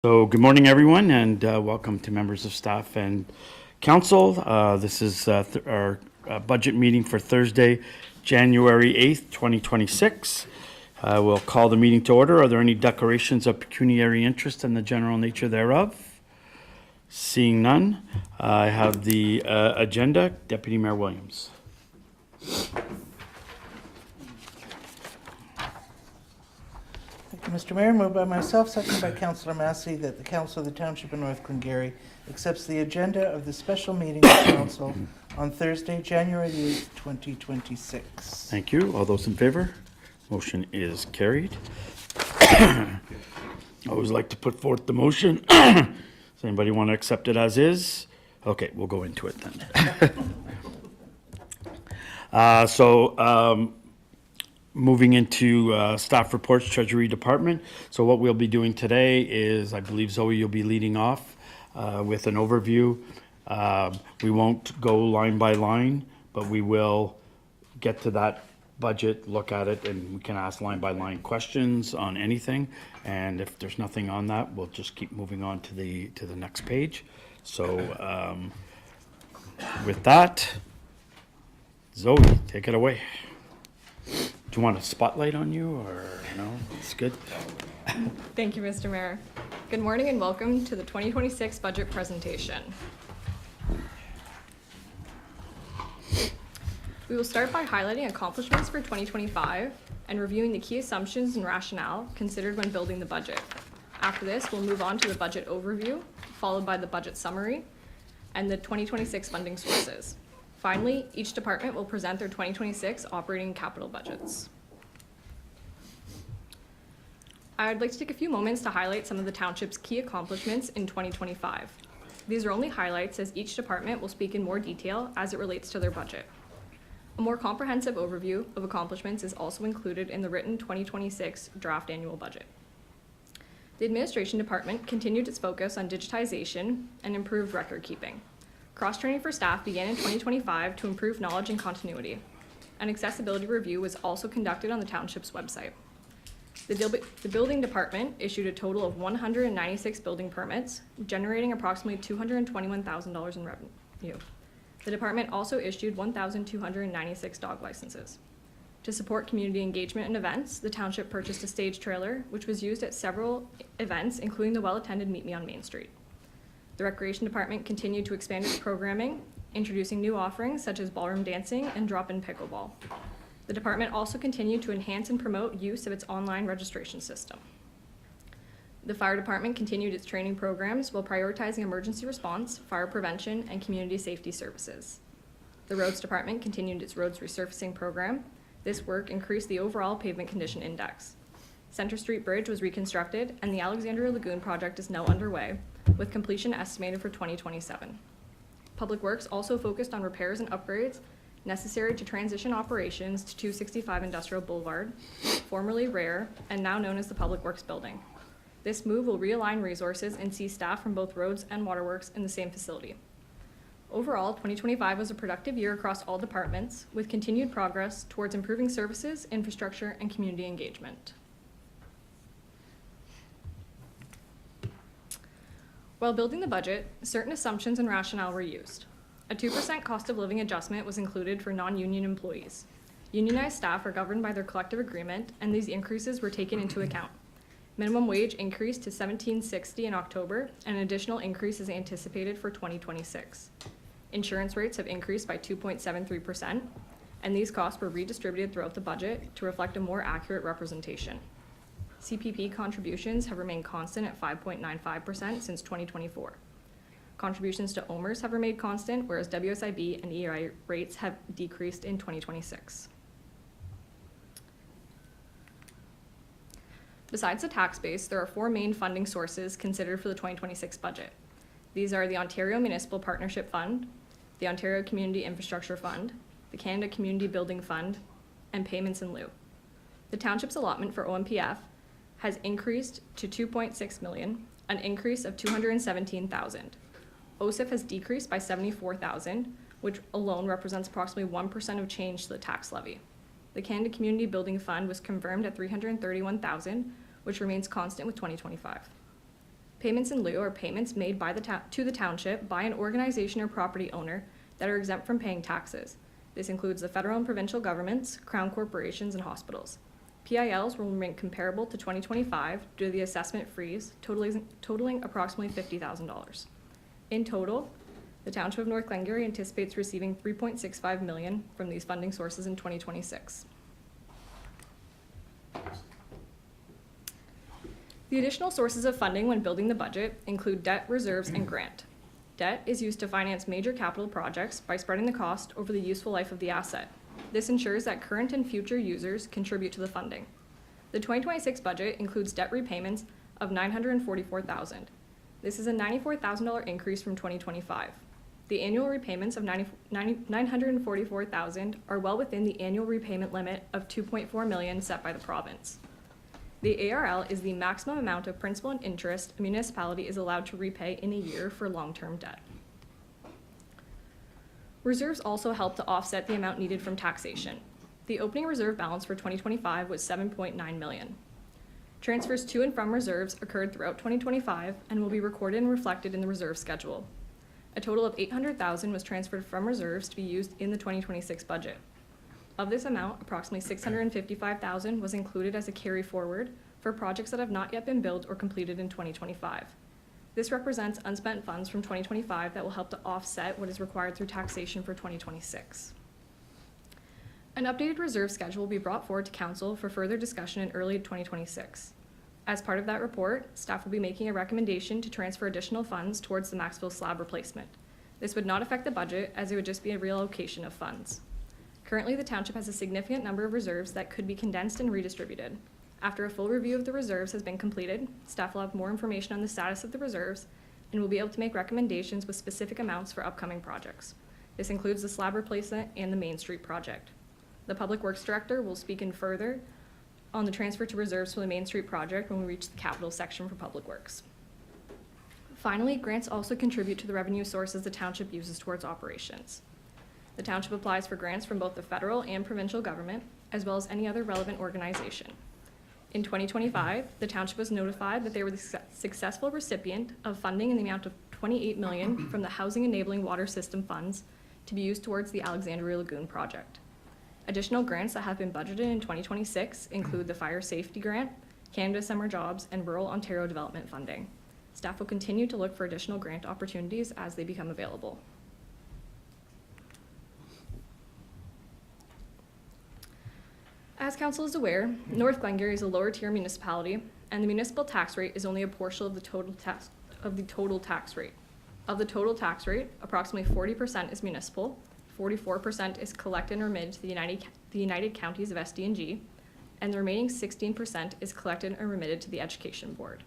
So good morning, everyone, and welcome to members of staff and council. This is our budget meeting for Thursday, January 8th, 2026. We'll call the meeting to order. Are there any declarations of pecuniary interest and the general nature thereof? Seeing none, I have the agenda. Deputy Mayor Williams. Thank you, Mr. Mayor. Moved by myself, seconded by Councillor Massey, that the Council of the Township of North Glengarry accepts the agenda of the special meeting of Council on Thursday, January the 8th, 2026. Thank you. All those in favor? Motion is carried. I always like to put forth the motion. Does anybody want to accept it as is? Okay, we'll go into it then. Moving into staff reports, Treasury Department. So what we'll be doing today is, I believe, Zoe, you'll be leading off with an overview. We won't go line by line, but we will get to that budget, look at it, and we can ask line by line questions on anything. And if there's nothing on that, we'll just keep moving on to the next page. So with that, Zoe, take it away. Do you want a spotlight on you, or no? It's good. Thank you, Mr. Mayor. Good morning and welcome to the 2026 budget presentation. We will start by highlighting accomplishments for 2025 and reviewing the key assumptions and rationale considered when building the budget. After this, we'll move on to the budget overview, followed by the budget summary and the 2026 funding sources. Finally, each department will present their 2026 operating capital budgets. I'd like to take a few moments to highlight some of the township's key accomplishments in 2025. These are only highlights, as each department will speak in more detail as it relates to their budget. A more comprehensive overview of accomplishments is also included in the written 2026 draft annual budget. The administration department continued its focus on digitization and improved record keeping. Cross-training for staff began in 2025 to improve knowledge and continuity. An accessibility review was also conducted on the township's website. The building department issued a total of 196 building permits, generating approximately $221,000 in revenue. The department also issued 1,296 dog licenses. To support community engagement and events, the township purchased a stage trailer, which was used at several events, including the well-attended Meet Me on Main Street. The Recreation Department continued to expand its programming, introducing new offerings such as ballroom dancing and drop-in pickleball. The department also continued to enhance and promote use of its online registration system. The Fire Department continued its training programs while prioritizing emergency response, fire prevention, and community safety services. The Roads Department continued its roads resurfacing program. This work increased the overall pavement condition index. Center Street Bridge was reconstructed, and the Alexandria Lagoon project is now underway, with completion estimated for 2027. Public Works also focused on repairs and upgrades necessary to transition operations to 265 Industrial Boulevard, formerly RARE, and now known as the Public Works Building. This move will realign resources and see staff from both roads and waterworks in the same facility. Overall, 2025 was a productive year across all departments, with continued progress towards improving services, infrastructure, and community engagement. While building the budget, certain assumptions and rationale were used. A 2% cost of living adjustment was included for non-union employees. Unionized staff are governed by their collective agreement, and these increases were taken into account. Minimum wage increased to $17.60 in October, and an additional increase is anticipated for 2026. Insurance rates have increased by 2.73%, and these costs were redistributed throughout the budget to reflect a more accurate representation. CPP contributions have remained constant at 5.95% since 2024. Contributions to OMERS have remained constant, whereas WSIB and EI rates have decreased in 2026. Besides the tax base, there are four main funding sources considered for the 2026 budget. These are the Ontario Municipal Partnership Fund, the Ontario Community Infrastructure Fund, the Canada Community Building Fund, and payments in lieu. The township's allotment for OMPF has increased to $2.6 million, an increase of $217,000. OSIF has decreased by $74,000, which alone represents approximately 1% of change to the tax levy. The Canada Community Building Fund was confirmed at $331,000, which remains constant with 2025. Payments in lieu are payments made by to the township by an organization or property owner that are exempt from paying taxes. This includes the federal and provincial governments, crown corporations, and hospitals. PILs will remain comparable to 2025 due to the assessment freeze, totaling approximately $50,000. In total, the Township of North Glengarry anticipates receiving $3.65 million from these funding sources in 2026. The additional sources of funding when building the budget include debt, reserves, and grant. Debt is used to finance major capital projects by spreading the cost over the useful life of the asset. This ensures that current and future users contribute to the funding. The 2026 budget includes debt repayments of $944,000. This is a $94,000 increase from 2025. The annual repayments of $944,000 are well within the annual repayment limit of $2.4 million set by the province. The ARL is the maximum amount of principal and interest a municipality is allowed to repay in a year for long-term debt. Reserves also help to offset the amount needed from taxation. The opening reserve balance for 2025 was $7.9 million. Transfers to and from reserves occurred throughout 2025 and will be recorded and reflected in the reserve schedule. A total of $800,000 was transferred from reserves to be used in the 2026 budget. Of this amount, approximately $655,000 was included as a carry forward for projects that have not yet been built or completed in 2025. This represents unspent funds from 2025 that will help to offset what is required through taxation for 2026. An updated reserve schedule will be brought forward to Council for further discussion in early 2026. As part of that report, staff will be making a recommendation to transfer additional funds towards the Maxville slab replacement. This would not affect the budget, as it would just be a reallocation of funds. Currently, the township has a significant number of reserves that could be condensed and redistributed. After a full review of the reserves has been completed, staff will have more information on the status of the reserves and will be able to make recommendations with specific amounts for upcoming projects. This includes the slab replacement and the Main Street project. The Public Works Director will speak in further on the transfer to reserves for the Main Street project when we reach the capital section for Public Works. Finally, grants also contribute to the revenue sources the township uses towards operations. The township applies for grants from both the federal and provincial government, as well as any other relevant organization. In 2025, the township was notified that they were the successful recipient of funding in the amount of $28 million from the Housing Enabling Water System funds to be used towards the Alexandria Lagoon project. Additional grants that have been budgeted in 2026 include the Fire Safety Grant, Canada Summer Jobs, and Rural Ontario Development Funding. Staff will continue to look for additional grant opportunities as they become available. As Council is aware, North Glengarry is a lower tier municipality, and the municipal tax rate is only a portion of the total tax rate. Of the total tax rate, approximately 40% is municipal, 44% is collected and remitted to the United Counties of SD&G, and the remaining 16% is collected and remitted to the Education Board.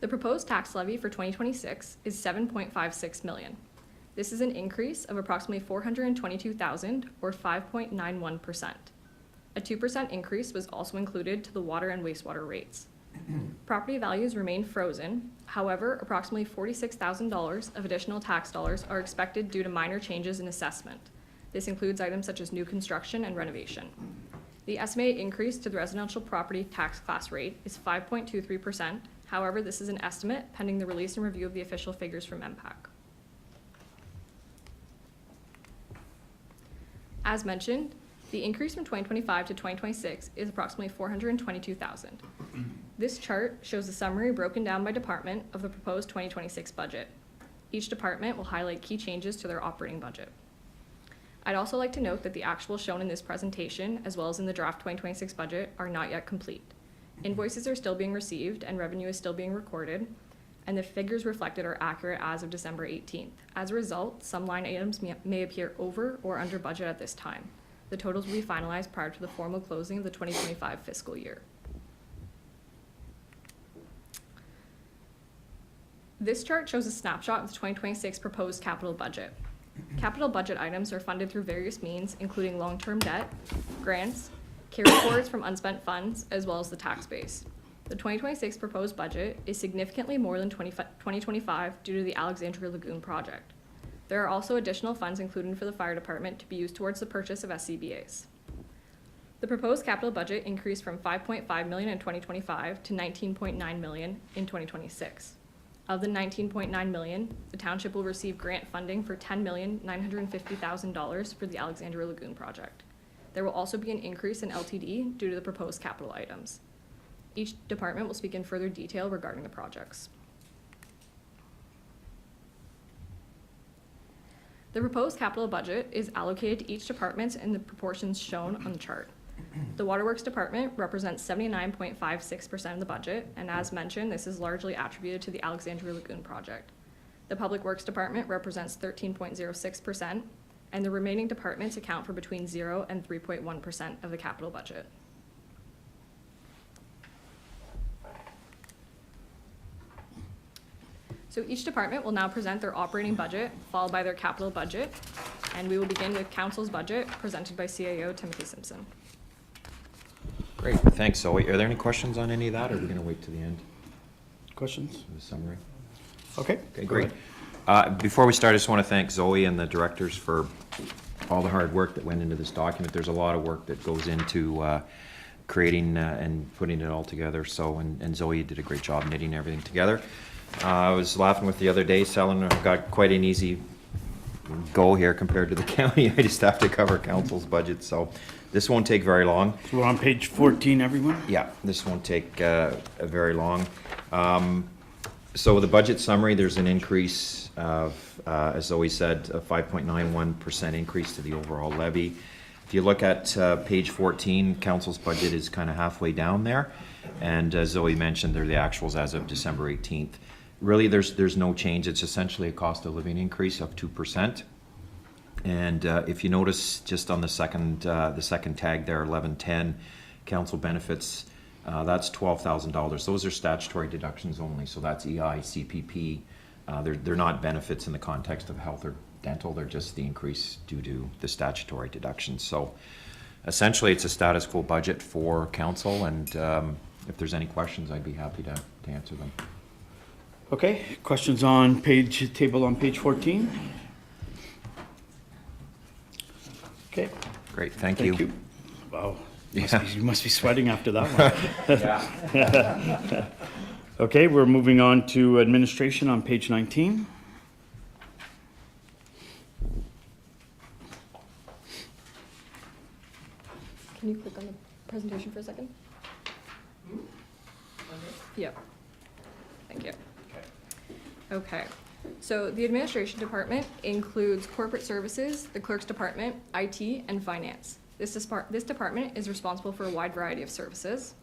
The proposed tax levy for 2026 is $7.56 million. This is an increase of approximately $422,000 or 5.91%. A 2% increase was also included to the water and wastewater rates. Property values remain frozen. However, approximately $46,000 of additional tax dollars are expected due to minor changes in assessment. This includes items such as new construction and renovation. The estimated increase to the residential property tax class rate is 5.23%. However, this is an estimate pending the release and review of the official figures from MPAC. As mentioned, the increase from 2025 to 2026 is approximately $422,000. This chart shows a summary broken down by department of the proposed 2026 budget. Each department will highlight key changes to their operating budget. I'd also like to note that the actuals shown in this presentation, as well as in the draft 2026 budget, are not yet complete. Invoices are still being received and revenue is still being recorded, and the figures reflected are accurate as of December 18th. As a result, some line items may appear over or under budget at this time. The totals will be finalized prior to the formal closing of the 2025 fiscal year. This chart shows a snapshot of the 2026 proposed capital budget. Capital budget items are funded through various means, including long-term debt, grants, carry forwards from unspent funds, as well as the tax base. The 2026 proposed budget is significantly more than 2025 due to the Alexandria Lagoon project. There are also additional funds included for the fire department to be used towards the purchase of SCBA's. The proposed capital budget increased from $5.5 million in 2025 to $19.9 million in 2026. Of the $19.9 million, the township will receive grant funding for $10,950,000 for the Alexandria Lagoon project. There will also be an increase in LTD due to the proposed capital items. Each department will speak in further detail regarding the projects. The proposed capital budget is allocated to each department in the proportions shown on the chart. The Waterworks Department represents 79.56% of the budget, and as mentioned, this is largely attributed to the Alexandria Lagoon project. The Public Works Department represents 13.06%, and the remaining departments account for between 0 and 3.1% of the capital budget. So each department will now present their operating budget, followed by their capital budget, and we will begin with Council's budget, presented by CAO Timothy Simpson. Great, thanks, Zoe. Are there any questions on any of that, or are we gonna wait to the end Questions? of the summary? Okay. Okay, great. Before we start, I just want to thank Zoe and the directors for all the hard work that went into this document. There's a lot of work that goes into creating and putting it all together, so, and Zoe did a great job knitting everything together. I was laughing with the other day, Selena got quite an easy go here compared to the county. I just have to cover council's budget, so this won't take very long. So we're on page 14, everyone? Yeah, this won't take very long. So the budget summary, there's an increase of, as Zoe said, a 5.91% increase to the overall levy. If you look at page 14, council's budget is kind of halfway down there. And as Zoe mentioned, they're the actuals as of December 18th. Really, there's no change. It's essentially a cost of living increase of 2%. And if you notice just on the second tag there, 1110, council benefits, that's $12,000. Those are statutory deductions only, so that's EI, CPP. They're not benefits in the context of health or dental, they're just the increase due to the statutory deductions. So essentially, it's a status quo budget for council, and if there's any questions, I'd be happy to answer them. Okay, questions on table on page 14? Okay, Great, thank thank you. you. Wow, Yeah. you must be sweating after that one. Okay, we're moving on to administration on page 19. Can you click on the presentation for a second? Yep. Thank you. Okay, so the administration department includes corporate services, the clerk's department, IT, and finance. This department is responsible for a wide variety of services.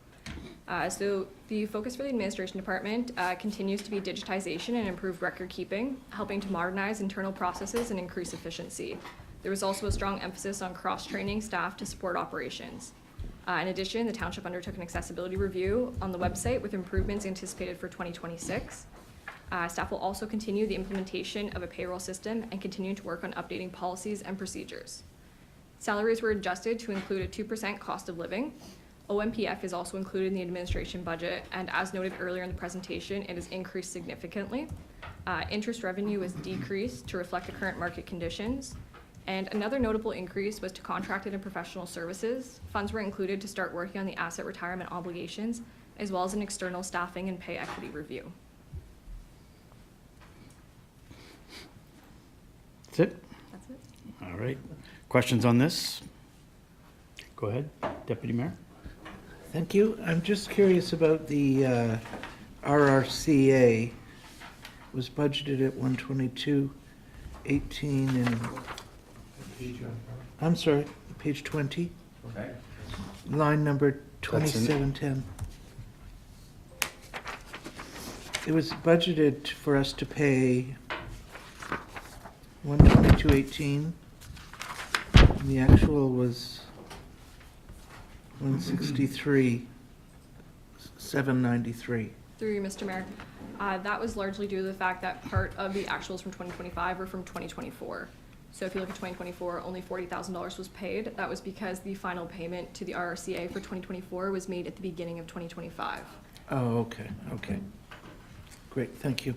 So the focus for the administration department continues to be digitization and improved record keeping, helping to modernize internal processes and increase efficiency. There was also a strong emphasis on cross-training staff to support operations. In addition, the township undertook an accessibility review on the website with improvements anticipated for 2026. Staff will also continue the implementation of a payroll system and continue to work on updating policies and procedures. Salaries were adjusted to include a 2% cost of living. OMPF is also included in the administration budget, and as noted earlier in the presentation, it has increased significantly. Interest revenue was decreased to reflect the current market conditions. And another notable increase was to contracted and professional services. Funds were included to start working on the asset retirement obligations, as well as an external staffing and pay equity review. That's it? That's it. All right. Questions on this? Go ahead, Deputy Mayor. Thank you. I'm just curious about the RRCA. Was budgeted at 122.18 and, I'm sorry, page 20, Okay. line number That's in- 2710. It was budgeted for us to pay 122.18, and the actual was 163,793. Through you, Mr. Mayor. That was largely due to the fact that part of the actuals from 2025 were from 2024. So if you look at 2024, only $40,000 was paid. That was because the final payment to the RRCA for 2024 was made at the beginning of 2025. Oh, okay, okay. Great, thank you.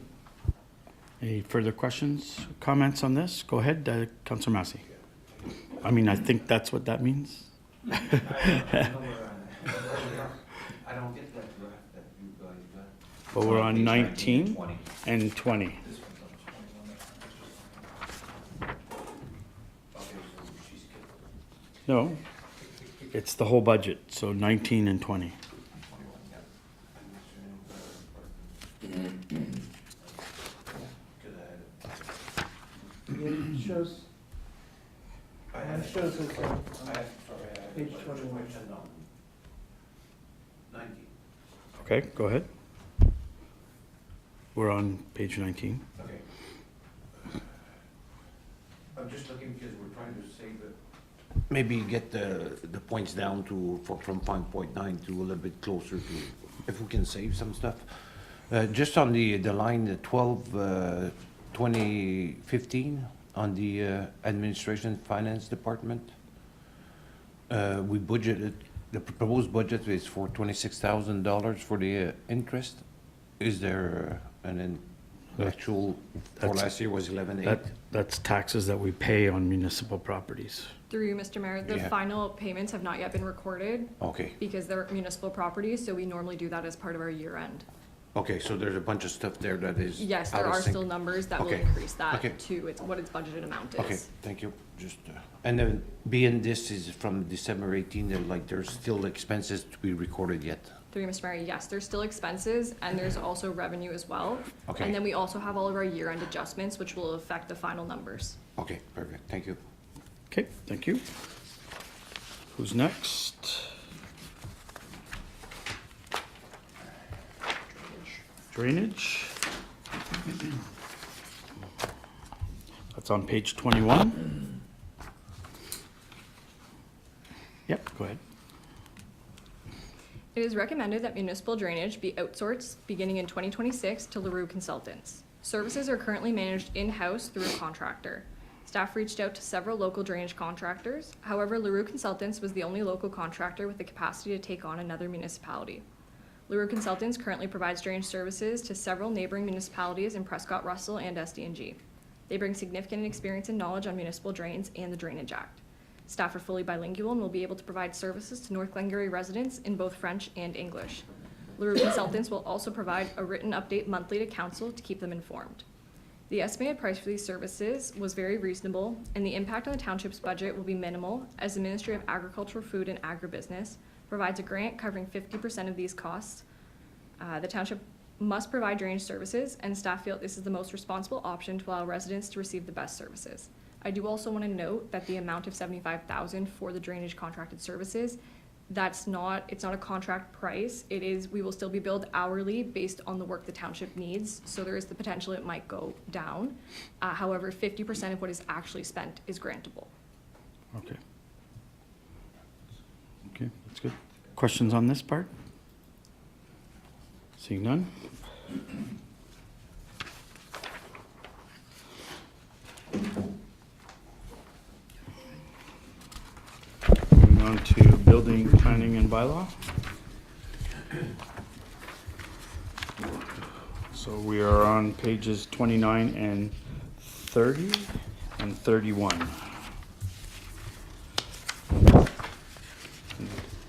Any further questions, comments on this? Go ahead, Councillor Massey. I mean, I think that's what that means. I don't get that draft that you guys got. But we're on Page 19 20. and 20. This one's on 21. Okay, so she skipped No, it's the whole budget, so 19 and 20. 21, yeah. Because It shows, I had, it shows it's I had, sorry, I had. Page 21. 19. Okay, go ahead. We're on page 19. Okay. I'm just looking because we're trying to save it. Maybe get the points down to, from 5.9 to a little bit closer to, if we can save some stuff. Just on the line, the 12, 2015, on the Administration Finance Department, we budgeted, the proposed budget is for $26,000 for the interest. Is there an actual, for That's- last year was 11.8? That's taxes that we pay on municipal properties. Through you, Mr. Mayor, the Yeah. final payments have not yet been recorded Okay, because they're municipal properties, so we normally do that as part of our year end. okay, so there's a bunch of stuff there that is Yes, out there of are sync. still numbers that will Okay. increase that Okay. to what its budgeted amount is. Okay, thank you, just, and then being this is from December 18, then like there's still expenses to be recorded yet. Through you, Mr. Mayor, yes, there's still expenses and there's also revenue as well. Okay. And then we also have all of our year-end adjustments, which will affect the final numbers. Okay, perfect, thank you. Okay, thank you. Who's next? Drainage. That's on page 21. Yep, go ahead. It is recommended that municipal drainage be outsourced beginning in 2026 to LaRue Consultants. Services are currently managed in-house through a contractor. Staff reached out to several local drainage contractors. However, LaRue Consultants was the only local contractor with the capacity to take on another municipality. LaRue Consultants currently provides drainage services to several neighboring municipalities in Prescott, Russell, and SDNG. They bring significant experience and knowledge on municipal drains and the Drainage Act. Staff are fully bilingual and will be able to provide services to North Glengarry residents in both French and English. LaRue Consultants will also provide a written update monthly to council to keep them informed. The estimated price for these services was very reasonable, and the impact on the township's budget will be minimal, as the Ministry of Agriculture, Food, and Agribusiness provides a grant covering 50% of these costs. The township must provide drainage services, and staff feel this is the most responsible option to allow residents to receive the best services. I do also want to note that the amount of $75,000 for the drainage contracted services, it's not a contract price. It is, we will still be billed hourly based on the work the township needs, so there is the potential it might go down. However, 50% of what is actually spent is grantable. Okay. Okay, that's good. Questions on this part? Seeing none? Moving on to building, planning, and bylaw. So we are on pages 29 and 30 and 31.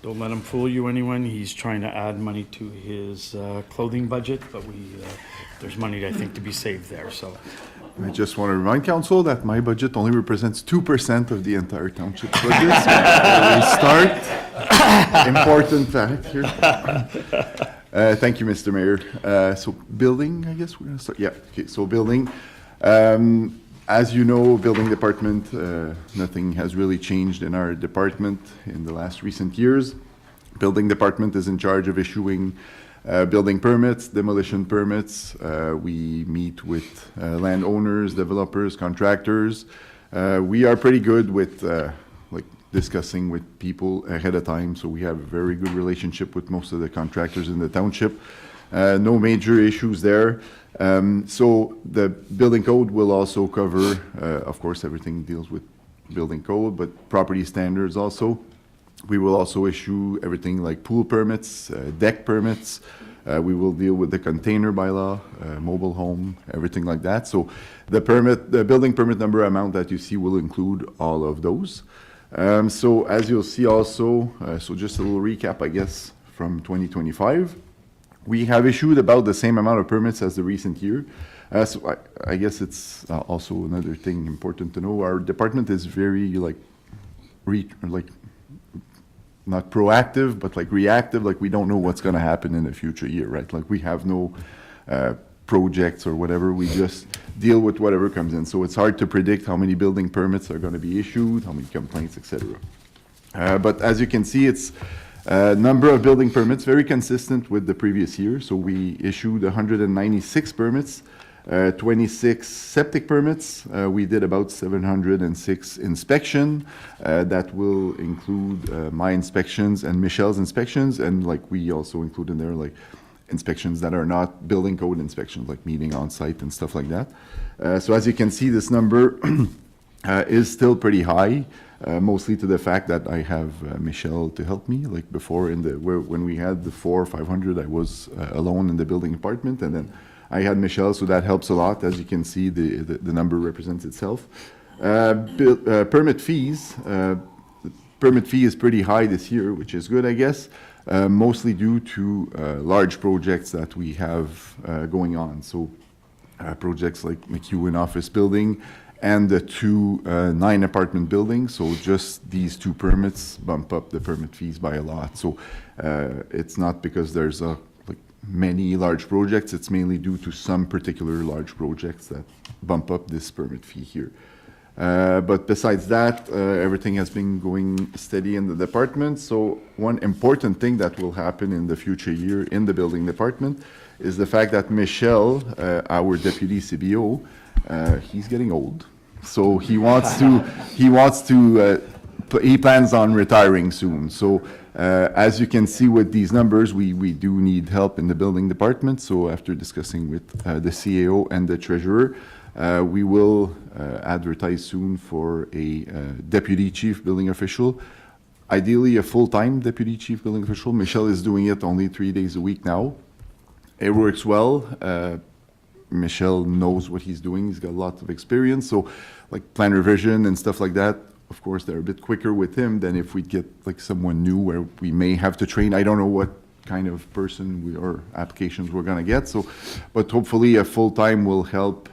Don't let him fool you, anyone. He's trying to add money to his clothing budget, but there's money, I think, to be saved there, so. I just want to remind council that my budget only represents 2% of the entire township budget. So we start. Important fact here. Thank you, Mr. Mayor. So building, I guess we're gonna start. Yeah, okay, so building. As you know, building department, nothing has really changed in our department in the last recent years. Building department is in charge of issuing building permits, demolition permits. We meet with landowners, developers, contractors. We are pretty good with like discussing with people ahead of time, so we have a very good relationship with most of the contractors in the township. No major issues there. So the building code will also cover, of course, everything deals with building code, but property standards also. We will also issue everything like pool permits, deck permits. We will deal with the container bylaw, mobile home, everything like that. So the building permit number amount that you see will include all of those. So as you'll see also, so just a little recap, I guess, from 2025. We have issued about the same amount of permits as the recent year. So I guess it's also another thing important to know. Our department is very not proactive, but like reactive. Like we don't know what's going to happen in the future year, right? Like we have no projects or whatever. We just deal with whatever comes in. So it's hard to predict how many building permits are going to be issued, how many complaints, etc. But as you can see, it's number of building permits very consistent with the previous year. So we issued 196 permits, 26 septic permits. We did about 706 inspection. That will include my inspections and Michelle's inspections, and like we also include in there like inspections that are not building code inspections, like meeting on site and stuff like that. So as you can see, this number is still pretty high. Mostly to the fact that I have Michelle to help me. Like before, when we had the 400 or 500, I was alone in the building department, and then I had Michelle, so that helps a lot. As you can see, the number represents itself. Permit fees. Permit fee is pretty high this year, which is good, I guess. Mostly due to large projects that we have going on. So projects like McEwen Office Building and the 2 9-apartment buildings. So just these 2 permits bump up the permit fees by a lot. So it's not because there's many large projects, it's mainly due to some particular large projects that bump up this permit fee here. But besides that, everything has been going steady in the department. So one important thing that will happen in the future year in the building department is the fact that Michelle, our deputy CBO, he's getting old. So he plans on retiring soon. So as you can see with these numbers, we do need help in the building department. So after discussing with the CAO and the treasurer, we will advertise soon for a deputy chief building official. Ideally, a full-time deputy chief building official. Michelle is doing it only 3 days a week now. It works well. Michelle knows what he's doing. He's got lots of experience. So like plan revision and stuff like that, of course, they're a bit quicker with him than if we get like someone new where we may have to train. I don't know what kind of person or applications we're gonna get. So, but hopefully a full-time will help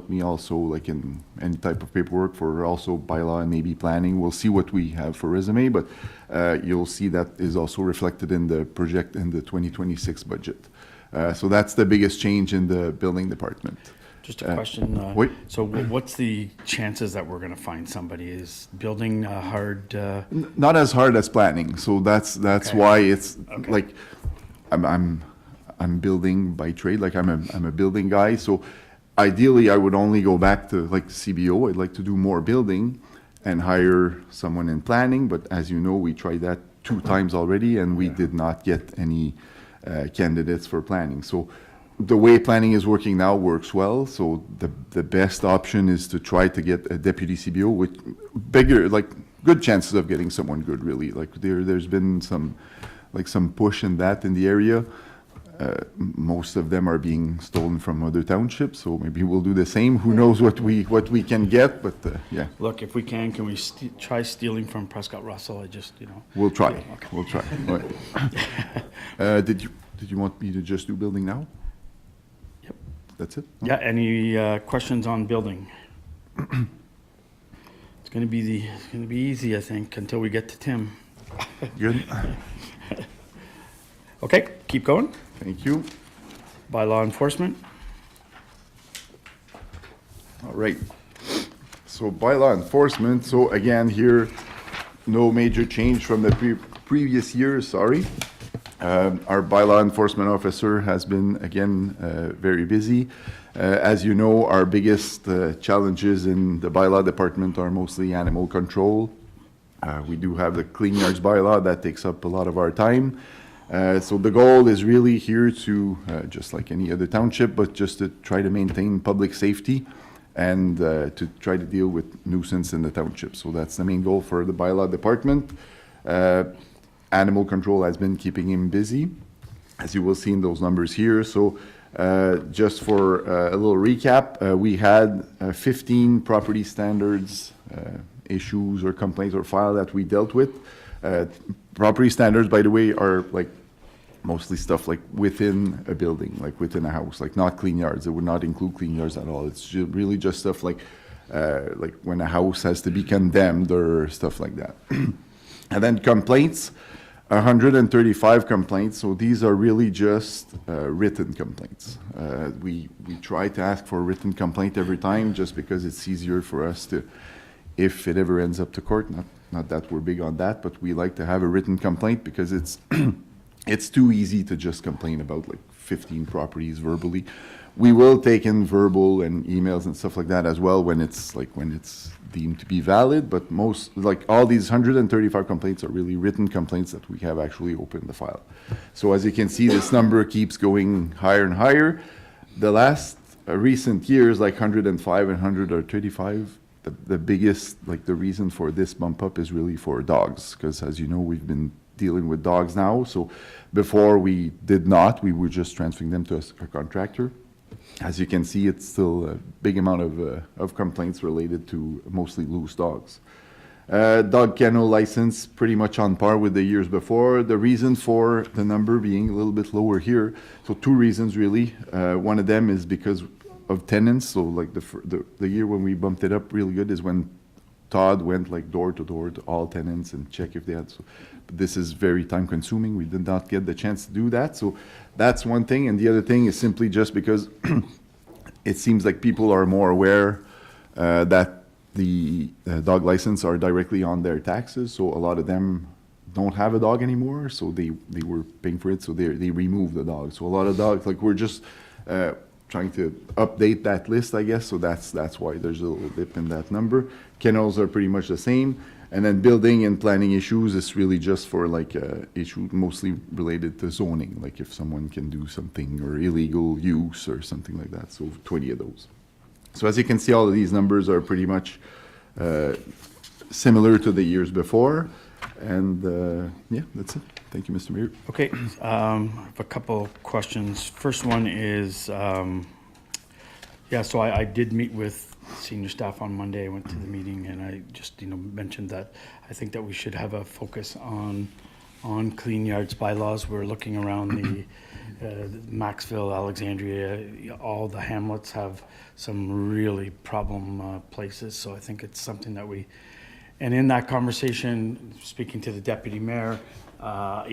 me also like in any type of paperwork for also bylaw and maybe planning. We'll see what we have for resume, but you'll see that is also reflected in the project in the 2026 budget. So that's the biggest change in the building department. Just a question. wait. So what's the chances that we're going to find somebody? Is building hard? Not as hard as planning. So that's Okay. why it's Okay. like I'm building by trade. Like I'm a building guy. So ideally, I would only go back to like CBO. I'd like to do more building and hire someone in planning. But as you know, we tried that 2 times already, and we did not get any candidates for planning. So the way planning is working now works well. So the best option is to try to get a deputy CBO with bigger, like good chances of getting someone good, really. Like there's been some push in that in the area. Most of them are being stolen from other townships, so maybe we'll do the same. Who knows what we can get, but yeah, Look, if we can we try stealing from Prescott Russell? we'll try. Okay. We'll try. Right. Did you want me to just do building now? Yep. That's it? Yeah, any questions on building? It's gonna be easy, I think, until we get to Tim. Good. Okay, keep going. Thank you. By law enforcement. All right. So bylaw enforcement, so again here, no major change from the previous year, sorry. Our bylaw enforcement officer has been, again, very busy. As you know, our biggest challenges in the bylaw department are mostly animal control. We do have the clean yards bylaw that takes up a lot of our time. So the goal is really here to, just like any other township, but just to try to maintain public safety and to try to deal with nuisance in the township. So that's the main goal for the bylaw department. Animal control has been keeping him busy, as you will see in those numbers here. So just for a little recap, we had 15 property standards issues or complaints or file that we dealt with. Property standards, by the way, are like mostly stuff like within a building, like within a house, like not clean yards. It would not include clean yards at all. It's really just stuff like when a house has to be condemned or stuff like that. And then complaints, 135 complaints. So these are really just written complaints. We try to ask for a written complaint every time just because it's easier for us to, if it ever ends up to court, not that we're big on that, but we like to have a written complaint because it's it's too easy to just complain about like 15 properties verbally. We will take in verbal and emails and stuff like that as well when it's deemed to be valid, but most, like all these 135 complaints are really written complaints that we have actually opened the file. So as you can see, this number keeps going higher and higher. The last recent years, like 105 and 135, the biggest, like the reason for this bump up is really for dogs, because as you know, we've been dealing with dogs now. So before we did not, we were just transferring them to a contractor. As you can see, it's still a big amount of complaints related to mostly loose dogs. Dog kennel license, pretty much on par with the years before. The reason for the number being a little bit lower here, so two reasons really. One of them is because of tenants. So like the year when we bumped it up really good is when Todd went like door to door to all tenants and check if they had. So this is very time consuming. We did not get the chance to do that. So that's one thing. And the other thing is simply just because it seems like people are more aware that the dog license are directly on their taxes. So a lot of them don't have a dog anymore. So they were paying for it. So they removed the dog. So a lot of dogs, like we're just trying to update that list, I guess. So that's why there's a little dip in that number. Kennels are pretty much the same. And then building and planning issues is really just for like issue mostly related to zoning, like if someone can do something or illegal use or something like that. So 20 of those. So as you can see, all of these numbers are pretty much similar to the years before. And yeah, that's it. Thank you, Mr. Mayor. Okay, I have a couple questions. First one is, yeah, so I did meet with senior staff on Monday. I went to the meeting and I just, mentioned that I think that we should have a focus on clean yards bylaws. We're looking around the Maxville, Alexandria, all the hamlets have some really problem places. So I think it's something that and in that conversation, speaking to the deputy mayor, as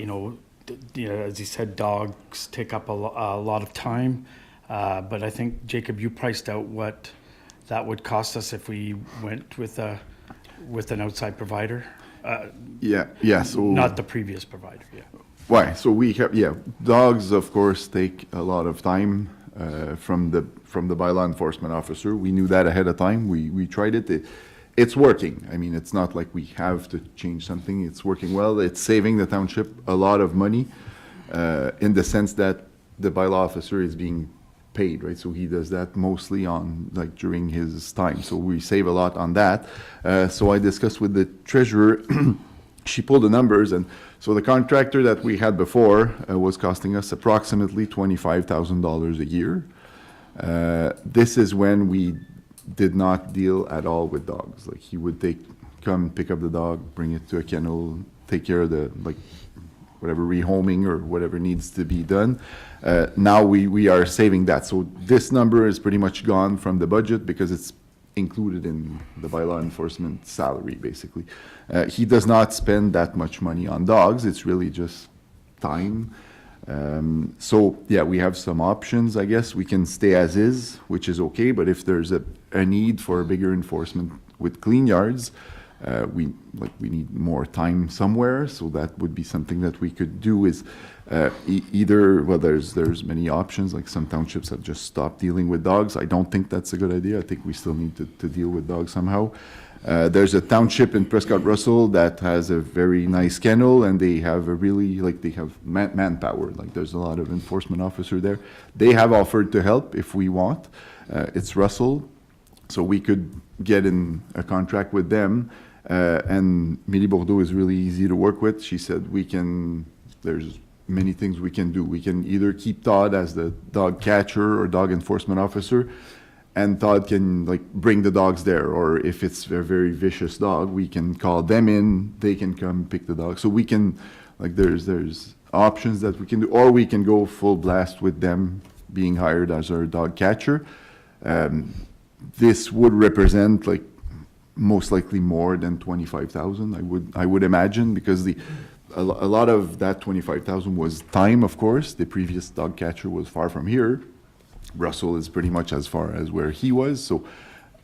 he said, dogs take up a lot of time. But I think, Jacob, you priced out what that would cost us if we went with an outside provider? Yeah. So Not the previous provider, yeah. why? So we have, dogs, of course, take a lot of time from the bylaw enforcement officer. We knew that ahead of time. We tried it. It's working. I mean, it's not like we have to change something. It's working well. It's saving the township a lot of money in the sense that the bylaw officer is being paid, right? So he does that mostly during his time. So we save a lot on that. So I discussed with the treasurer. She pulled the numbers, and so the contractor that we had before was costing us approximately $25,000 a year. This is when we did not deal at all with dogs. Like he would come pick up the dog, bring it to a kennel, take care of the whatever rehoming or whatever needs to be done. Now we are saving that. So this number is pretty much gone from the budget because it's included in the bylaw enforcement salary, basically. He does not spend that much money on dogs. It's really just time. So yeah, we have some options, I guess. We can stay as is, which is okay, but if there's a need for bigger enforcement with clean yards, we need more time somewhere. So that would be something that we could do is either, well, there's many options, like some townships have just stopped dealing with dogs. I don't think that's a good idea. I think we still need to deal with dogs somehow. There's a township in Prescott Russell that has a very nice kennel, and they have they have manpower. Like there's a lot of enforcement officer there. They have offered to help if we want. It's Russell, so we could get in a contract with them. And Millie Bordeaux is really easy to work with. She said there's many things we can do. We can either keep Todd as the dog catcher or dog enforcement officer, and Todd can like bring the dogs there, or if it's a very vicious dog, we can call them in, they can come pick the dog. So we can, like, there's options that we can do, or we can go full blast with them being hired as our dog catcher. This would represent like most likely more than 25,000, I would imagine, because a lot of that 25,000 was time, of course. The previous dog catcher was far from here. Russell is pretty much as far as where he was, so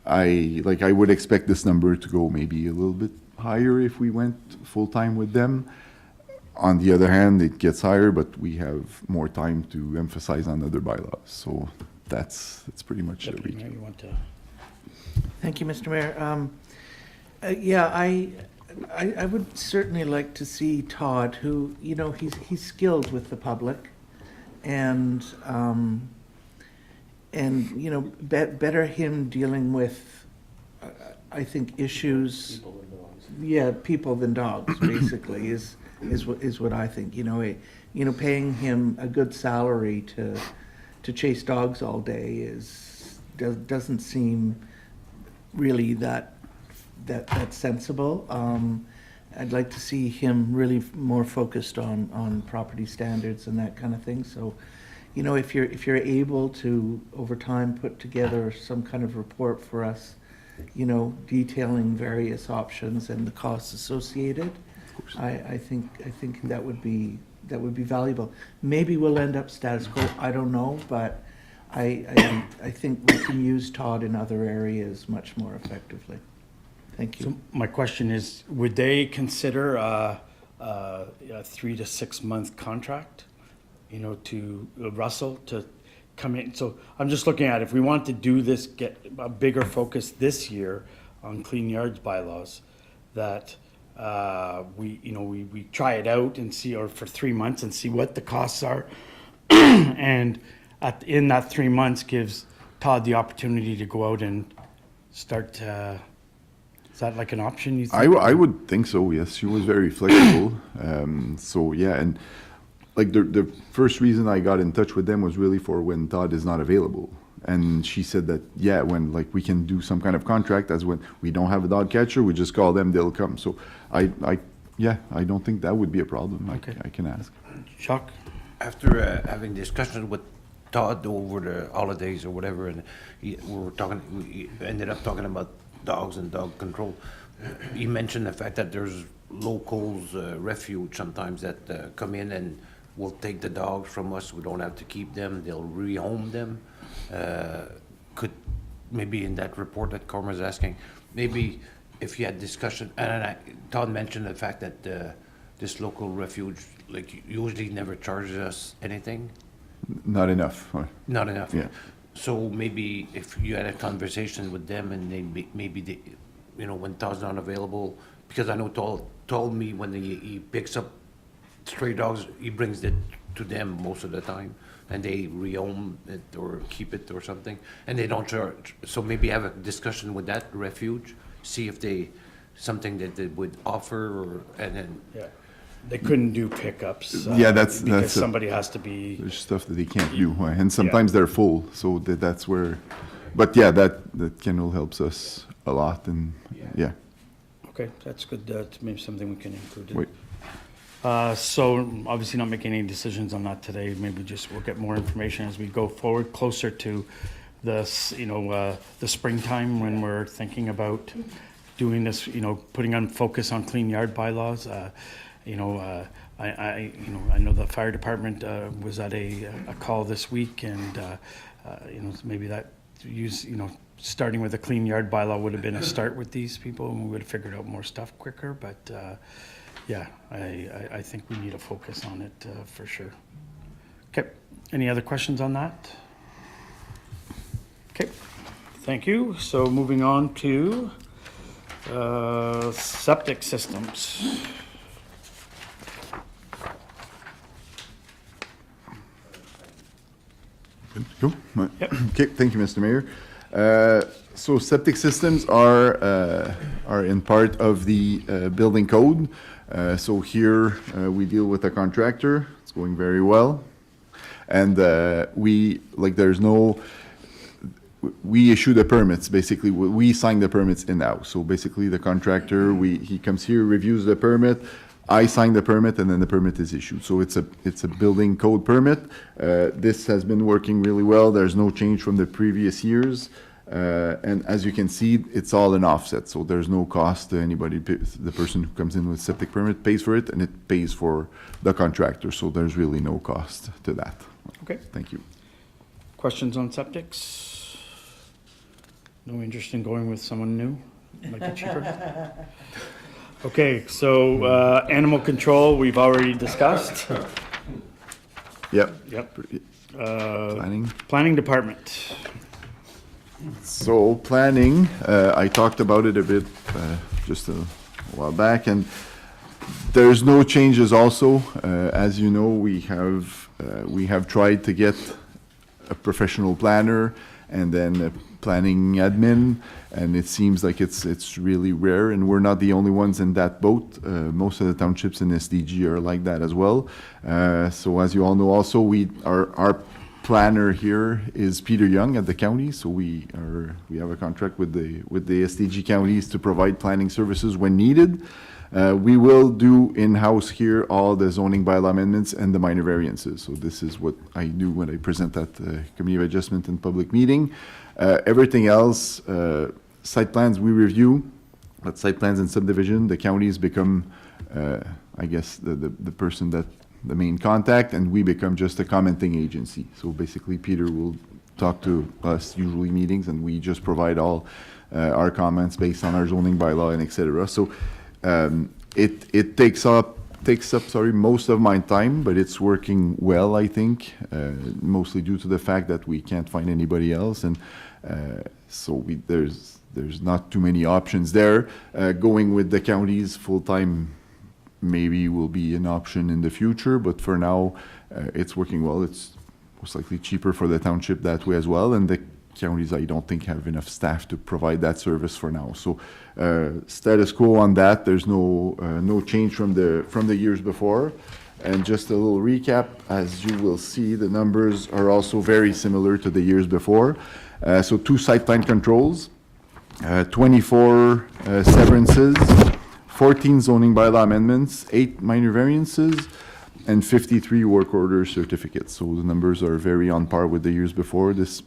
I would expect this number to go maybe a little bit higher if we went full-time with them. On the other hand, it gets higher, but we have more time to emphasize on other bylaws, so that's pretty much the Deputy Mayor, reason. you want to? Thank you, Mr. Mayor. Yeah, I would certainly like to see Todd, who, you know, he's skilled with the public, and you know, better him dealing with, I think, issues. Yeah, people than dogs, basically, is what I think. You know, paying him a good salary to chase dogs all day doesn't seem really that sensible. I'd like to see him really more focused on property standards and that kind of thing. So, you know, if you're able to over time put together some kind of report for us, you know, detailing various options and the costs associated, I think that would be valuable. Maybe we'll end up status quo. I don't know, but I think we can use Todd in other areas much more effectively. Thank you. So my question is, would they consider a 3 to 6 month contract, you know, to Russell to come in? So I'm just looking at, if we want to do this, get a bigger focus this year on clean yards bylaws, that we try it out and see, or for 3 months and see what the costs are. And in that 3 months gives Todd the opportunity to go out and start, is that like an option, you think? I would think so, yes. She was very flexible. So, yeah, and like the first reason I got in touch with them was really for when Todd is not available. And she said that, yeah, when like we can do some kind of contract, as when we don't have a dog catcher, we just call them, they'll come. So I don't think that would be a problem. Okay. I can ask. Jacques? After having discussions with Todd over the holidays or whatever, and we ended up talking about dogs and dog control. He mentioned the fact that there's locals, refuge sometimes that come in and will take the dogs from us. We don't have to keep them. They'll rehome them. Could maybe in that report that Corma's asking, maybe if you had discussion, and Todd mentioned the fact that this local refuge like usually never charges us anything. Not enough. Not enough. Yeah. So maybe if you had a conversation with them and maybe they, you know, when Todd's not available, because I know told me when he picks up stray dogs, he brings it to them most of the time, and they rehome it or keep it or something, and they don't charge. So maybe have a discussion with that refuge, see if something that they would offer, and then. Yeah. They couldn't do pickups. Yeah, that's because a- somebody has to be. There's stuff that they can't do, and sometimes they're full, so that's where, but yeah, that kennel helps us a lot, and yeah. Okay, that's good. That's maybe something we can include. Wait. So obviously not making any decisions on that today. Maybe just we'll get more information as we go forward, closer to this, the springtime, when we're thinking about doing this, putting on focus on clean yard bylaws. I know the fire department was at a call this week, and maybe that starting with a clean yard bylaw would have been a start with these people, and we would have figured out more stuff quicker. But I think we need a focus on it for sure. Okay, any other questions on that? Okay, thank you. So moving on to septic systems. Cool. Yep. Okay, thank you, Mr. Mayor. So septic systems are in part of the building code. So here we deal with a contractor. It's going very well, and there's no. we issue the permits, basically, we sign the permits in-house. So basically, the contractor, he comes here, reviews the permit, I sign the permit, and then the permit is issued. So it's a building code permit. This has been working really well. There's no change from the previous years. And as you can see, it's all an offset, so there's no cost to anybody. The person who comes in with septic permit pays for it, and it pays for the contractor, so there's really no cost to that. Okay. Thank you. Questions on septics? No interest in going with someone new? Make it cheaper? Okay, so, animal control, we've already discussed. Yep. Yep. Planning. Planning department. So planning, I talked about it a bit just a while back, and there's no changes also. As you know, we have tried to get a professional planner and then a planning admin, and it seems like it's really rare, and we're not the only ones in that boat. Most of the townships in SDG are like that as well. So as you all know, also our planner here is Peter Young at the county, so we have a contract with the SDG counties to provide planning services when needed. We will do in-house here all the zoning bylaw amendments and the minor variances. So this is what I do when I present at the Committee of Adjustment and public meeting. Everything else, site plans we review, but site plans and subdivision, the counties become, I guess, the person that the main contact, and we become just a commenting agency. So basically, Peter will talk to us, usually meetings, and we just provide all our comments based on our zoning bylaw and et cetera. So it takes up most of my time, but it's working well, I think, mostly due to the fact that we can't find anybody else, and so there's not too many options there. Going with the counties full-time maybe will be an option in the future, but for now, it's working well. It's most likely cheaper for the township that way as well, and the counties, I don't think, have enough staff to provide that service for now. So status quo on that. There's no change from the years before. And just a little recap, as you will see, the numbers are also very similar to the years before. So 2 site plan controls, 24 severances, 14 zoning bylaw amendments, 8 minor variances, and 53 work order certificates. So the numbers are very on par with the years before. This,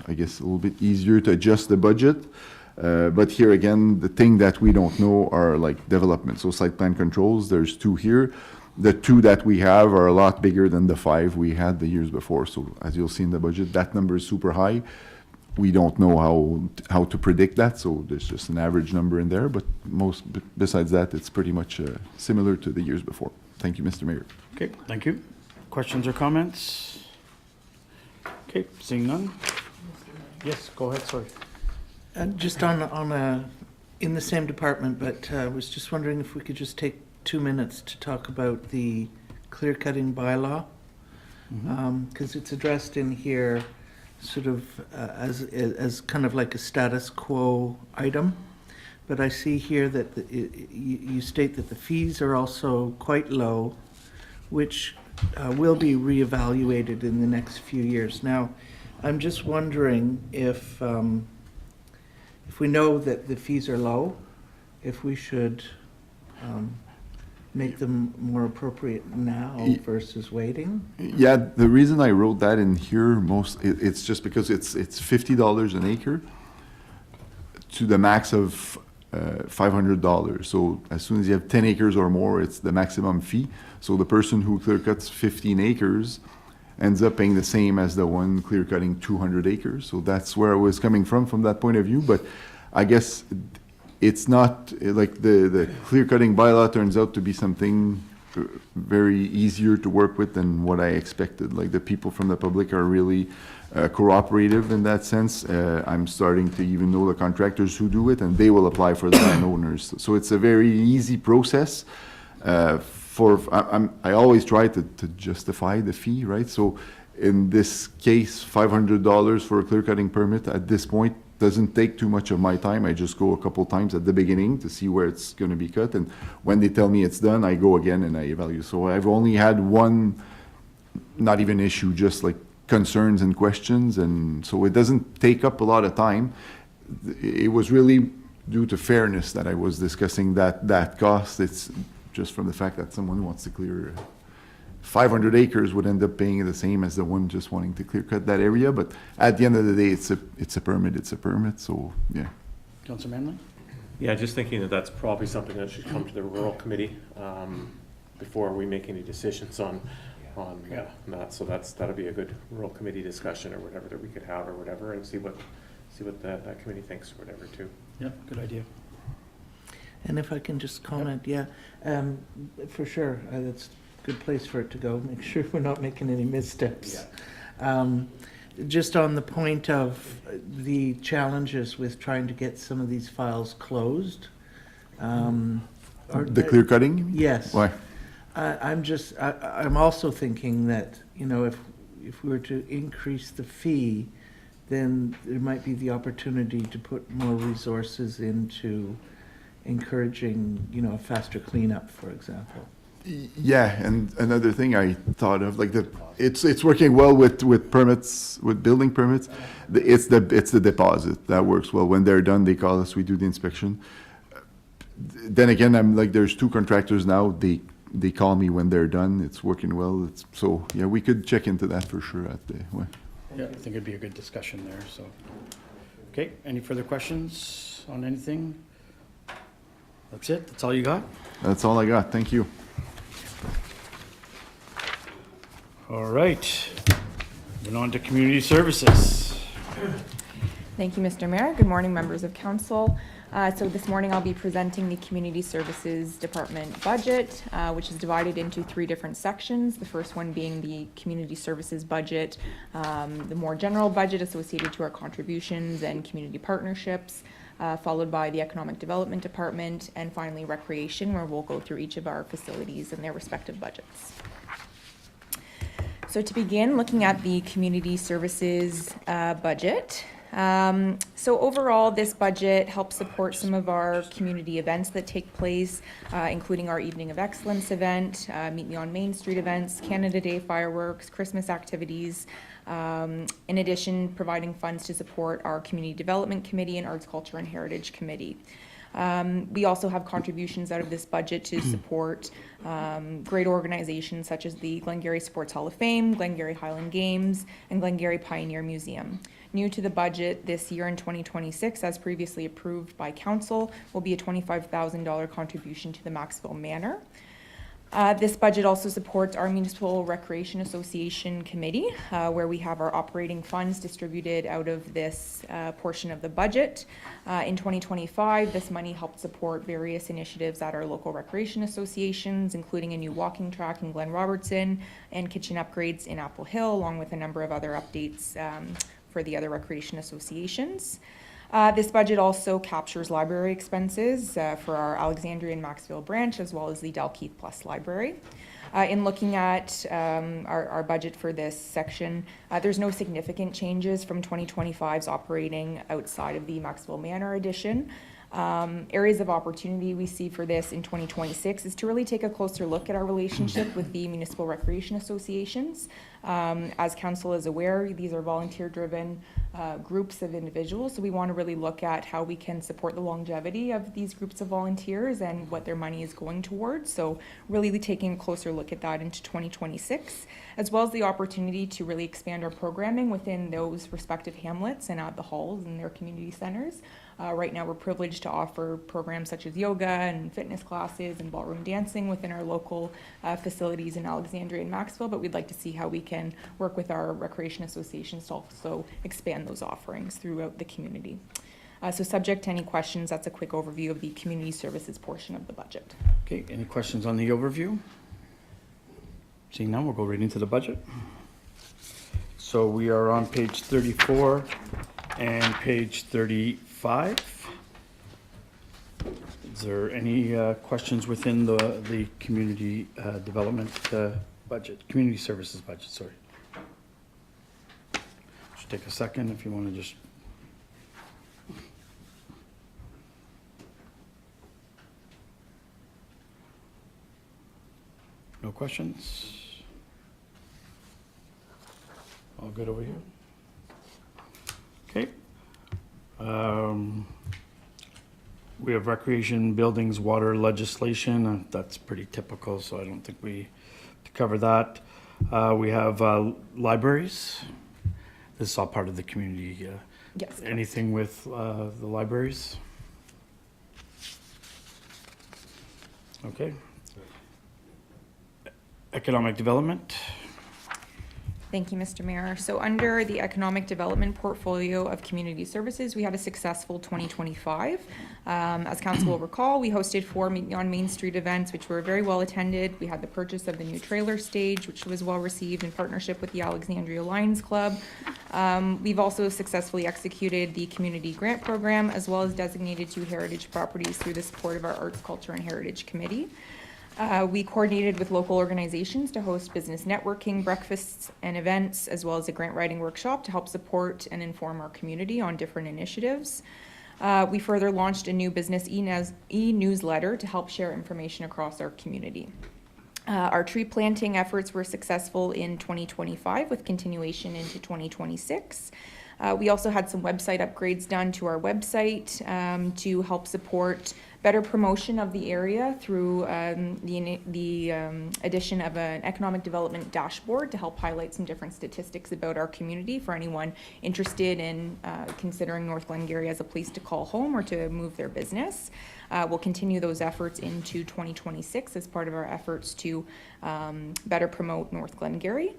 I guess, a little bit easier to adjust the budget. But here again, the thing that we don't know are like development. So site plan controls, there's 2 here. The 2 that we have are a lot bigger than the 5 we had the years before. So as you'll see in the budget, that number is super high. We don't know how to predict that, so there's just an average number in there, but besides that, it's pretty much similar to the years before. Thank you, Mr. Mayor. Okay, thank you. Questions or comments? Okay, seeing none? Yes, go ahead, sorry. Just in the same department, but I was just wondering if we could just take 2 minutes to talk about the clear-cutting bylaw, because it's addressed in here sort of as kind of like a status quo item. But I see here that you state that the fees are also quite low, which will be reevaluated in the next few years. Now, I'm just wondering if we know that the fees are low, if we should make them more appropriate now versus waiting? Yeah, the reason I wrote that in here it's just because it's $50 an acre to the max of $500. So as soon as you have 10 acres or more, it's the maximum fee. So the person who clear cuts 15 acres ends up paying the same as the one clear cutting 200 acres. So that's where I was coming from that point of view. But I guess it's not like the clear cutting bylaw turns out to be something very easier to work with than what I expected. Like the people from the public are really cooperative in that sense. I'm starting to even know the contractors who do it, and they will apply for the landowners. So it's a very easy process. I always try to justify the fee, right? So in this case, $500 for a clear cutting permit at this point doesn't take too much of my time. I just go a couple times at the beginning to see where it's going to be cut, and when they tell me it's done, I go again and I evaluate. So I've only had one, not even issue, just like concerns and questions, and so it doesn't take up a lot of time. It was really due to fairness that I was discussing that cost. It's just from the fact that someone wants to clear 500 acres would end up paying the same as the one just wanting to clear cut that area, but at the end of the day, it's a permit, so, yeah. Councillor Manley? Yeah, just thinking that that's probably something that should come to the rural committee before we make any decisions on that. So that'll be a good rural committee discussion or whatever that we could have or whatever, and see what that committee thinks or whatever too. Yeah, good idea. And if I can just comment, yeah, for sure, that's a good place for it to go. Make sure we're not making any missteps. Just on the point of the challenges with trying to get some of these files closed. The clear cutting, you mean? Yes. Why? I'm also thinking that, you know, if we were to increase the fee, then there might be the opportunity to put more resources into encouraging, you know, a faster cleanup, for example. Yeah, and another thing I thought of, like it's working well with permits, with building permits. It's the deposit that works well. When they're done, they call us, we do the inspection. Then again, I'm like, there's 2 contractors now, they call me when they're done. It's working well. So yeah, we could check into that for sure at the, well. Yeah, I think it'd be a good discussion there, so. Okay, any further questions on anything? That's it? That's all you got? That's all I got. Thank you. All right. Moving on to community services. Thank you, Mr. Mayor. Good morning, members of council. So this morning I'll be presenting the Community Services Department budget, which is divided into 3 different sections. The first one being the Community Services budget, the more general budget associated to our contributions and community partnerships, followed by the Economic Development Department, and finally Recreation, where we'll go through each of our facilities and their respective budgets. So to begin, looking at the Community Services budget. So overall, this budget helps support some of our community events that take place, including our Evening of Excellence event, Meet Me on Main Street events, Canada Day fireworks, Christmas activities. In addition, providing funds to support our Community Development Committee and Arts, Culture and Heritage Committee. We also have contributions out of this budget to support great organizations such as the Glengarry Sports Hall of Fame, Glengarry Highland Games, and Glengarry Pioneer Museum. New to the budget this year in 2026, as previously approved by council, will be a $25,000 contribution to the Maxville Manor. This budget also supports our Municipal Recreation Association Committee, where we have our operating funds distributed out of this portion of the budget. In 2025, this money helped support various initiatives at our local recreation associations, including a new walking track in Glen Robertson and kitchen upgrades in Apple Hill, along with a number of other updates for the other recreation associations. This budget also captures library expenses for our Alexandria and Maxville branch, as well as the Dalkeith Plus Library. In looking at our budget for this section, there's no significant changes from 2025's operating outside of the Maxville Manor addition. Areas of opportunity we see for this in 2026 is to really take a closer look at our relationship with the municipal recreation associations. As council is aware, these are volunteer-driven groups of individuals, so we want to really look at how we can support the longevity of these groups of volunteers and what their money is going towards. So really taking a closer look at that into 2026, as well as the opportunity to really expand our programming within those respective hamlets and at the halls and their community centers. Right now, we're privileged to offer programs such as yoga and fitness classes and ballroom dancing within our local facilities in Alexandria and Maxville, but we'd like to see how we can work with our recreation associations to also expand those offerings throughout the community. So subject to any questions, that's a quick overview of the community services portion of the budget. Okay, any questions on the overview? Seeing none, we'll go right into the budget. So we are on page 34 and page 35. Is there any questions within the community development budget, community services budget, sorry? Just take a second if you want to just. No questions? All good over here? Okay. We have recreation, buildings, water legislation. That's pretty typical, so I don't think we have to cover that. We have libraries. This is all part of the community. Yes. Anything with the libraries? Okay. Economic development. Thank you, Mr. Mayor. So under the economic development portfolio of community services, we had a successful 2025. As council will recall, we hosted 4 on Main Street events, which were very well attended. We had the purchase of the new trailer stage, which was well received in partnership with the Alexandria Lions Club. We've also successfully executed the community grant program, as well as designated 2 heritage properties through the support of our Arts, Culture, and Heritage Committee. We coordinated with local organizations to host business networking, breakfasts, and events, as well as a grant writing workshop to help support and inform our community on different initiatives. We further launched a new business e-newsletter to help share information across our community. Our tree planting efforts were successful in 2025 with continuation into 2026. We also had some website upgrades done to our website to help support better promotion of the area through the addition of an economic development dashboard to help highlight some different statistics about our community for anyone interested in considering North Glengarry as a place to call home or to move their business. We'll continue those efforts into 2026 as part of our efforts to better promote North Glengarry.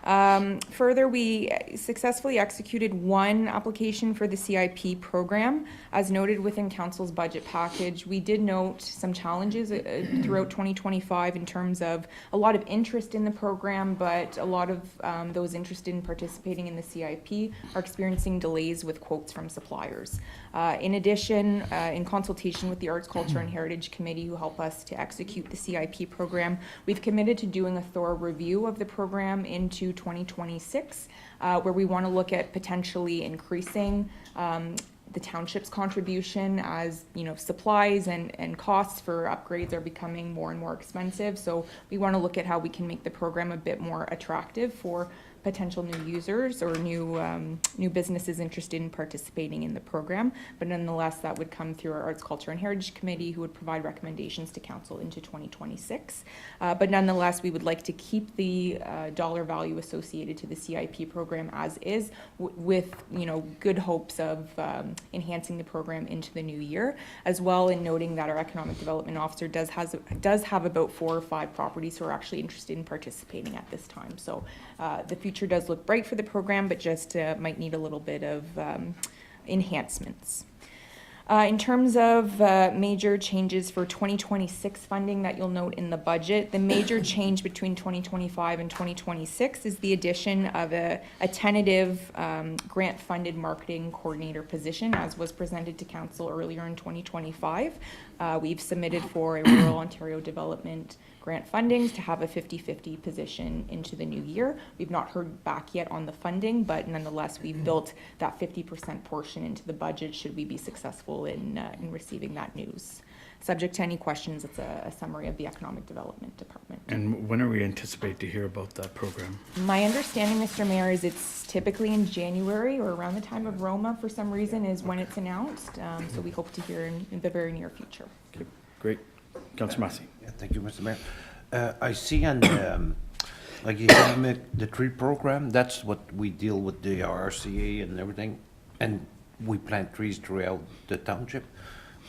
Further, we successfully executed 1 application for the CIP program. As noted within council's budget package, we did note some challenges throughout 2025 in terms of a lot of interest in the program, but a lot of those interested in participating in the CIP are experiencing delays with quotes from suppliers. In addition, in consultation with the Arts, Culture, and Heritage Committee, who help us to execute the CIP program, we've committed to doing a thorough review of the program into 2026, where we want to look at potentially increasing the township's contribution as, you know, supplies and costs for upgrades are becoming more and more expensive. So we want to look at how we can make the program a bit more attractive for potential new users or new businesses interested in participating in the program. But nonetheless, that would come through our Arts, Culture, and Heritage Committee, who would provide recommendations to council into 2026. But nonetheless, we would like to keep the dollar value associated to the CIP program as is, with, you know, good hopes of enhancing the program into the new year, as well in noting that our economic development officer does have about 4 or 5 properties who are actually interested in participating at this time. So the future does look bright for the program, but just might need a little bit of enhancements. In terms of major changes for 2026 funding that you'll note in the budget, the major change between 2025 and 2026 is the addition of a tentative grant-funded marketing coordinator position, as was presented to council earlier in 2025. We've submitted for a Rural Ontario Development grant fundings to have a 50-50 position into the new year. We've not heard back yet on the funding, but nonetheless, we've built that 50% portion into the budget should we be successful in receiving that news. Subject to any questions, it's a summary of the Economic Development Department. And when are we anticipate to hear about that program? My understanding, Mr. Mayor, is it's typically in January or around the time of Roma for some reason is when it's announced. So we hope to hear in the very near future. Okay, great. Councillor Massey. Yeah, thank you, Mr. Mayor. I see on like the tree program, that's what we deal with the RCA and everything, and we plant trees throughout the township.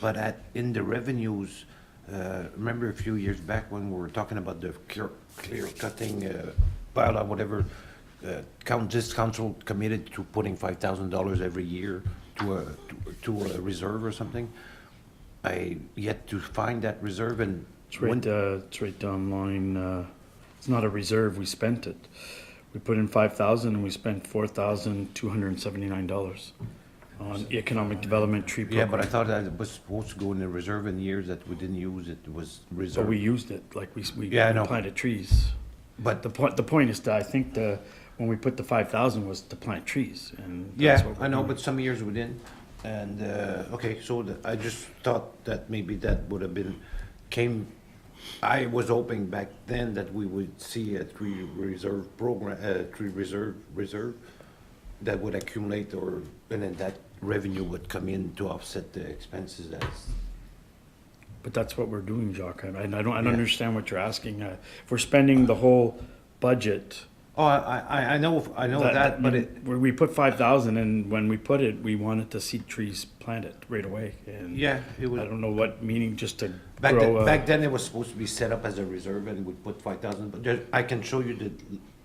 But in the revenues, remember a few years back when we were talking about the clear cutting bylaw, whatever, this council committed to putting $5,000 every year to a reserve or something. I yet to find that reserve, and It's right down line. It's not a reserve, we spent it. We put in 5,000 and we spent $4,279 on economic development tree program. yeah, but I thought that it was supposed to go in the reserve in years that we didn't use it, was But reserved. we used it, like we Yeah, I know. planted trees. But The point is that I think when we put the 5,000 was to plant trees, and that's yeah, what we're I know, doing. but some years we didn't. And, okay, so I just thought that maybe that would have been, came I was hoping back then that we would see a tree reserve program, tree reserve that would accumulate and then that revenue would come in to offset the expenses as. But that's what we're doing, Jacques. I don't understand what you're asking. If we're spending the whole budget. Oh, I know that, but it, Where we put 5,000 and when we put it, we wanted to see trees planted right away. And yeah, it was. I don't know what meaning just to Back grow then, a. back then, it was supposed to be set up as a reserve and we'd put 5,000, but I can show you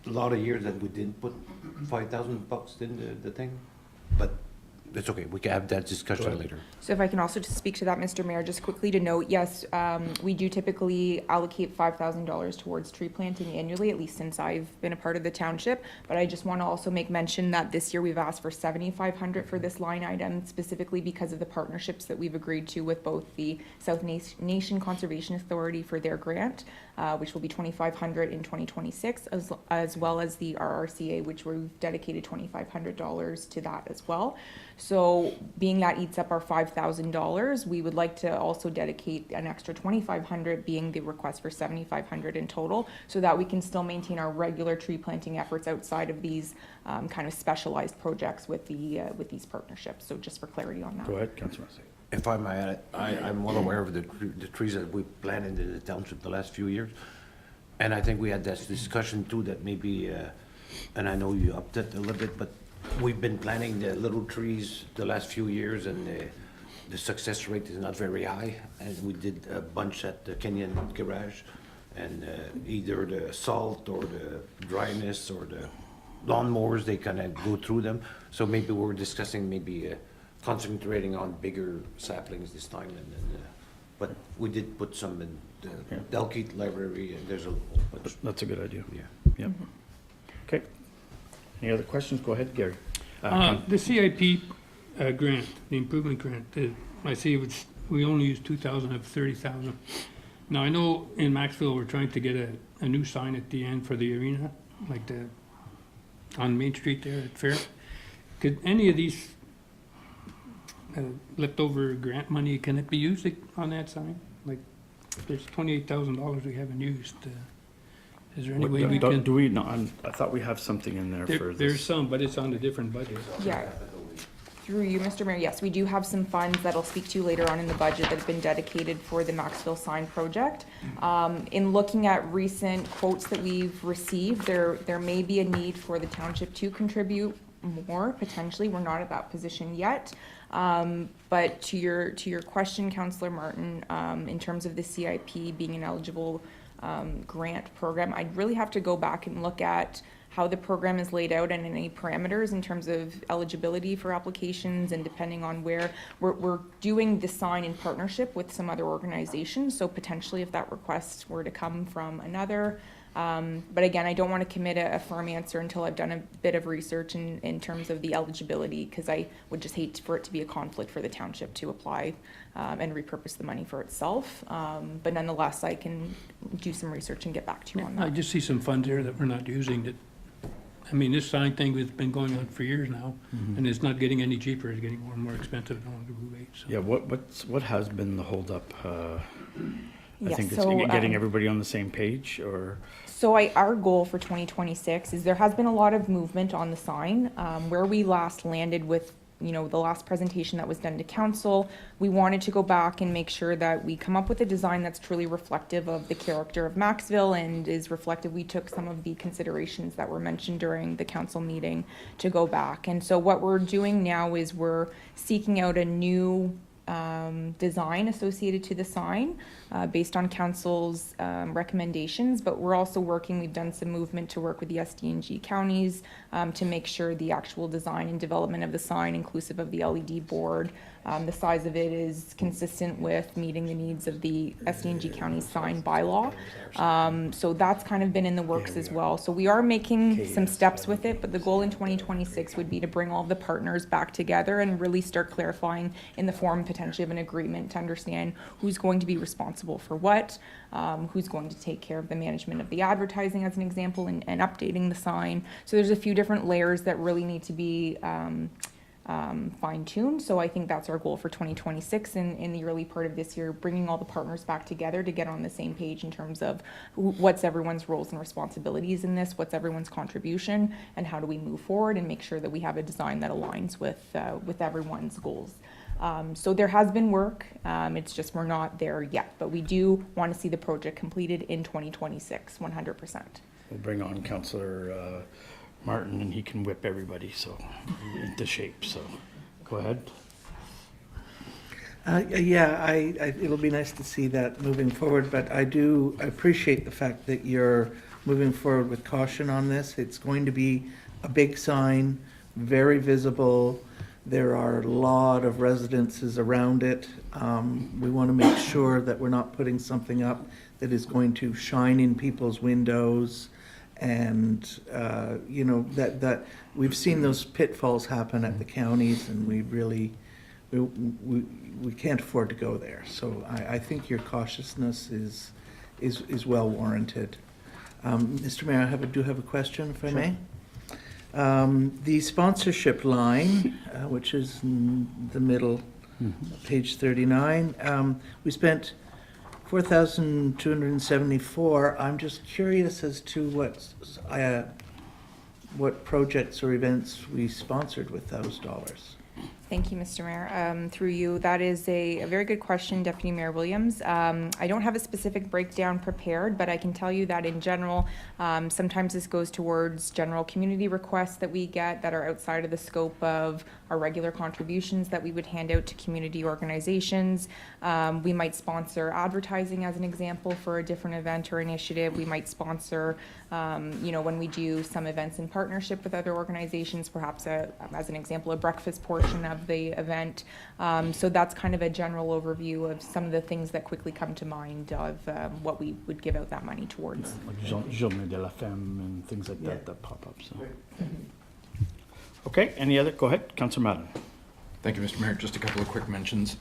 a lot of years that we didn't put $5,000 in the thing. But it's okay, we can have that discussion later. So if I can also just speak to that, Mr. Mayor, just quickly to note, yes, we do typically allocate $5,000 towards tree planting annually, at least since I've been a part of the township. But I just want to also make mention that this year we've asked for $7,500 for this line item, specifically because of the partnerships that we've agreed to with both the South Nation Conservation Authority for their grant, which will be $2,500 in 2026, as well as the RRCA, which we've dedicated $2,500 to that as well. So being that eats up our $5,000, we would like to also dedicate an extra $2,500, being the request for $7,500 in total, so that we can still maintain our regular tree planting efforts outside of these kind of specialized projects with these partnerships. So just for clarity on that. Go ahead, Councilor Massey. If I may add, I'm well aware of the trees that we planted in the township the last few years. And I think we had this discussion too, that maybe, and I know you upped it a little bit, but we've been planting the little trees the last few years and the success rate is not very high. And we did a bunch at the Kenyon Garage and either the salt or the dryness or the lawnmowers, they kind of go through them. So maybe we're discussing maybe concentrating on bigger saplings this time, and then, but we did put some in the Delkeet Library, and there's a whole bunch. That's a good idea. Yeah. Yep. Okay. Any other questions? Go ahead, Gary. The CIP grant, the improvement grant, I see we only use 2,000 of 30,000. Now, I know in Maxville, we're trying to get a new sign at the end for the arena, like on Main Street there at Fair. Could any of these leftover grant money, can it be used on that sign? Like, there's $28,000 we haven't used. Is there any way we can? Do we, no, I thought we have something in there for There's this. some, but it's on a different budget. Yeah. Through you, Mr. Mayor, yes, we do have some funds that I'll speak to later on in the budget that have been dedicated for the Maxville sign project. In looking at recent quotes that we've received, there may be a need for the township to contribute more, potentially. We're not at that position yet. But to your question, Councillor Martin, in terms of the CIP being an eligible grant program, I'd really have to go back and look at how the program is laid out and any parameters in terms of eligibility for applications, and depending on where we're doing the sign in partnership with some other organizations. So potentially if that request were to come from another, but again, I don't want to commit a firm answer until I've done a bit of research in terms of the eligibility, because I would just hate for it to be a conflict for the township to apply and repurpose the money for itself. But nonetheless, I can do some research and get back to you on I that. just see some funds there that we're not using that, I mean, this sign thing has been going on for years now, and it's not getting any cheaper, it's getting more and more expensive the longer we wait, so. Yeah, what has been the holdup? I Yeah, think it's so, getting everybody on the same page, or? So our goal for 2026 is there has been a lot of movement on the sign. Where we last landed with, the last presentation that was done to council, we wanted to go back and make sure that we come up with a design that's truly reflective of the character of Maxville and is reflective. We took some of the considerations that were mentioned during the council meeting to go back. And so what we're doing now is we're seeking out a new design associated to the sign based on council's recommendations, but we're also we've done some movement to work with the SDNG counties to make sure the actual design and development of the sign, inclusive of the LED board, the size of it is consistent with meeting the needs of the SDNG county sign bylaw. So that's kind of been in the works as well. So we are making some steps with it, but the goal in 2026 would be to bring all the partners back together and really start clarifying in the form potentially of an agreement to understand who's going to be responsible for what, who's going to take care of the management of the advertising as an example, and updating the sign. So there's a few different layers that really need to be fine-tuned. So I think that's our goal for 2026 and in the early part of this year, bringing all the partners back together to get on the same page in terms of what's everyone's roles and responsibilities in this, what's everyone's contribution, and how do we move forward and make sure that we have a design that aligns with everyone's goals. So there has been work, it's just we're not there yet, but we do want to see the project completed in 2026, 100%. We'll bring on Councillor Martin and he can whip everybody so into shape, so go ahead. Yeah, it'll be nice to see that moving forward, but I appreciate the fact that you're moving forward with caution on this. It's going to be a big sign, very visible. There are a lot of residences around it. We want to make sure that we're not putting something up that is going to shine in people's windows. And, you know, that we've seen those pitfalls happen at the counties, and we really, we can't afford to go there. So I think your cautiousness is well warranted. Mr. Mayor, I do have a question, if I may. The sponsorship line, which is in the middle, page 39, we spent $4,274. I'm just curious as to what projects or events we sponsored with those dollars. Thank you, Mr. Mayor. Through you, that is a very good question, Deputy Mayor Williams. I don't have a specific breakdown prepared, but I can tell you that in general, sometimes this goes towards general community requests that we get that are outside of the scope of our regular contributions that we would hand out to community organizations. We might sponsor advertising as an example for a different event or initiative. We might sponsor, you know, when we do some events in partnership with other organizations, perhaps as an example, a breakfast portion of the event. So that's kind of a general overview of some of the things that quickly come to mind of what we would give out that money towards. Like Journée de la Femme and things like that that pop up, so. Okay, any other, go ahead, Councillor Madden. Thank you, Mr. Mayor. Just a couple of quick mentions.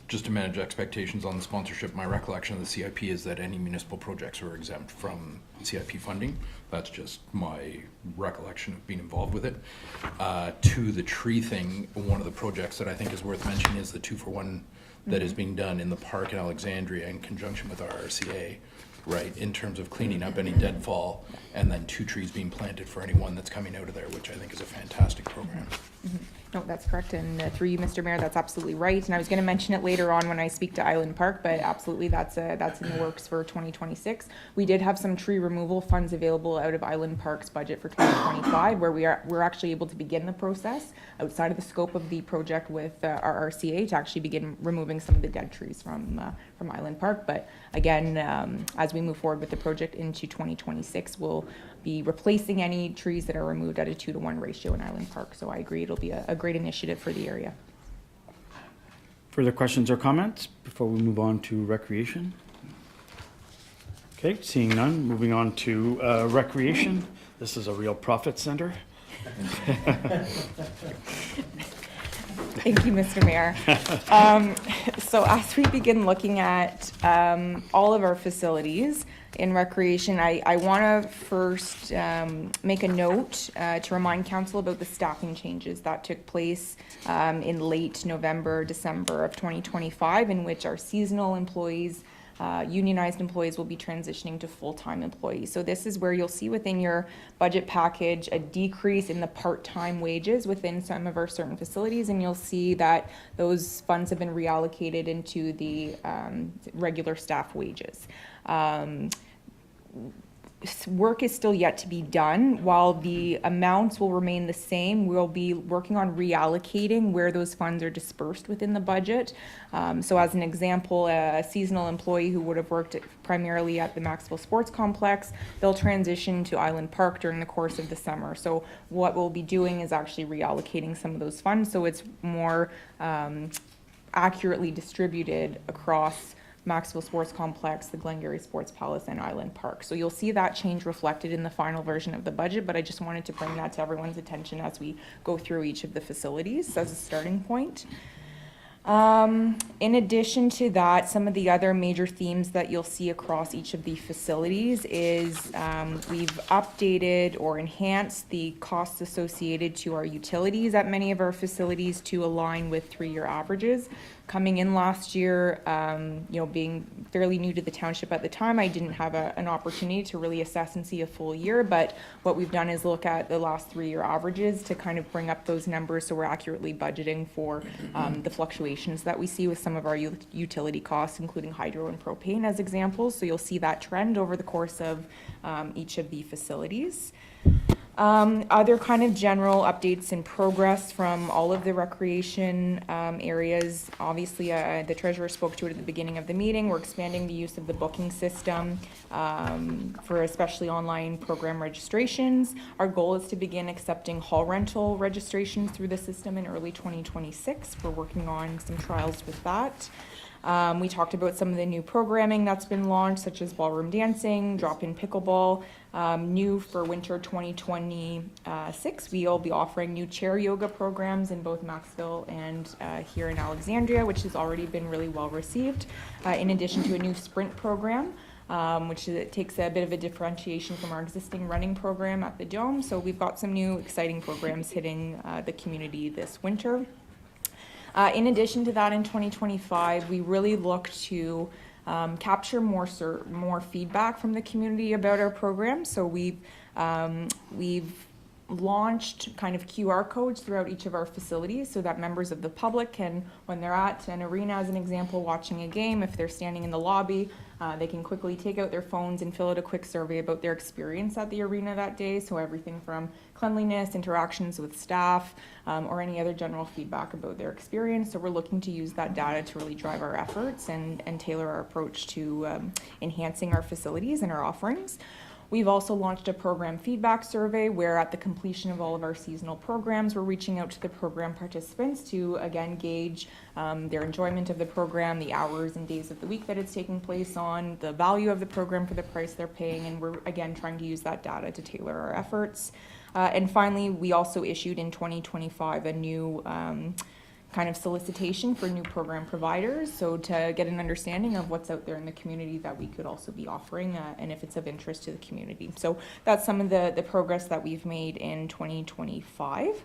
Just to manage expectations on the sponsorship, my recollection of the CIP is that any municipal projects were exempt from CIP funding. That's just my recollection of being involved with it. To the tree thing, one of the projects that I think is worth mentioning is the 2-for-1 that is being done in the park in Alexandria in conjunction with our RCA, right, in terms of cleaning up any deadfall, and then 2 trees being planted for anyone that's coming out of there, which I think is a fantastic program. No, that's correct, and through you, Mr. Mayor, that's absolutely right. And I was going to mention it later on when I speak to Island Park, but absolutely, that's in the works for 2026. We did have some tree removal funds available out of Island Park's budget for 2025, where we're actually able to begin the process outside of the scope of the project with our RCA to actually begin removing some of the dead trees from Island Park. But again, as we move forward with the project into 2026, we'll be replacing any trees that are removed at a 2-to-1 ratio in Island Park. So I agree, it'll be a great initiative for the area. Further questions or comments before we move on to recreation? Okay, seeing none, moving on to recreation. This is a real profit center. Thank you, Mr. Mayor. So as we begin looking at all of our facilities in recreation, I want to first make a note to remind council about the staffing changes that took place in late November, December of 2025, in which our seasonal employees, unionized employees, will be transitioning to full-time employees. So this is where you'll see within your budget package a decrease in the part-time wages within some of our certain facilities, and you'll see that those funds have been reallocated into the regular staff wages. Work is still yet to be done. While the amounts will remain the same, we'll be working on reallocating where those funds are dispersed within the budget. So as an example, a seasonal employee who would have worked primarily at the Maxville Sports Complex, they'll transition to Island Park during the course of the summer. So what we'll be doing is actually reallocating some of those funds so it's more accurately distributed across Maxville Sports Complex, the Glengarry Sports Palace, and Island Park. So you'll see that change reflected in the final version of the budget, but I just wanted to bring that to everyone's attention as we go through each of the facilities as a starting point. In addition to that, some of the other major themes that you'll see across each of the facilities is we've updated or enhanced the costs associated to our utilities at many of our facilities to align with three-year averages. Coming in last year, being fairly new to the township at the time, I didn't have an opportunity to really assess and see a full year, but what we've done is look at the last three-year averages to kind of bring up those numbers so we're accurately budgeting for the fluctuations that we see with some of our utility costs, including hydro and propane as examples. So you'll see that trend over the course of each of the facilities. Other kind of general updates in progress from all of the recreation areas. Obviously, the treasurer spoke to it at the beginning of the meeting. We're expanding the use of the booking system for especially online program registrations. Our goal is to begin accepting hall rental registrations through the system in early 2026. We're working on some trials with that. We talked about some of the new programming that's been launched, such as ballroom dancing, drop-in pickleball. New for winter 2026, we'll be offering new chair yoga programs in both Maxville and here in Alexandria, which has already been really well received, in addition to a new sprint program, which takes a bit of a differentiation from our existing running program at the Dome. So we've got some new exciting programs hitting the community this winter. In addition to that, in 2025, we really look to capture more feedback from the community about our program. So we've launched kind of QR codes throughout each of our facilities so that members of the public can, when they're at an arena, as an example, watching a game, if they're standing in the lobby, they can quickly take out their phones and fill out a quick survey about their experience at the arena that day. So everything from cleanliness, interactions with staff, or any other general feedback about their experience. So we're looking to use that data to really drive our efforts and tailor our approach to enhancing our facilities and our offerings. We've also launched a program feedback survey where at the completion of all of our seasonal programs, we're reaching out to the program participants to again gauge their enjoyment of the program, the hours and days of the week that it's taking place on, the value of the program for the price they're paying, and we're again trying to use that data to tailor our efforts. And finally, we also issued in 2025 a new kind of solicitation for new program providers, so to get an understanding of what's out there in the community that we could also be offering and if it's of interest to the community. So that's some of the progress that we've made in 2025.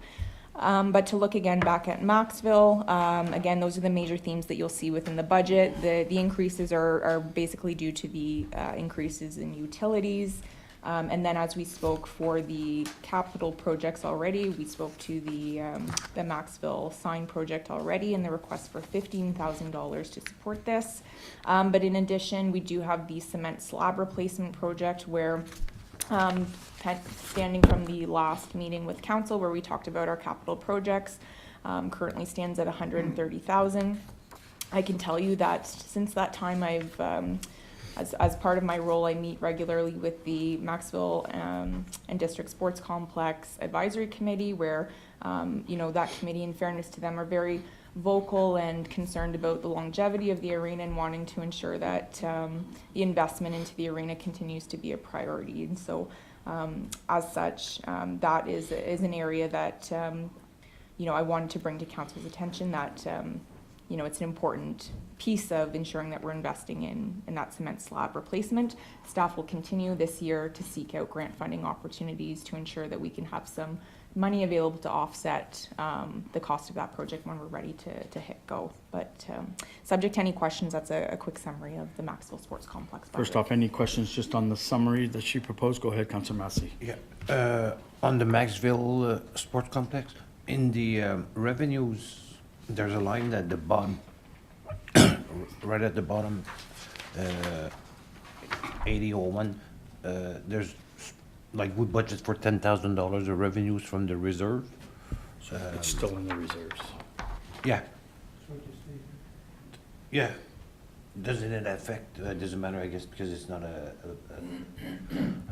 But to look again back at Maxville, again, those are the major themes that you'll see within the budget. The increases are basically due to the increases in utilities. And then as we spoke for the capital projects already, we spoke to the Maxville sign project already and the request for $15,000 to support this. But in addition, we do have the cement slab replacement project where standing from the last meeting with council where we talked about our capital projects, currently stands at $130,000. I can tell you that since that time I've as part of my role, I meet regularly with the Maxville and District Sports Complex Advisory Committee, where, that committee, in fairness to them, are very vocal and concerned about the longevity of the arena and wanting to ensure that the investment into the arena continues to be a priority. And so, as such, that is an area that, I wanted to bring to council's attention that, it's an important piece of ensuring that we're investing in that cement slab replacement. Staff will continue this year to seek out grant funding opportunities to ensure that we can have some money available to offset the cost of that project when we're ready to hit go. But subject to any questions, that's a quick summary of the Maxville Sports Complex budget. First off, any questions just on the summary that she proposed? Go ahead, Councillor Massey. Yeah, on the Maxville Sports Complex, in the revenues, there's a line at the bottom, right at the bottom, 8001, there's, like, we budget for $10,000 of revenues from the reserve. It's still in the reserves. Yeah. Yeah. Doesn't it affect, doesn't matter, I guess, because it's not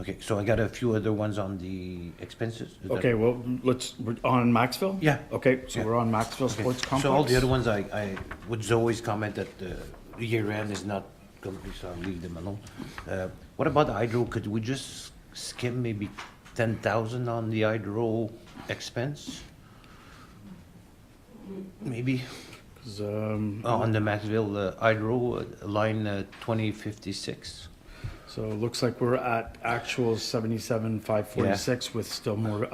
okay, so I got a few other ones on the expenses. Is that- Okay, well, we're on Maxville? Yeah. Okay, so Yeah. we're on Maxville Okay. Sports Complex. So all the other ones, I would always comment that the year end is not complete, so I'll leave them alone. What about the hydro? Could we just skim maybe 10,000 on the hydro expense? Maybe. 'Cause, On the Maxville Hydro, line 2056. So it looks like we're at actual 77,546 with still more,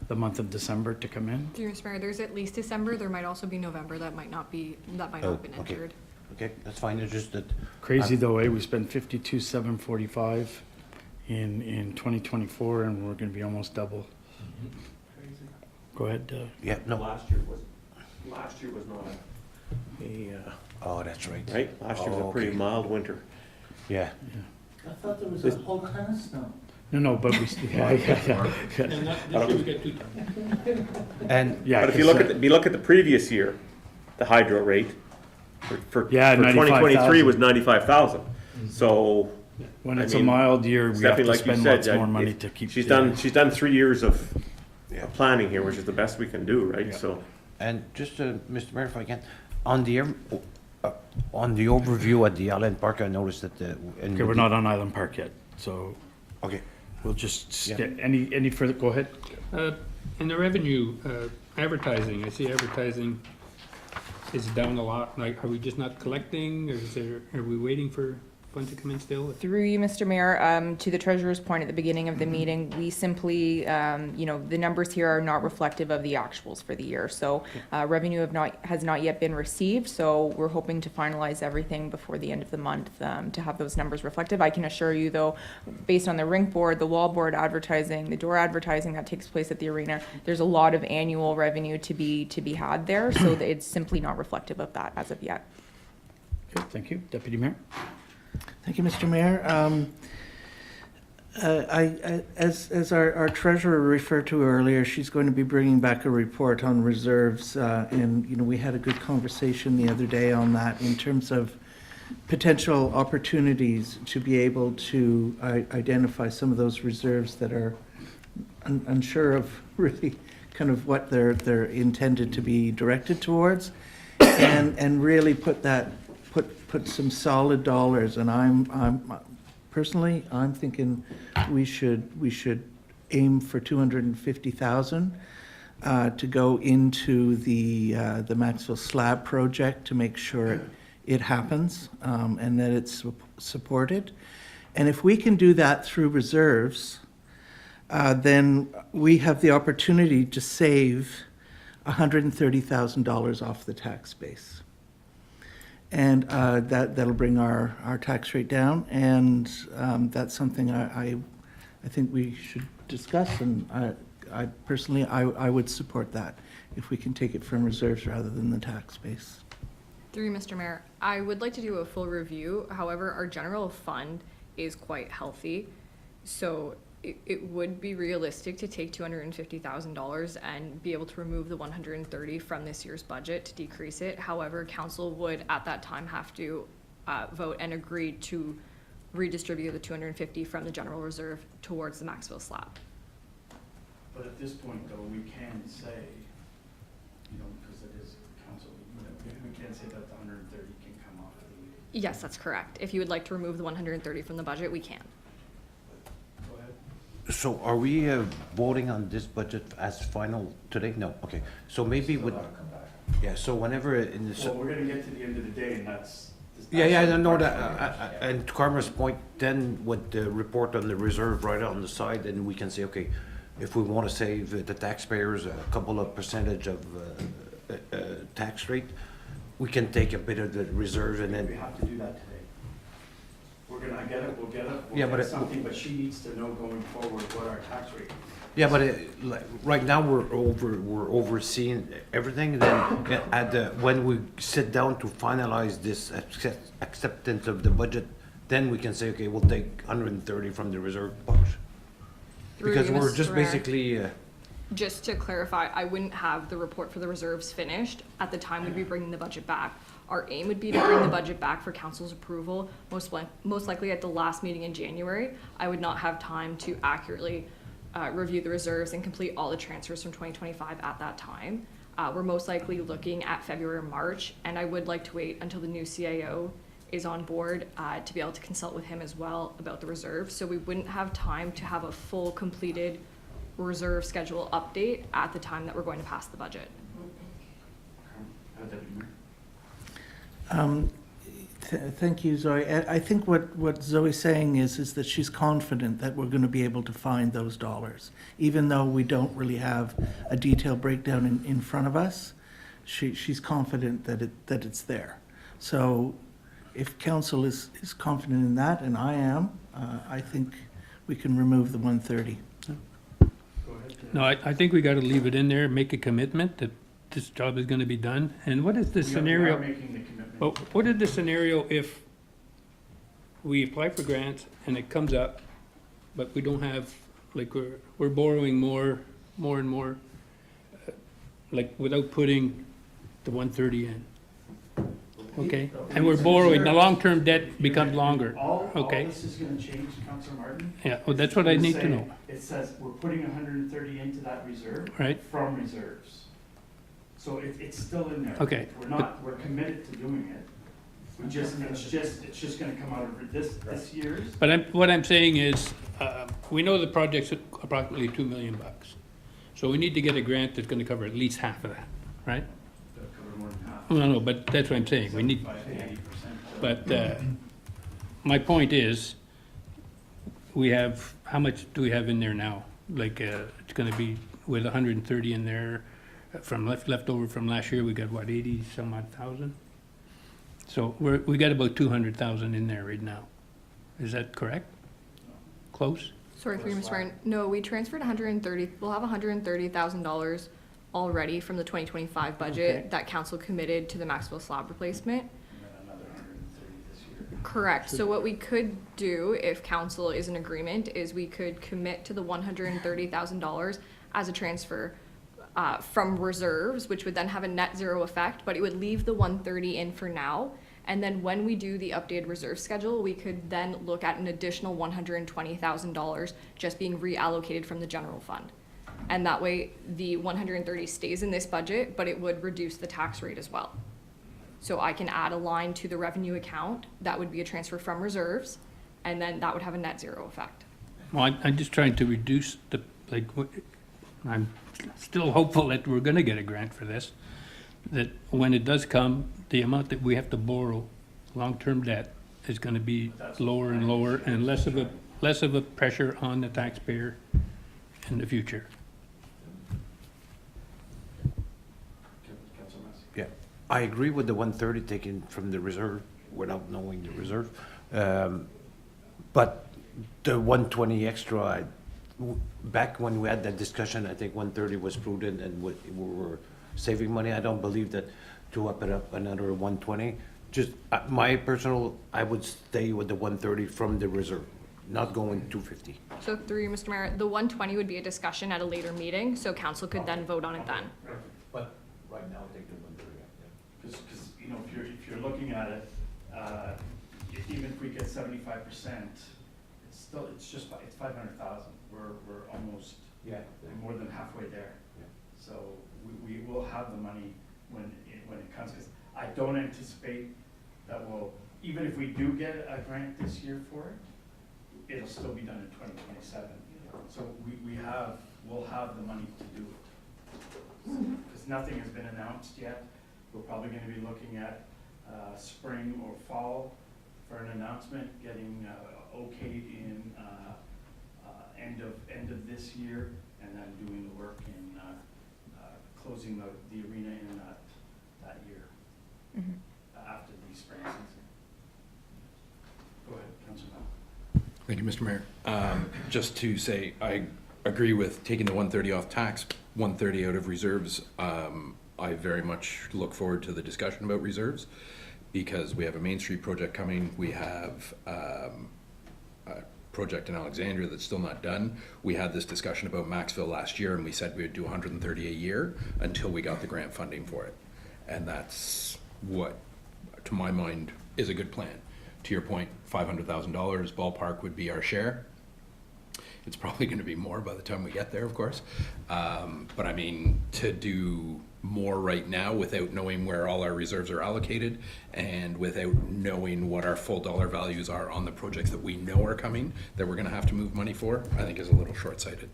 the month of December to come in. Through Mr. Mayor, there's at least December, there might also be November that might not have been Okay. entered. Okay, that's fine, it's just that, Crazy though, eh? We spent 52,745 in 2024 and we're gonna be almost double. Go ahead, yeah, no, Last year was not oh, that's right. right? Last year was Oh, a pretty okay. mild winter. Yeah, I thought there was a whole ton of snow. no, but we, yeah. And that, this year we get 2 tons. and Yeah, But if you 'cause, look at the previous year, the hydro rate for Yeah, 2023 was 95,000. 95,000. So when I it's a mean, mild year, we have Stephanie, to like you spend said, lots yeah, more money if to keep. she's the- done 3 years of Yeah. planning here, which is the best we can do, right? So And just, Mr. Mayor, if I can, on the overview at the Island Park, I noticed that the. Okay, we're not on Island Park yet, so Okay, we'll just Yeah. get, any further, go ahead. In the revenue, advertising, I see advertising is down a lot. Like, are we just not collecting, or are we waiting for funds to come in still? Through you, Mr. Mayor, to the treasurer's point at the beginning of the meeting, we simply, the numbers here are not reflective of the actuals for the year. So revenue has not yet been received, so we're hoping to finalize everything before the end of the month to have those numbers reflective. I can assure you, though, based on the rink board, the wall board advertising, the door advertising that takes place at the arena, there's a lot of annual revenue to be had there, so that it's simply not reflective of that as of yet. Okay, thank you. Deputy Mayor? Thank you, Mr. Mayor. As our treasurer referred to earlier, she's going to be bringing back a report on reserves. And, we had a good conversation the other day on that in terms of potential opportunities to be able to identify some of those reserves that are unsure of really kind of what they're intended to be directed towards. And really put some solid dollars, and I'm personally, I'm thinking we should aim for 250,000 to go into the Maxville Slab project to make sure it happens, and that it's supported. And if we can do that through reserves, then we have the opportunity to save $130,000 off the tax base. And that'll bring our tax rate down, and that's something I think we should discuss, and I personally, I would support that if we can take it from reserves rather than the tax base. Through you, Mr. Mayor, I would like to do a full review. However, our general fund is quite healthy. So it would be realistic to take $250,000 and be able to remove the 130 from this year's budget to decrease it. However, council would at that time have to vote and agree to redistribute the 250 from the general reserve towards the Maxville slab. But at this point, though, we can say, because it is council, we can say that the 130 can come off of the. Yes, that's correct. If you would like to remove the 130 from the budget, we can. Go ahead. so are we voting on this budget as final today? No, okay, so maybe with, yeah, so whenever in the. Well, we're gonna get to the end of the day, and that's. Yeah, I know that, and to Karma's point, then with the report on the reserve right on the side, then we can say, okay, if we want to save the taxpayers a couple of percentage of tax rate, we can take a bit of the reserve and We then, have to do that today. We're gonna, I get it, we'll get it, Yeah, we'll but get it- something, but she needs to know going forward what our tax rate is. yeah, but like, right now, we're overseeing everything, then when we sit down to finalize this acceptance of the budget, then we can say, okay, we'll take 130 from the reserve box. Through Because you, we're Mr. just Mayor. basically, Just to clarify, I wouldn't have the report for the reserves finished at the time we'd be bringing the budget back. Our aim would be to bring the budget back for council's approval, most likely at the last meeting in January. I would not have time to accurately review the reserves and complete all the transfers from 2025 at that time. We're most likely looking at February or March, and I would like to wait until the new CAO is on board to be able to consult with him as well about the reserves. So we wouldn't have time to have a full completed reserve schedule update at the time that we're going to pass the budget. Deputy Mayor? Thank you, Zoe. I think what Zoe's saying is that she's confident that we're going to be able to find those dollars. Even though we don't really have a detailed breakdown in front of us, she's confident that it's there. So if council is confident in that, and I am, I think we can remove the 130. No, I think we gotta leave it in there, make a commitment that this job is gonna be done. And what is the scenario? making the commitment. Well, what is the scenario if we apply for grants and it comes up, but we don't have, like, we're borrowing more and more, like, without putting the 130 in? Okay, and we're borrowing, the long-term debt becomes longer, All okay? this is gonna change, Councillor Martin. Yeah, well, that's what I need to know, It says we're putting 130 into that reserve. right? From reserves. So it's still in there. Okay, We're committed to doing it. It's just gonna come out of this year's. But what I'm saying is, we know the project's approximately $2 million. So we need to get a grant that's gonna cover at least half of that, right? Cover more than half. No, but that's what I'm saying, we need, 75 to 80%. but, my point is, we have, how much do we have in there now? Like, it's gonna be with 130 in there, from left over from last year, we got what, 80 some odd thousand? So we got about 200,000 in there right now. Is that correct? Close? Sorry for you, Mr. Mayor. No, we transferred we'll have $130,000 already from the 2025 budget Okay. that council committed to the Maxwell slab replacement. And then another 130 this year. Correct. So what we could do, if council is in agreement, is we could commit to the $130,000 as a transfer from reserves, which would then have a net zero effect, but it would leave the 130 in for now. And then when we do the updated reserve schedule, we could then look at an additional $120,000 just being reallocated from the general fund. And that way, the 130 stays in this budget, but it would reduce the tax rate as well. So I can add a line to the revenue account, that would be a transfer from reserves, and then that would have a net zero effect. Well, I'm just trying to reduce the, like, I'm still hopeful that we're gonna get a grant for this, that when it does come, the amount that we have to borrow, long-term debt, is gonna be lower and lower, and less of a pressure on the taxpayer in the future. Councillor Massey. Yeah, I agree with the 130 taken from the reserve without knowing the reserve. But the 120 extra, back when we had that discussion, I think 130 was prudent and we were saving money. I don't believe that to up it up another 120. Just my personal, I would stay with the 130 from the reserve, not going 250. So through you, Mr. Mayor, the 120 would be a discussion at a later meeting, so council could then vote on it then. But right now, take the 130. Because, you know, if you're looking at it, even if we get 75%, it's 500,000. We're almost more than halfway there. Yeah. So we will have the money when it comes, because I don't anticipate that even if we do get a grant this year for it, it'll still be done in 2027. So we'll have the money to do it. Because nothing has been announced yet. We're probably gonna be looking at spring or fall for an announcement, getting okayed in end of this year, and then doing the work in closing the arena in that year, after the spring season. Go ahead, Councilor Mel. Thank you, Mr. Mayor. Just to say, I agree with taking the 130 off tax, 130 out of reserves. I very much look forward to the discussion about reserves, because we have a Main Street project coming. We have a project in Alexandria that's still not done. We had this discussion about Maxville last year, and we said we would do 130 a year until we got the grant funding for it. And that's what, to my mind, is a good plan. To your point, $500,000 ballpark would be our share. It's probably going to be more by the time we get there, of course. But I mean, to do more right now without knowing where all our reserves are allocated and without knowing what our full dollar values are on the projects that we know are coming, that we're going to have to move money for, I think is a little short-sighted.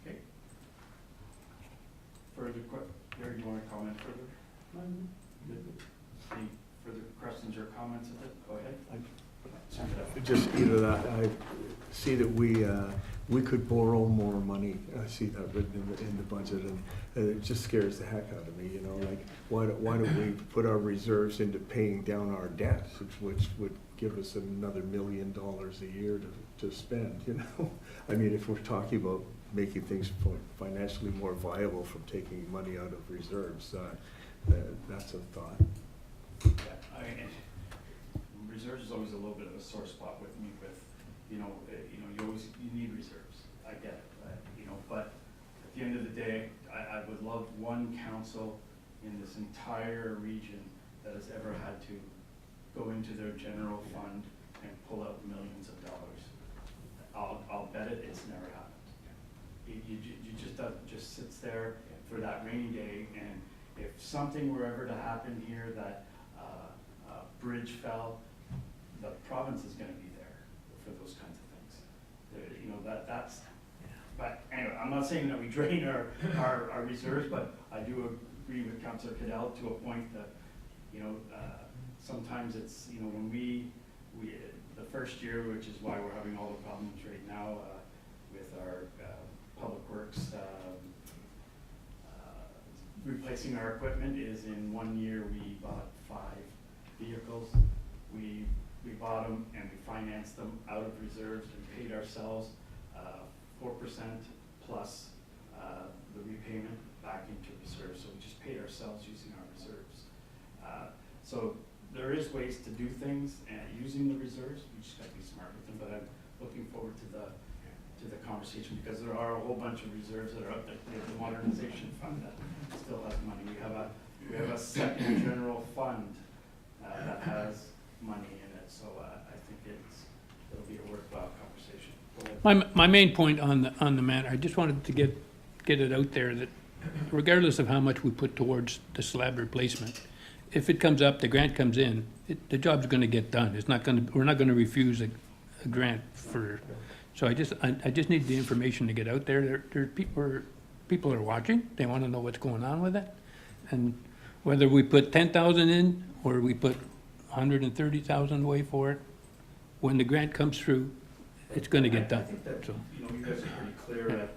Okay. Further comment further? Any further questions or comments of it? Go ahead. Just, that I see that we could borrow more money. I see that written in the budget, and it just scares the heck out of me, like, why don't we put our reserves into paying down our debt, which would give us another $1 million a year to spend, I mean, if we're talking about making things financially more viable from taking money out of reserves, that's a thought. Yeah, I mean, reserves is always a little bit of a sore spot with me you need reserves. I get it, but at the end of the day, I would love one council in this entire region that has ever had to go into their general fund and pull out millions of dollars. I'll bet it's never happened. You just sits there for that rainy day, and if something were ever to happen here that a bridge fell, the province is gonna be there for those kinds of things. That's, but anyway, I'm not saying that we drain our reserves, but I do agree with Councillor Cadell to a point that, sometimes it's, when we, the first year, which is why we're having all the problems right now with our public works, replacing our equipment, is in 1 year we bought 5 vehicles. We bought them and we financed them out of reserves and paid ourselves 4% plus the repayment back into reserves. So we just paid ourselves using our reserves. So there is ways to do things and using the reserves. We just got to be smart with them. But I'm looking forward to the conversation, because there are a whole bunch of reserves that are up there. We have the modernization fund that still has money. We have a second general fund that has money in it. So I think it'll be a worthwhile conversation. Go ahead. My main point on the matter, I just wanted to get it out there that regardless of how much we put towards the slab replacement, if it comes up, the grant comes in, the job's gonna get done. We're not gonna refuse a grant for, so I just need the information to get out there. People are watching, they wanna know what's going on with it. And whether we put 10,000 in, or we put 130,000 away for it, when the grant comes through, it's gonna get done. I think that, So, you guys are pretty clear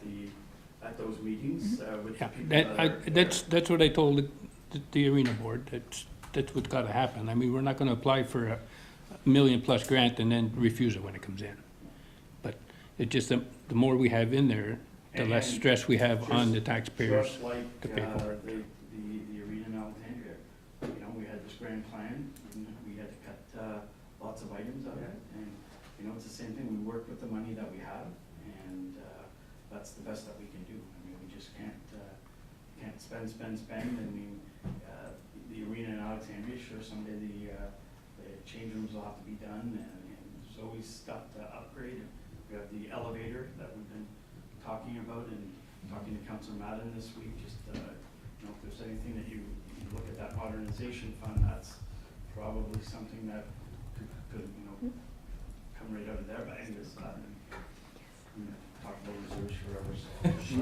at those meetings with the yeah, people that's what I told the arena board, that's what's gotta happen. I mean, we're not gonna apply for a $1 million+ grant and then refuse it when it comes in. But it just, the more we have in there, the less stress we have on the taxpayers Just like to pay for it. the arena in Alexandria, we had this grand plan, and we had to cut lots of items out of it, and, it's the same thing, we work with the money that we have, and that's the best that we can do. I mean, we just can't spend, and the arena in Alexandria, sure, someday the change rooms will have to be done, and there's always stuff to upgrade. We have the elevator that we've been talking about, and talking to Councillor Madden this week, just, if there's anything that you look at that modernization fund, that's probably something that could come right out of there. But anyways, talk about reserves forever, so.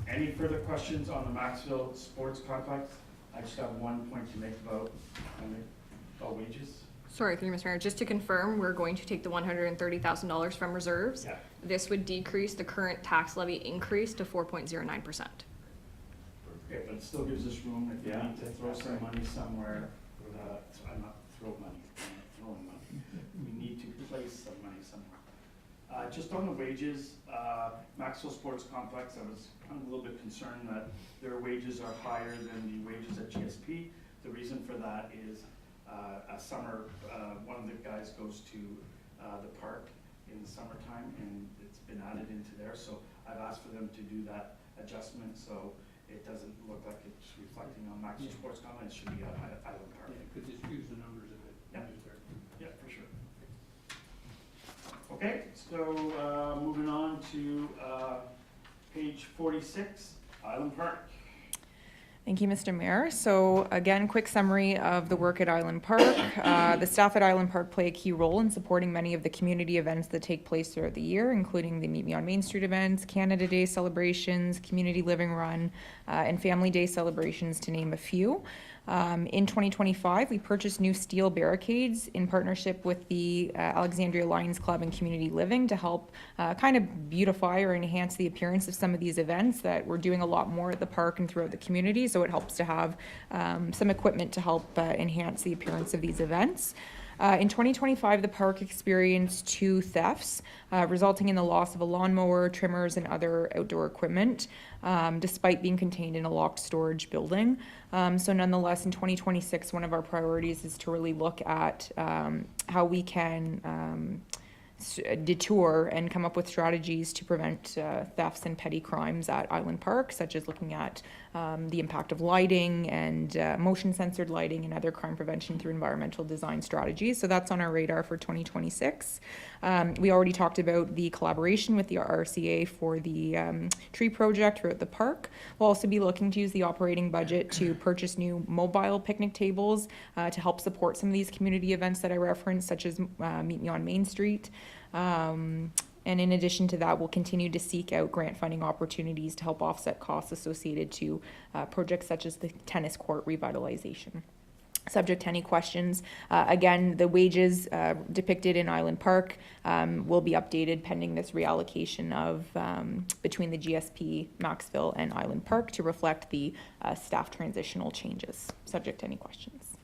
Any further questions on the Maxville Sports Complex? I just have one point to make about wages. Sorry, through you, Mr. Mayor, just to confirm, we're going to take the $130,000 from reserves. Yeah. This would decrease the current tax levy increase to 4.09%. Okay, but it still gives us room if you need to throw some money somewhere. I'm not throwing money. We need to place some money somewhere. Just on the wages, Maxwell Sports Complex, I was kind of a little bit concerned that their wages are higher than the wages at GSP. The reason for that is summer, one of the guys goes to the park in the summertime, and it's been added into there. So I've asked for them to do that adjustment, so it doesn't look like it's reflecting on Maxwell Sports Complex. It should be on Island Park. Yeah, could just use the numbers of it. Yeah, for sure. Okay, so moving on to page 46, Island Park. Thank you, Mr. Mayor. So again, quick summary of the work at Island Park. The staff at Island Park play a key role in supporting many of the community events that take place throughout the year, including the Meet Me on Main Street events, Canada Day celebrations, Community Living Run, and Family Day celebrations, to name a few. In 2025, we purchased new steel barricades in partnership with the Alexandria Lions Club and Community Living to help kind of beautify or enhance the appearance of some of these events that we're doing a lot more at the park and throughout the community. So it helps to have some equipment to help enhance the appearance of these events. In 2025, the park experienced 2 thefts, resulting in the loss of a lawnmower, trimmers, and other outdoor equipment, despite being contained in a locked storage building. So nonetheless, in 2026, one of our priorities is to really look at how we can detour and come up with strategies to prevent thefts and petty crimes at Island Park, such as looking at the impact of lighting and motion-censored lighting and other crime prevention through environmental design strategies. So that's on our radar for 2026. We already talked about the collaboration with the RCA for the tree project throughout the park. We'll also be looking to use the operating budget to purchase new mobile picnic tables to help support some of these community events that I referenced, such as Meet Me on Main Street. And in addition to that, we'll continue to seek out grant funding opportunities to help offset costs associated to projects such as the tennis court revitalization. Subject to any questions, again, the wages depicted in Island Park will be updated pending this reallocation of between the GSP, Maxville, and Island Park to reflect the staff transitional changes. Subject to any questions.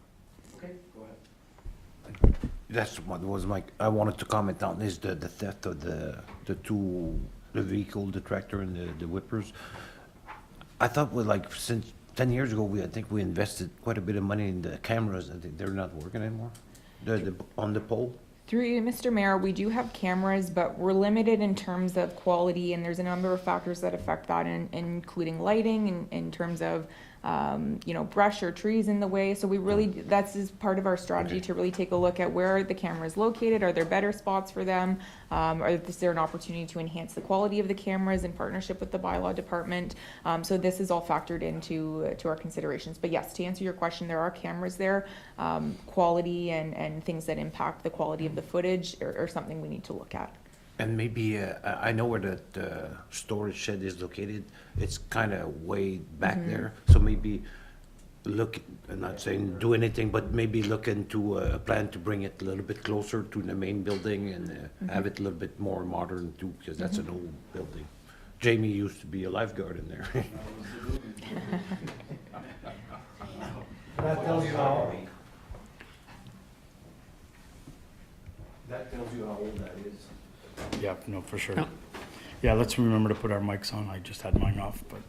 Okay, go ahead. That's what was I wanted to comment on, is the theft of the vehicle, the tractor and the whippers. I thought since 10 years ago, I think we invested quite a bit of money in the cameras. I think they're not working anymore, on the pole. Through you, Mr. Mayor, we do have cameras, but we're limited in terms of quality, and there's a number of factors that affect that, including lighting, in terms of brush or trees in the way. So we really, that's is part of our strategy to really take a look at where are the cameras located. Are there better spots for them? Is there an opportunity to enhance the quality of the cameras in partnership with the bylaw department? So this is all factored into our considerations. But yes, to answer your question, there are cameras there. Quality and things that impact the quality of the footage are something we need to look at. And maybe, I know where the storage shed is located. It's kind of way back there. So maybe look, I'm not saying do anything, but maybe look into a plan to bring it a little bit closer to the main building and have it a little bit more modern too, because that's an old building. Jamie used to be a lifeguard in there. That tells you how old that is. Yeah, no, for sure. Yeah, let's remember to put our mics on. I just had mine off, but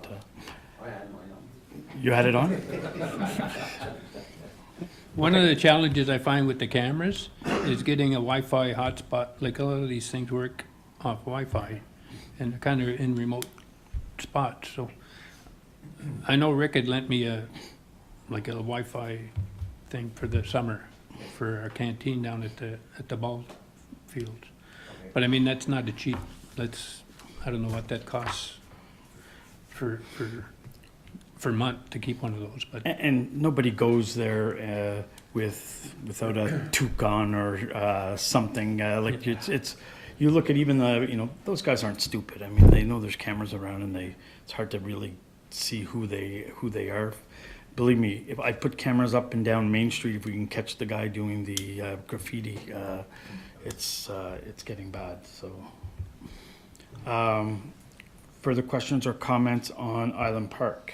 I had mine on. you had it on? One of the challenges I find with the cameras is getting a Wi-Fi hotspot. Like, a lot of these things work off Wi-Fi and they're kind of in remote spots. So I know Rick had lent me a Wi-Fi thing for the summer for our canteen down at the ball fields. But I mean, that's not a cheap, I don't know what that costs for month to keep one of those, but. And nobody goes there without a toque on or something. It's you look at even those guys aren't stupid. I mean, they know there's cameras around, and it's hard to really see who they are. Believe me, if I put cameras up and down Main Street, if we can catch the guy doing the graffiti, it's getting bad. So, further questions or comments on Island Park?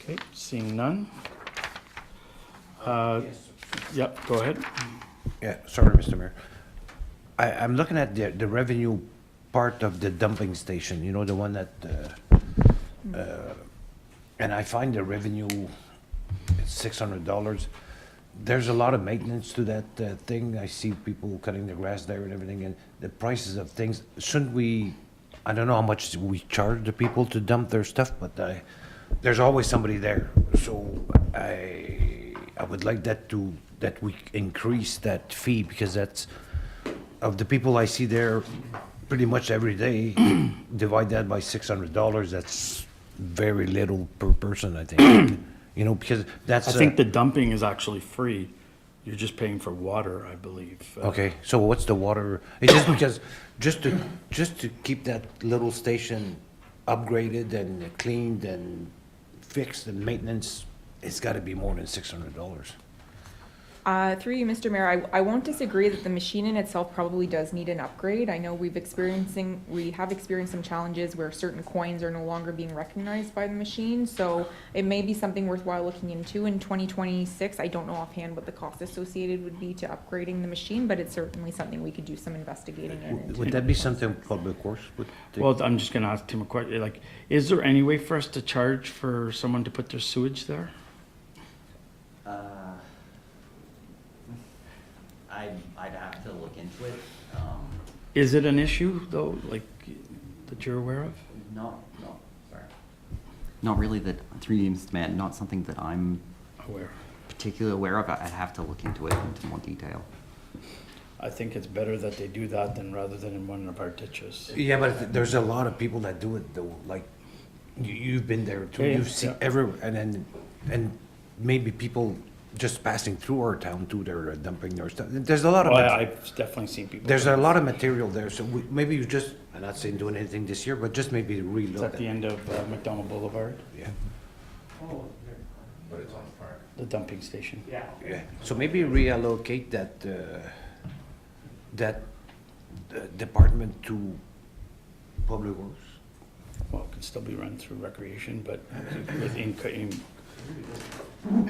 Okay, seeing none. Yep, go ahead. Yeah, sorry, Mr. Mayor. I'm looking at the revenue part of the dumping station, the one that, and I find the revenue, it's $600. There's a lot of maintenance to that thing. I see people cutting the grass there and everything, and the prices of things. Shouldn't we, I don't know how much we charge the people to dump their stuff, but there's always somebody there. So I would like that we increase that fee, because that's, of the people I see there, pretty much every day, divide that by $600, that's very little per person, I think. You know, because that's. I think the dumping is actually free. You're just paying for water, I believe. Okay, so what's the water? It's just because, just to keep that little station upgraded and cleaned and fixed and maintenance, it's gotta be more than $600. Through you, Mr. Mayor, I won't disagree that the machine in itself probably does need an upgrade. I know we have experienced some challenges where certain coins are no longer being recognized by the machine, so it may be something worthwhile looking into in 2026. I don't know offhand what the cost associated would be to upgrading the machine, but it's certainly something we could do some investigating in. Would that be something Public Works would? Well, I'm just gonna ask Tim a question, like, is there any way for us to charge for someone to put their sewage there? I'd have to look into it. Is it an issue, though, like, that you're aware of? No, sorry. Not really that, through you, Mr. Mayor, not something that I'm Aware. particularly aware of. I'd have to look into it into more detail. I think it's better that they do that than rather than in one of our ditches. Yeah, but there's a lot of people that do it though, like, you've been there too, Yeah, you've seen and maybe people just passing through our town too, they're dumping their stuff. There's a lot of. Well, I've definitely seen people. There's a lot of material there, so maybe you just, I'm not saying doing anything this year, but just maybe It's relook at at the it. end of McDonald Boulevard, Yeah, But it's on the park. the dumping station. yeah. So maybe reallocate that department to Public Works. Well, it could still be run through recreation, but with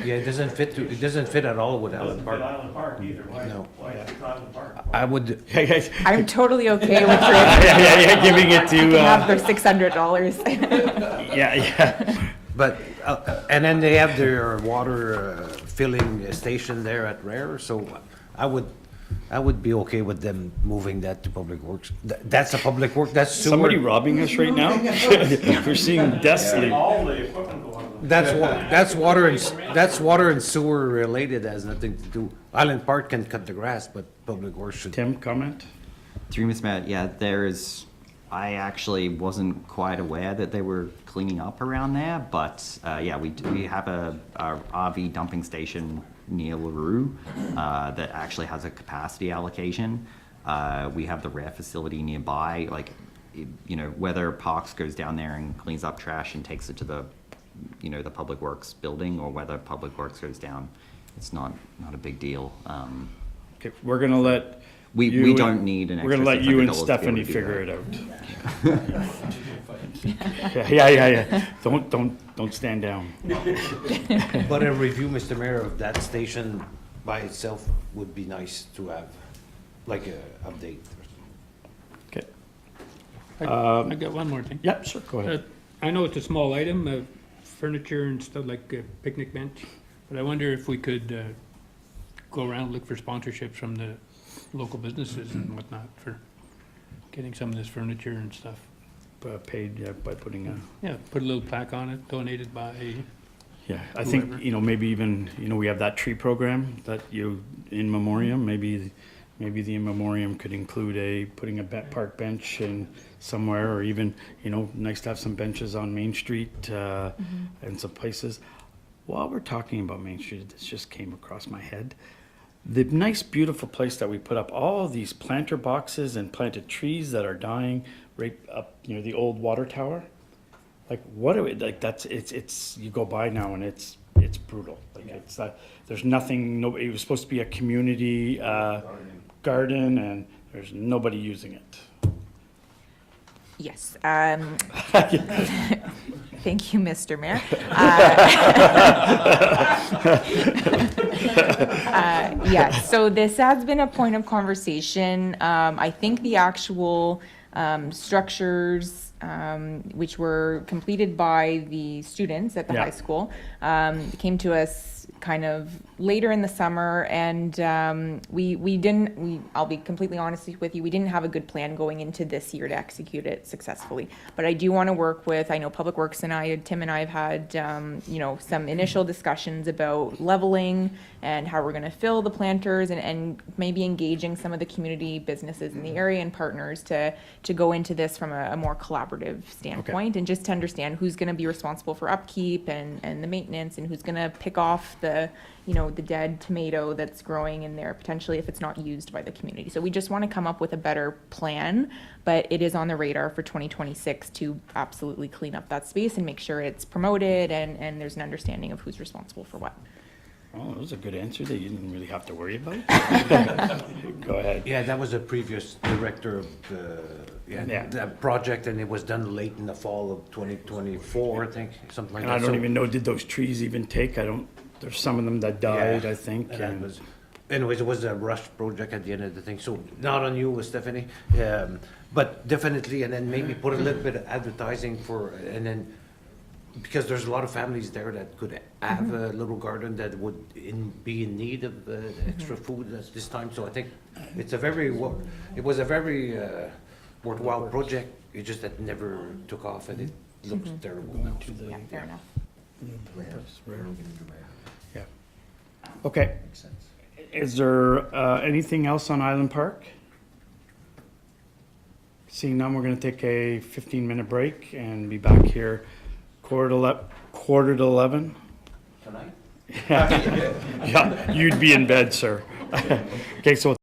Yeah, it doesn't fit at all with Allen Park. Park either. No. Why is it Island Park? I would, I'm totally okay with giving it to, have their $600. yeah. but, and then they have their water filling station there at Rare, so I would be okay with them moving that to Public Works. That's a Public Work, that's sewer. Somebody robbing us right now? We're seeing deathly. All the equipment go on. That's water and sewer related, has nothing to do. Island Park can cut the grass, but Public Works should. Tim, comment? Through Mr. Mayor, yeah, I actually wasn't quite aware that they were cleaning up around there, but yeah, we have a RV dumping station near LaRue that actually has a capacity allocation. We have the Rare facility nearby, like, you know, whether Parks goes down there and cleans up trash and takes it to the, you know, the Public Works building, or whether Public Works goes down, it's not a big deal. Okay, we're gonna let. We you don't and- need an We're gonna let you and extra $600 to be able Stephanie to do figure that. it out. Yeah. Don't stand down. But a review, Mr. Mayor, of that station by itself would be nice to have, like a update. Okay. I got one more thing. Yeah, sure, go ahead. I know it's a small item, furniture and stuff like a picnic bench, but I wonder if we could go around and look for sponsorships from the local businesses and whatnot for getting some of this furniture and stuff. Paid, yeah, by putting a. Yeah, put a little plaque on it, donated by, Yeah, I think, Whoever. you know, maybe even, you know, we have that tree program that you, in memoriam, maybe the in memoriam could include putting a park bench in somewhere, or even, you know, nice to have some benches on Main Street, and some places. While we're talking about Main Street, this just came across my head. The nice, beautiful place that we put up, all these planter boxes and planted trees that are dying right up near the old water tower. Like, what are we, like, it's, you go by now and it's brutal. Like, it's, there's nothing, no, it was supposed to be a community, garden, and there's nobody using it. Yes. Thank you, Mr. Mayor. Yes, so this has been a point of conversation. I think the actual structures, which were completed by the students at the Yeah. high school, came to us kind of later in the summer, and I'll be completely honest with you, we didn't have a good plan going into this year to execute it successfully. But I do want to work with, I know Public Works and Tim and I have had, some initial discussions about leveling and how we're going to fill the planters, and maybe engaging some of the community businesses in the area and partners to go into this from a more collaborative standpoint, and just to understand who's going to be responsible for upkeep and the maintenance, and who's going to pick off the dead tomato that's growing in there potentially if it's not used by the community. So we just want to come up with a better plan, but it is on the radar for 2026 to absolutely clean up that space and make sure it's promoted and there's an understanding of who's responsible for what. Oh, that was a good answer that you didn't really have to worry about. Go ahead. Yeah, that was a previous director of Yeah. that project, and it was done late in the fall of 2024, I think, something like And that. I don't So- even know, did those trees even take? There's some of them that died, Yeah, I think. and that and- was, anyways, it was a rush project at the end of the thing, so not on you, Stephanie, but definitely, and then maybe put a little bit of advertising and then, because there's a lot of families there that could have a little garden that would be in need of extra food at this time, so I think it was a very worthwhile project, it just that never took off, and it looks terrible now. Yeah, fair enough. Yeah. Okay. Is there anything else on Island Park? Seeing none, we're going to take a 15-minute break and be back here quarter to 11. Tonight? Yeah, you'd be in bed, sir. Okay, so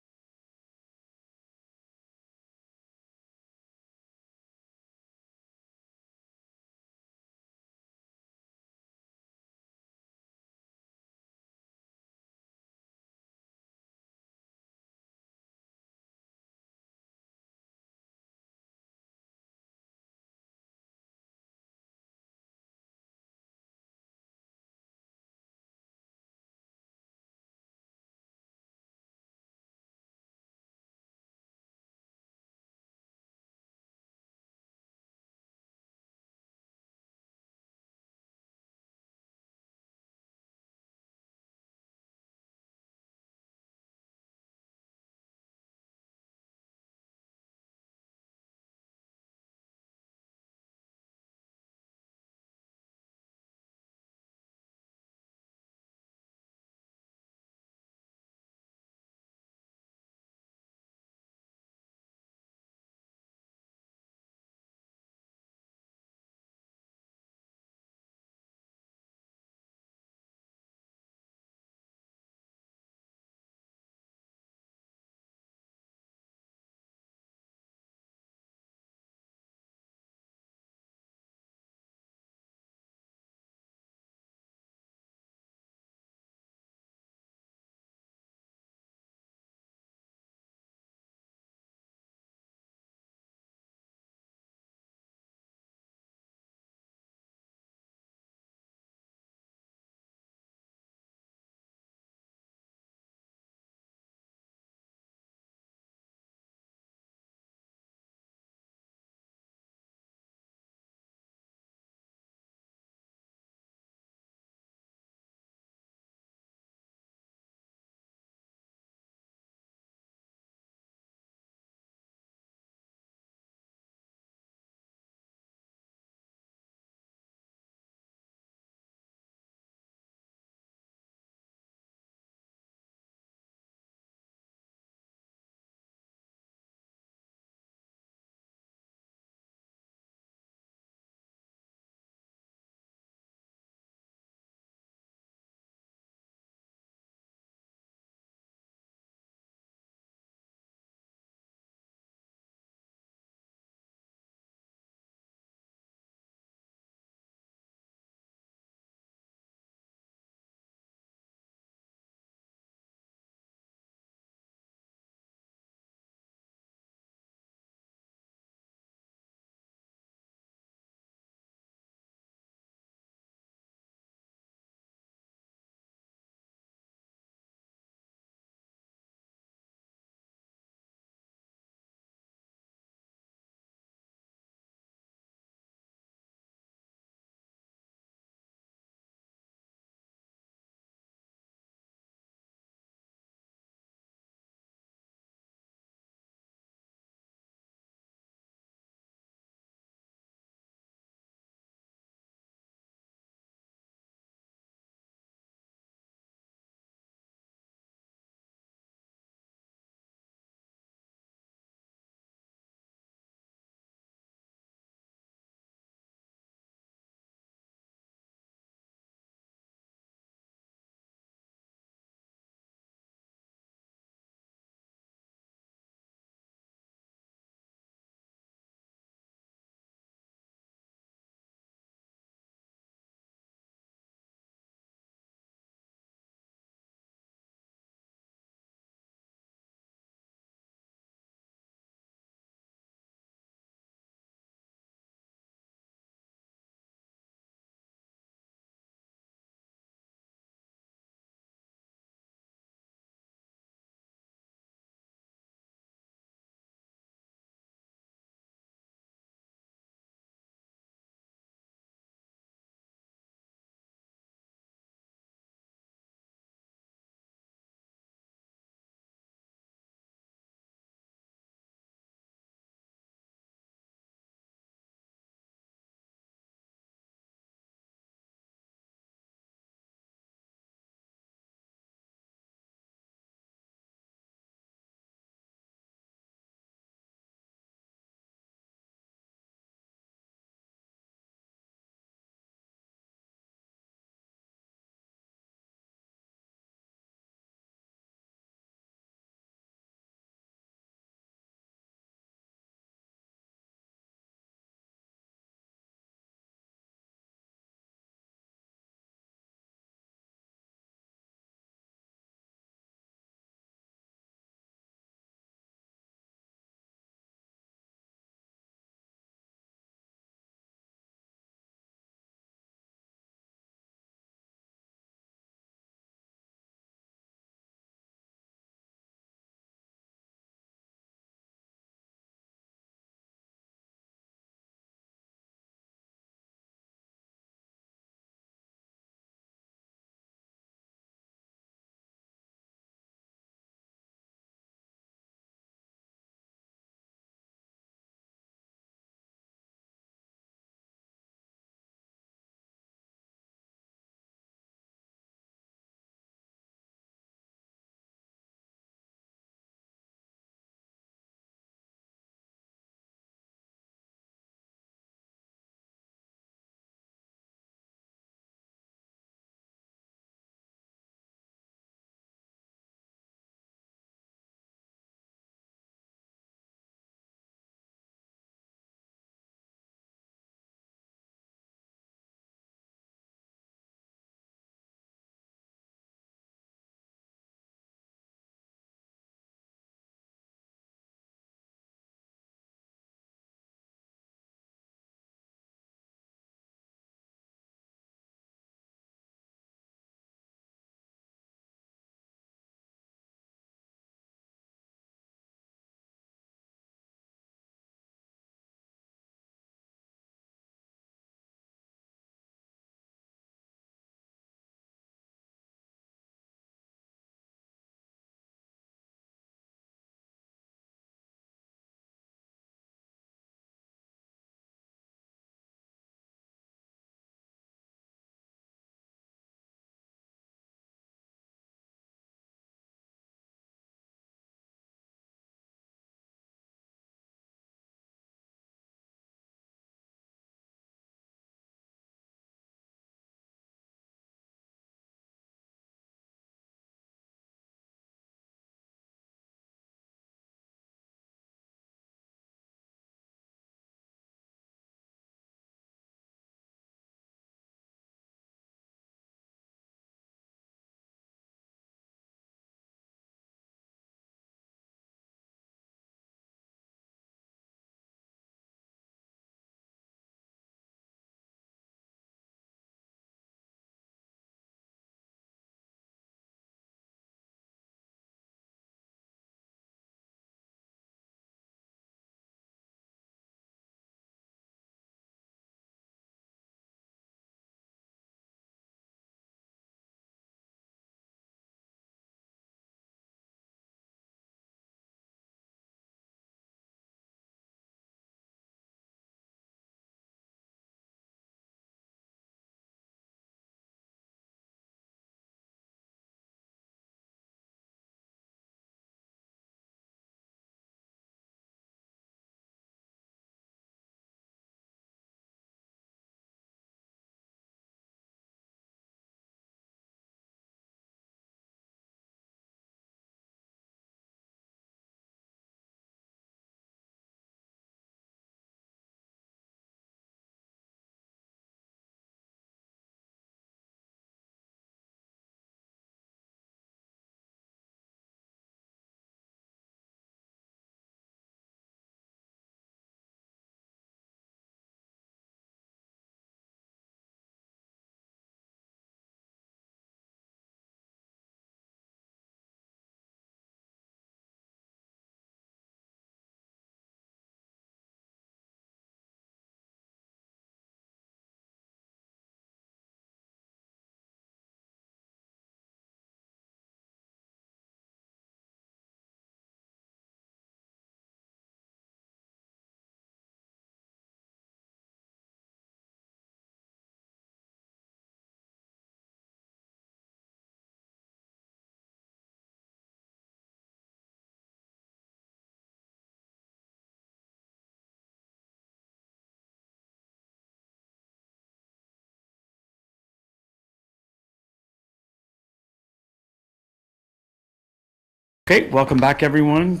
Okay, welcome back, everyone.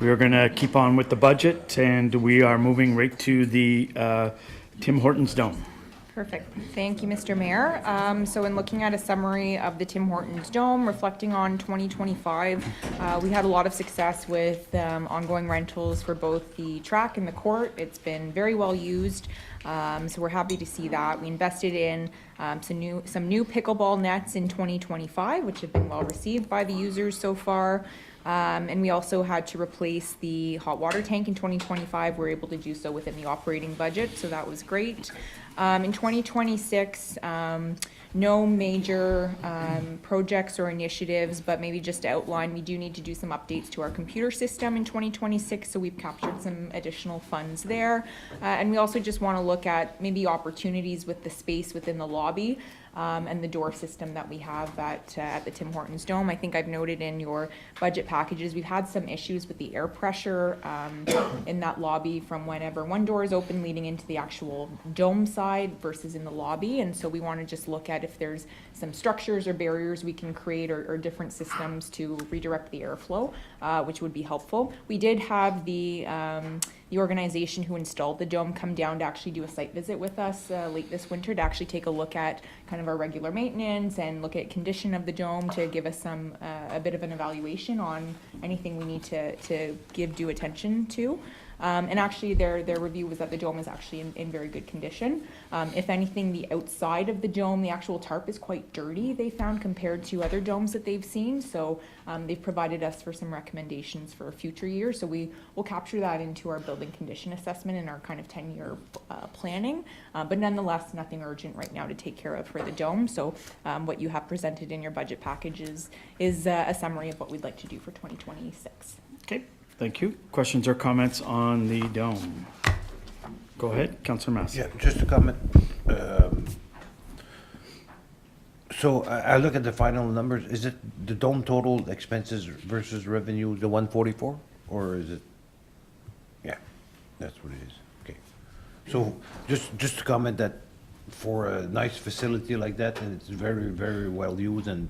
We are going to keep on with the budget, and we are moving right to the Tim Hortons Dome. Perfect. Thank you, Mr. Mayor. So in looking at a summary of the Tim Hortons Dome, reflecting on 2025, we had a lot of success with ongoing rentals for both the track and the court. It's been very well used, so we're happy to see that. We invested in some new pickleball nets in 2025, which have been well received by the users so far. And we also had to replace the hot water tank in 2025. We were able to do so within the operating budget, so that was great. In 2026, no major projects or initiatives, but maybe just to outline, we do need to do some updates to our computer system in 2026, so we've captured some additional funds there. And we also just want to look at maybe opportunities with the space within the lobby. And the door system that we have at the Tim Hortons Dome. I think I've noted in your budget packages, we've had some issues with the air pressure in that lobby from whenever one door is open leading into the actual dome side versus in the lobby. And so we want to just look at if there's some structures or barriers we can create or different systems to redirect the airflow, which would be helpful. We did have the organization who installed the dome come down to actually do a site visit with us late this winter to actually take a look at kind of our regular maintenance and look at condition of the dome to give us some a bit of an evaluation on anything we need to give due attention to. And actually their review was that the dome is actually in very good condition. If anything, the outside of the dome, the actual tarp is quite dirty, they found, compared to other domes that they've seen. So they've provided us for some recommendations for future years. So we will capture that into our building condition assessment and our kind of 10-year planning. But nonetheless, nothing urgent right now to take care of for the dome. So what you have presented in your budget packages is a summary of what we'd like to do for 2026. Okay, thank you. Questions or comments on the dome? Go ahead, Councillor Massey. Yeah, just a comment. So I look at the final numbers. Is it the dome total expenses versus revenue, the 144? Or is it? Yeah, that's what it is. Okay. So just to comment that for a nice facility like that, and it's very, very well used, and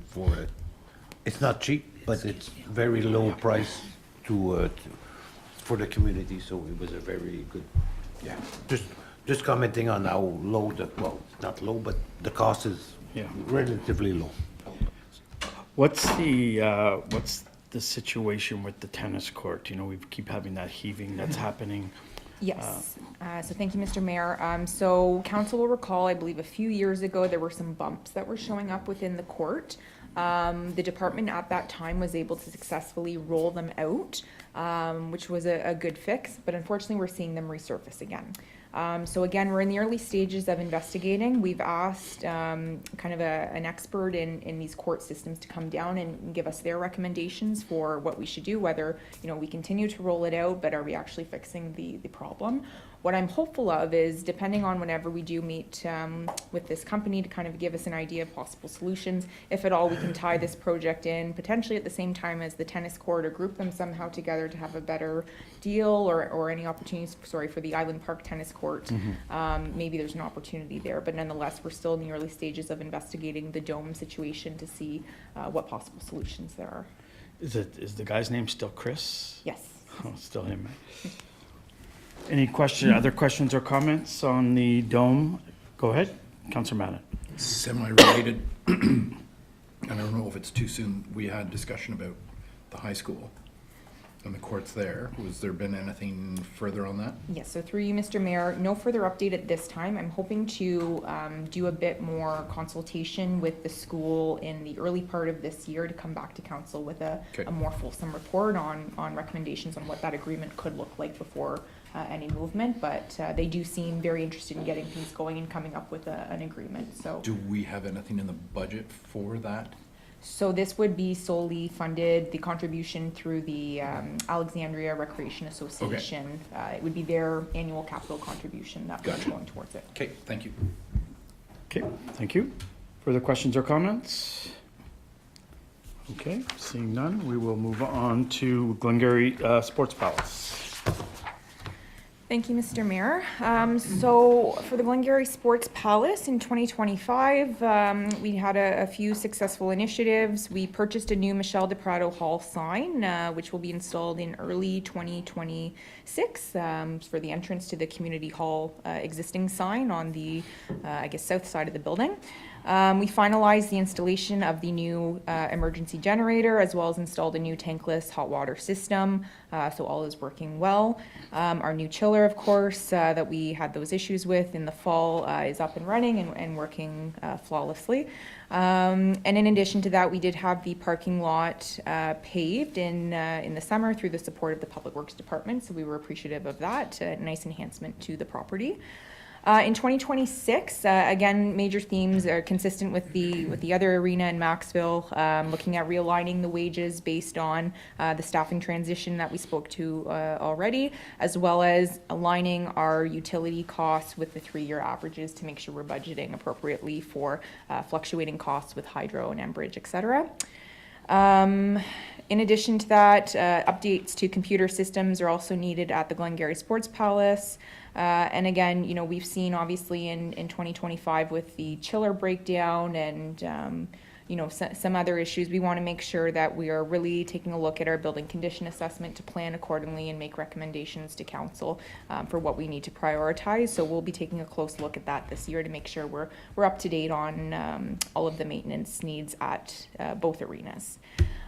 it's not cheap, but it's very low price for the community, so it was a very good, yeah. Just commenting on how low not low, but the cost is relatively low. What's the situation with the tennis court? You know, we keep having that heaving that's happening. Yes, so thank you, Mr. Mayor. So council will recall, I believe a few years ago, there were some bumps that were showing up within the court. The department at that time was able to successfully roll them out, which was a good fix, but unfortunately we're seeing them resurface again. So again, we're in the early stages of investigating. We've asked kind of an expert in these court systems to come down and give us their recommendations for what we should do, whether, you know, we continue to roll it out, but are we actually fixing the problem? What I'm hopeful of is, depending on whenever we do meet with this company to kind of give us an idea of possible solutions, if at all we can tie this project in potentially at the same time as the tennis court, or group them somehow together to have a better deal, or any opportunities, for the Island Park tennis court. Maybe there's an opportunity there, but nonetheless, we're still in the early stages of investigating the dome situation to see what possible solutions there are. Is the guy's name still Chris? Yes. Oh, still him. Any other questions or comments on the dome? Go ahead, Councillor Madden. Semi-related, and I don't know if it's too soon, we had discussion about the high school and the courts there. Was there been anything further on that? Yes, so through you, Mr. Mayor, no further update at this time. I'm hoping to do a bit more consultation with the school in the early part of this year to come back to council with a more fulsome report on recommendations on what that agreement could look like before any movement, but they do seem very interested in getting things going and coming up with an agreement. So do we have anything in the budget for that? So this would be solely funded, the contribution through the Alexandria Recreation Association. It would be their annual capital contribution that would be going towards it. Okay, thank you. Okay, thank you. Further questions or comments? Okay, seeing none, we will move on to Glengarry Sports Palace. Thank you, Mr. Mayor. So for the Glengarry Sports Palace in 2025, we had a few successful initiatives. We purchased a new Michelle de Prado Hall sign, which will be installed in early 2026 for the entrance to the Community Hall existing sign on the, I guess, south side of the building. We finalized the installation of the new emergency generator, as well as installed a new tankless hot water system, so all is working well. Our new chiller, of course, that we had those issues with in the fall is up and running and working flawlessly. And in addition to that, we did have the parking lot paved in the summer through the support of the Public Works Department, so we were appreciative of that, a nice enhancement to the property. In 2026, again, major themes are consistent with the other arena in Maxville, looking at realigning the wages based on the staffing transition that we spoke to already, as well as aligning our utility costs with the 3-year averages to make sure we're budgeting appropriately for fluctuating costs with hydro and Enbridge, et cetera. In addition to that, updates to computer systems are also needed at the Glengarry Sports Palace. And again, you know, we've seen obviously in 2025 with the chiller breakdown and, you know, some other issues, we want to make sure that we are really taking a look at our building condition assessment to plan accordingly and make recommendations to council for what we need to prioritize. So we'll be taking a close look at that this year to make sure we're up to date on all of the maintenance needs at both arenas.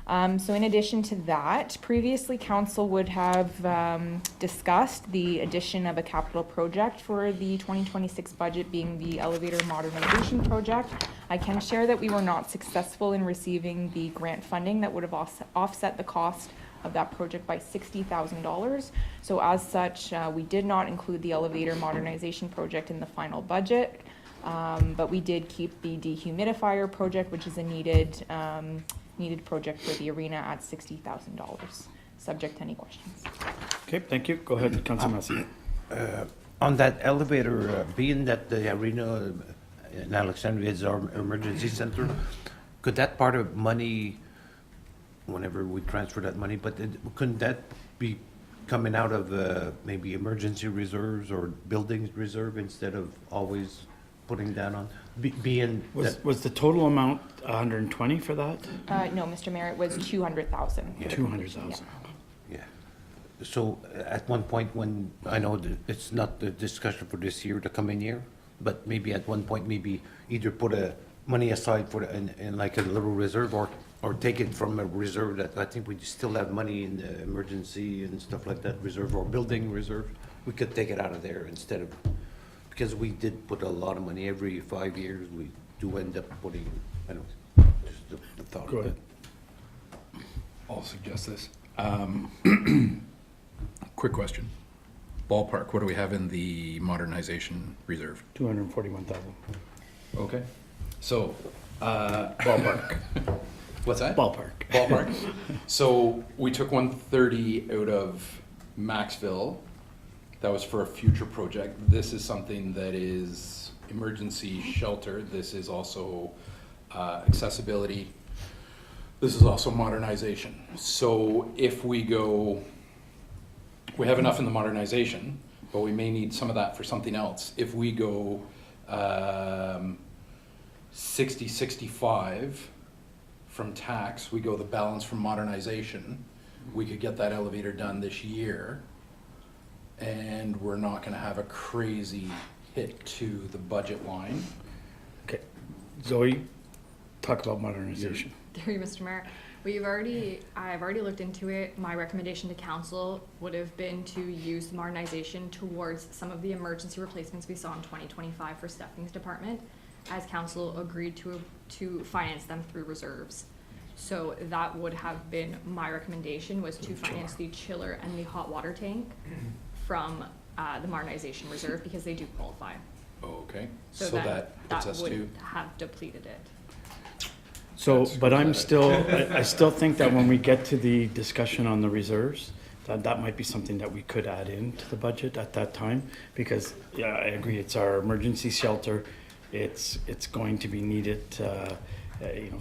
So in addition to that, previously council would have discussed the addition of a capital project for the 2026 budget, being the elevator modernization project. I can share that we were not successful in receiving the grant funding that would have offset the cost of that project by $60,000. So as such, we did not include the elevator modernization project in the final budget, but we did keep the dehumidifier project, which is a needed project for the arena at $60,000. Subject to any questions. Okay, thank you. Go ahead, Councilor Massey. On that elevator, being that the arena in Alexandria is our emergency center, could that part of money, whenever we transfer that money, but couldn't that be coming out of maybe emergency reserves or buildings reserve instead of always putting that on? Being that, Was the total amount 120 for that? No, Mr. Mayor, it was 200,000. 200,000. yeah. So at one point when, I know that it's not the discussion for this year, the coming year, but maybe at one point, maybe either put money aside for in like a little reserve or take it from a reserve that I think we still have money in the emergency and stuff like that reserve or building reserve. We could take it out of there instead of, because we did put a lot of money every 5 years. We do end up putting, I don't know, just the thought Go of ahead. it. I'll suggest this. Quick question. Ballpark, what do we have in the modernization reserve? 241,000. Okay. So, Ballpark. what's that? Ballpark. Ballpark. So we took 130 out of Maxville. That was for a future project. This is something that is emergency shelter. This is also accessibility. This is also modernization. So if we go, we have enough in the modernization, but we may need some of that for something else. If we go 60, 65 from tax, we go the balance from modernization, we could get that elevator done this year, and we're not gonna have a crazy hit to the budget line. Okay. Zoe, talk about modernization. Through you, Mr. Mayor. I've already looked into it. My recommendation to council would have been to use the modernization towards some of the emergency replacements we saw in 2025 for Stephanie's department, as council agreed to finance them through reserves. So that would have been my recommendation, was to finance the chiller and the hot water tank from the modernization reserve, because they do qualify. Okay, So so that puts us would to, have depleted it. So, but I'm still, I still think that when we get to the discussion on the reserves, that might be something that we could add into the budget at that time, because, yeah, I agree, it's our emergency shelter. It's going to be needed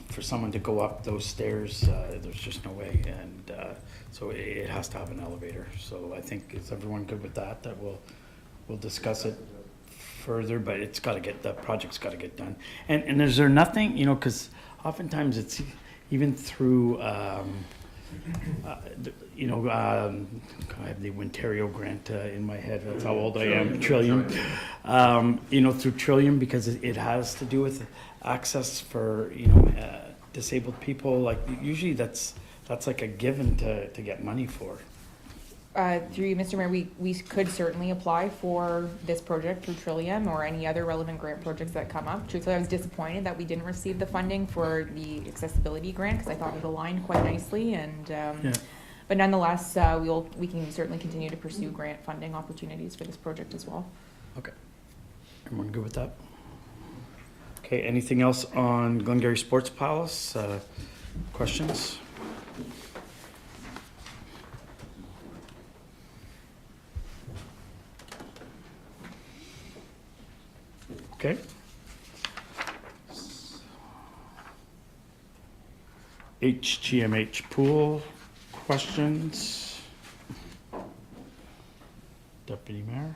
for someone to go up those stairs, there's just no way. And so it has to have an elevator. So I think, is everyone good with that? That we'll discuss it further, but it's got to get, that project's got to get done. And is there nothing, because oftentimes it's even through, I have the Ontario grant in my head. That's how old I am. Trillium. Through Trillium, because it has to do with access for disabled people. Like usually that's like a given to get money for. Through you, Mr. Mayor, we could certainly apply for this project through Trillium or any other relevant grant projects that come up. Truthfully, I was disappointed that we didn't receive the funding for the accessibility grant because I thought it aligned quite nicely. And but nonetheless, we can certainly continue to pursue grant funding opportunities for this project as well. Okay. Everyone good with that? Okay, anything else on Glengarry Sports Palace? Questions? Okay. HGMH pool, questions? Deputy Mayor?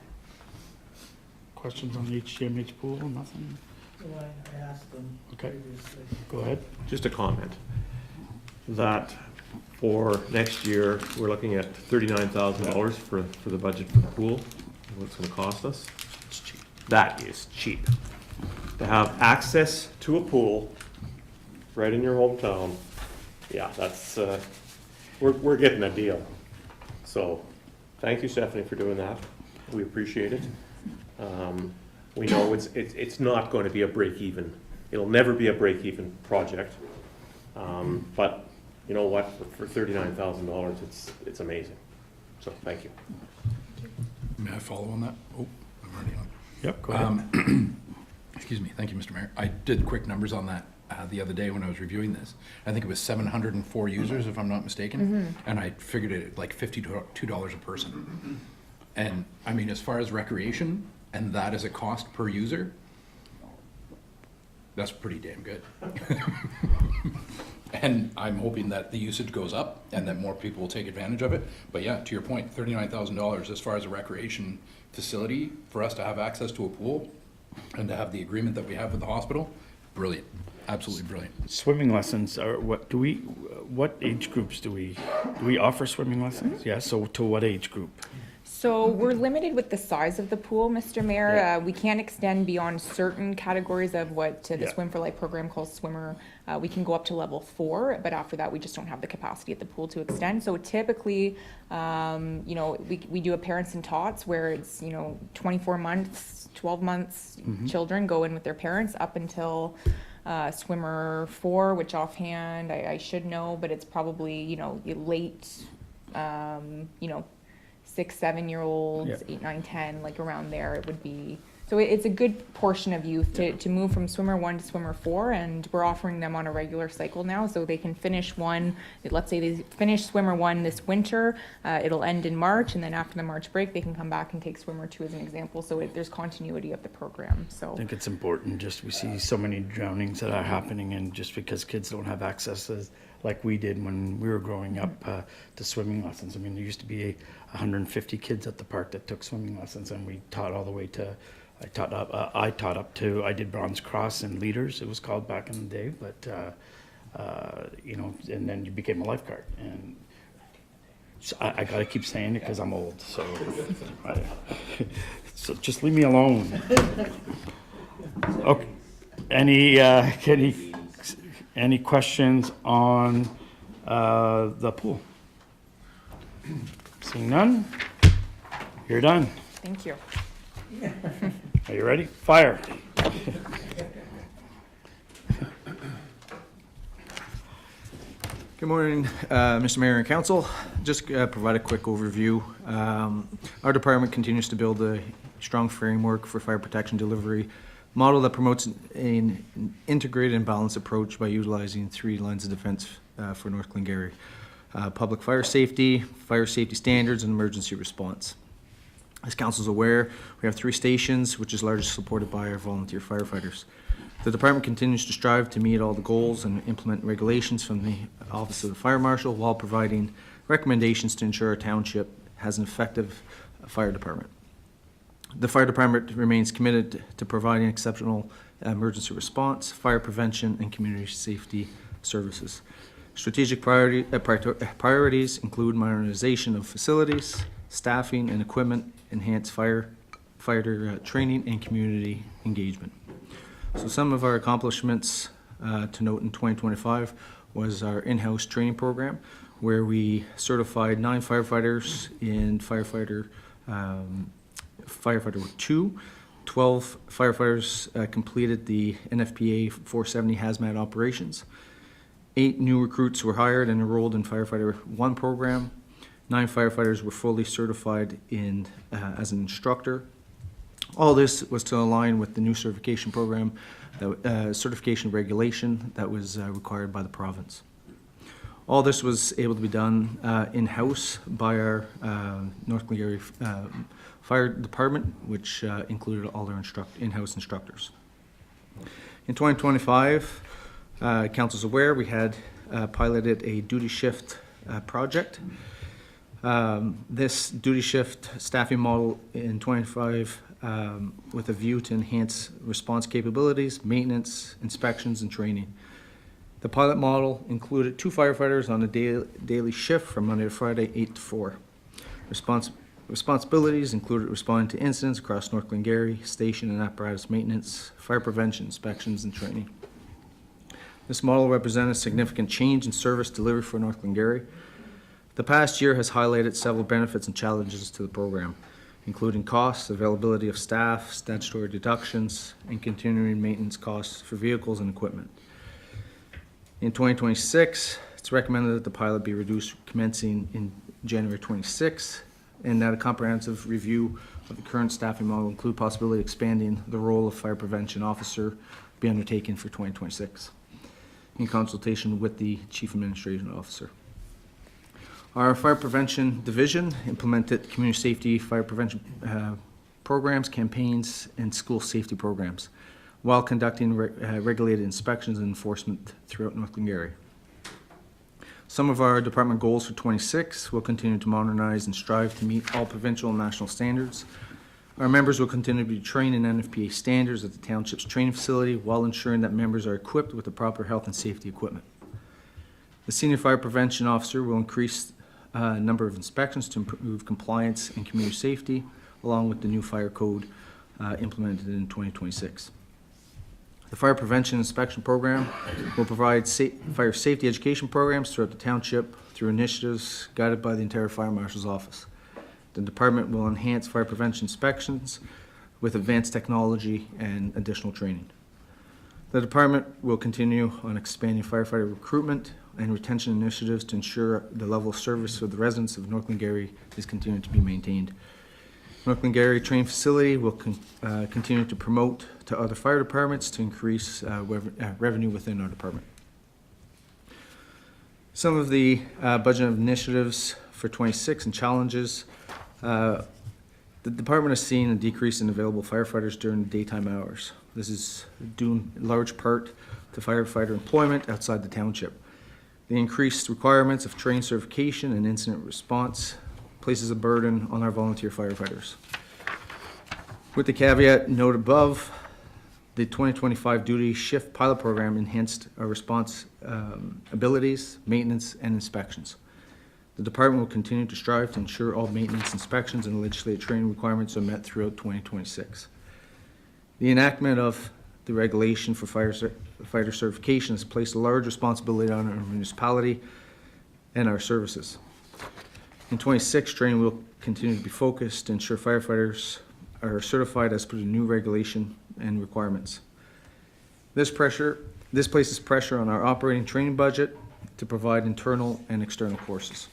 Questions on the HGMH pool? Nothing? Well, I asked them Okay. previously. Go ahead. Just a comment, that for next year, we're looking at $39,000 for the budget for the pool, what it's gonna cost us. It's cheap. That is cheap. To have access to a pool right in your hometown, yeah, that's, we're getting a deal. So, thank you, Stephanie, for doing that. We appreciate it. We know it's not going to be a break-even. It'll never be a break-even project. But you know what? For $39,000, it's amazing. So, thank you. May I follow on that? Oh, I'm already on. Yep, go ahead. Excuse me. Thank you, Mr. Mayor. I did quick numbers on that the other day when I was reviewing this. I think it was 704 users, if I'm not mistaken, and I figured it at like $52 a person. And I mean, as far as recreation, and that is a cost per user, that's pretty damn good. And I'm hoping that the usage goes up and that more people will take advantage of it. But yeah, to your point, $39,000 as far as a recreation facility for us to have access to a pool and to have the agreement that we have with the hospital, brilliant, absolutely brilliant. Swimming lessons are what age groups do we offer swimming lessons? Yeah, so to what age group? So we're limited with the size of the pool, Mr. Mayor. We can't extend beyond certain categories of what the Yeah. Swim for Life program calls swimmer. We can go up to level 4, but after that, we just don't have the capacity at the pool to extend. So typically, we do a parents and tots where it's, 24 months, 12 months, children go in with their parents up until swimmer 4, which offhand I should know, but it's probably, late, 6, 7-year-olds, Yeah. 8, 9, 10, like around there, it would be. So it's a good portion of youth to move from swimmer 1 to swimmer 4, and we're offering them on a regular cycle now, so they can finish one. Let's say they finish swimmer 1 this winter, it'll end in March, and then after the March break, they can come back and take swimmer 2 as an example. So there's continuity of the program. So I think it's important. We see so many drownings that are happening, and just because kids don't have access like we did when we were growing up to swimming lessons. I mean, there used to be 150 kids at the park that took swimming lessons, and we taught all the way to. I taught up to. I did Bronze Cross and Leaders. It was called back in the day, but and then you became a lifeguard. And so I gotta keep saying it because I'm old. So, so just leave me alone. Okay. Any questions on the pool? Seeing none, you're done. thank you. Are you ready? Fire. Good morning, Mr. Mayor and Council. Just provide a quick overview. Our department continues to build a strong framework for fire protection delivery model that promotes an integrated and balanced approach by utilizing 3 lines of defense for North Glengarry. Public fire safety standards, and emergency response. As council's aware, we have 3 stations, which is largely supported by our volunteer firefighters. The department continues to strive to meet all the goals and implement regulations from the Office of the Fire Marshal while providing recommendations to ensure our township has an effective fire department. The fire department remains committed to providing exceptional emergency response, fire prevention, and community safety services. Strategic priorities include modernization of facilities, staffing and equipment, enhanced firefighter training, and community engagement. So some of our accomplishments to note in 2025 was our in-house training program, where we certified 9 firefighters in firefighter 2. 12 firefighters completed the NFPA 470 hazmat operations. 8 new recruits were hired and enrolled in Firefighter 1 program. 9 firefighters were fully certified in as an instructor. All this was to align with the new certification program, certification regulation that was required by the province. All this was able to be done in-house by our North Glengarry Fire Department, which included all our in-house instructors. In 2025, council's aware, we had piloted a duty shift project. This duty shift staffing model in 25 with a view to enhance response capabilities, maintenance, inspections, and training. The pilot model included 2 firefighters on a daily shift from Monday to Friday, 8 to 4. Responsibilities included responding to incidents across North Glengarry, station and apparatus maintenance, fire prevention, inspections, and training. This model represented a significant change in service delivery for North Glengarry. The past year has highlighted several benefits and challenges to the program, including costs, availability of staff, statutory deductions, and continuing maintenance costs for vehicles and equipment. In 2026, it's recommended that the pilot be reduced commencing in January 26, and that a comprehensive review of the current staffing model include possibility of expanding the role of fire prevention officer be undertaken for 2026 in consultation with the Chief Administration Officer. Our Fire Prevention Division implemented community safety fire prevention programs, campaigns, and school safety programs while conducting regulated inspections and enforcement throughout North Glengarry. Some of our department goals for 26 will continue to modernize and strive to meet all provincial and national standards. Our members will continue to be trained in NFPA standards at the township's training facility while ensuring that members are equipped with the proper health and safety equipment. The Senior Fire Prevention Officer will increase number of inspections to improve compliance and community safety, along with the new fire code implemented in 2026. The Fire Prevention Inspection Program will provide fire safety education programs throughout the township through initiatives guided by the Ontario Fire Marshal's Office. The department will enhance fire prevention inspections with advanced technology and additional training. The department will continue on expanding firefighter recruitment and retention initiatives to ensure the level of service for the residents of North Glengarry is continuing to be maintained. North Glengarry Training Facility will continue to promote to other fire departments to increase revenue within our department. Some of the budget initiatives for 26 and challenges. The department has seen a decrease in available firefighters during the daytime hours. This is due in large part to firefighter employment outside the township. The increased requirements of training certification and incident response places a burden on our volunteer firefighters. With the caveat noted above, the 2025 duty shift pilot program enhanced our response abilities, maintenance, and inspections. The department will continue to strive to ensure all maintenance, inspections, and legislative training requirements are met throughout 2026. The enactment of the regulation for fighter certification has placed a large responsibility on our municipality and our services. In 26, training will continue to be focused to ensure firefighters are certified as per the new regulation and requirements. This places pressure on our operating training budget to provide internal and external courses.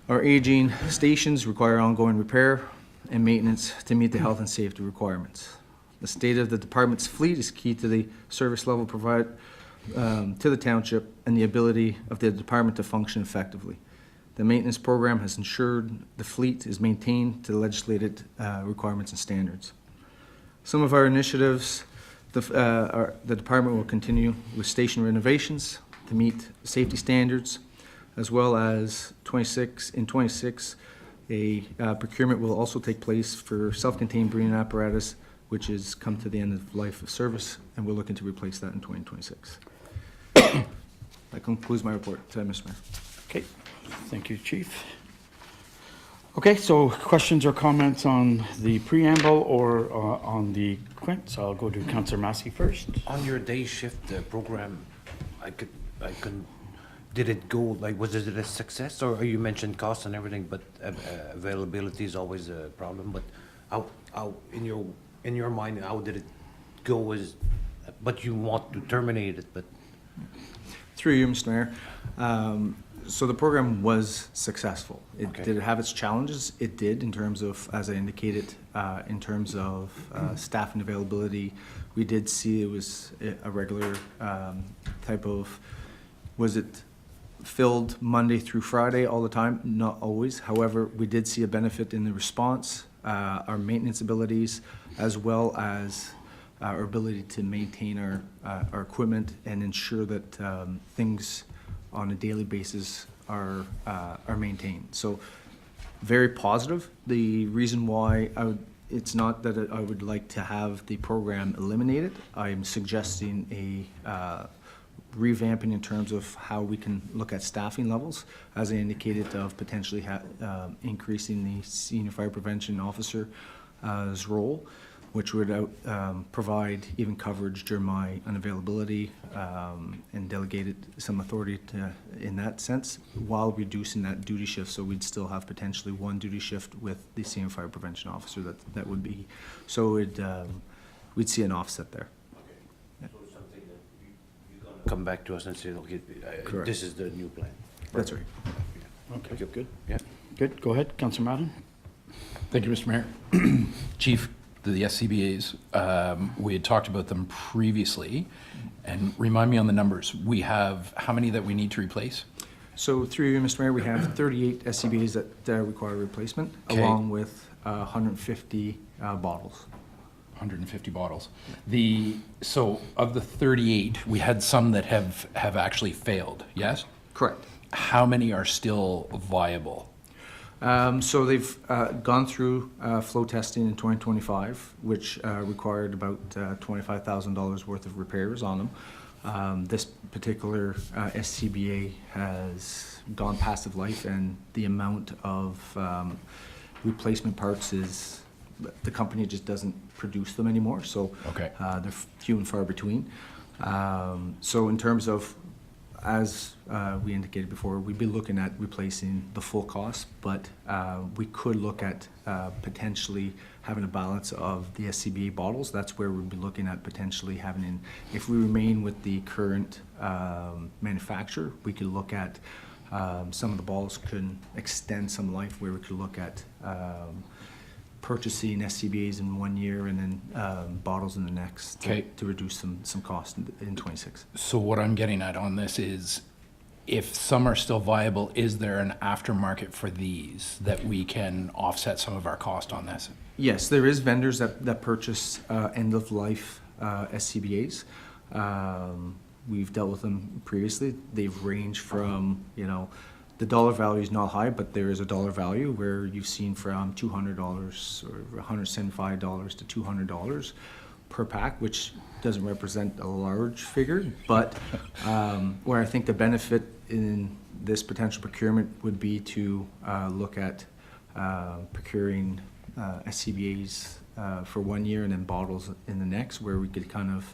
Our aging stations require ongoing repair and maintenance to meet the health and safety requirements. The state of the department's fleet is key to the service level provided to the township and the ability of the department to function effectively. The maintenance program has ensured the fleet is maintained to the legislated requirements and standards. Some of our initiatives, the department will continue with station renovations to meet safety standards, as well as in 26, a procurement will also take place for self-contained breathing apparatus, which has come to the end of life of service, and we're looking to replace that in 2026. That concludes my report, Mr. Mayor. Okay, thank you, Chief. Okay, so questions or comments on the preamble or on the Quint? So I'll go to Councillor Massey first. On your day shift program, did it go, like, was it a success? Or you mentioned cost and everything, but availability is always a problem. But how in your mind, how did it go? But you want to terminate it, but. Through you, Mr. Mayor. So the program was successful. Okay. Did it have its challenges? It did, in terms of, as I indicated, in terms of staff and availability. We did see it was a regular type of, was it filled Monday through Friday all the time? Not always. However, we did see a benefit in the response, our maintenance abilities, as well as our ability to maintain our equipment and ensure that things on a daily basis are maintained. So very positive. The reason why it's not that I would like to have the program eliminated. I'm suggesting a revamping in terms of how we can look at staffing levels, as I indicated, of potentially increasing the senior fire prevention officer's role, which would provide even coverage during my unavailability and delegated some authority in that sense, while reducing that duty shift. So we'd still have potentially one duty shift with the senior fire prevention officer that would be. So we'd see an offset there. So something that you're gonna come back to us and say, okay, Correct. this is the new plan. That's right. Okay, Good, yeah. good. Go ahead, Councillor Madden. Thank you, Mr. Mayor. Chief, the SCBA's, we had talked about them previously, and remind me on the numbers. We have how many that we need to replace? So through you, Mr. Mayor, we have 38 SCBA's that require replacement, Okay. along with 150 bottles. 150 bottles. So of the 38, we had some that have actually failed, yes? Correct. How many are still viable? So they've gone through flow testing in 2025, which required about $25,000 worth of repairs on them. This particular SCBA has gone past of life, and the amount of replacement parts is, the company just doesn't produce them anymore, so Okay. they're few and far between. So in terms of, as we indicated before, we'd be looking at replacing the full cost, but we could look at potentially having a balance of the SCBA bottles. That's where we'd be looking at potentially having, if we remain with the current manufacturer, we could look at some of the bottles could extend some life, where we could look at purchasing SCBA's in 1 year and then bottles in the next to reduce some cost in 26. So what I'm getting at on this is, if some are still viable, is there an aftermarket for these that we can offset some of our cost on this? Yes, there is vendors that purchase end-of-life SCBA's. We've dealt with them previously. They've ranged from, the dollar value is not high, but there is a dollar value where you've seen from $200 or $175 to $200 per pack, which doesn't represent a large figure, but where I think the benefit in this potential procurement would be to look at procuring SCBA's for 1 year and then bottles in the next, where we could kind of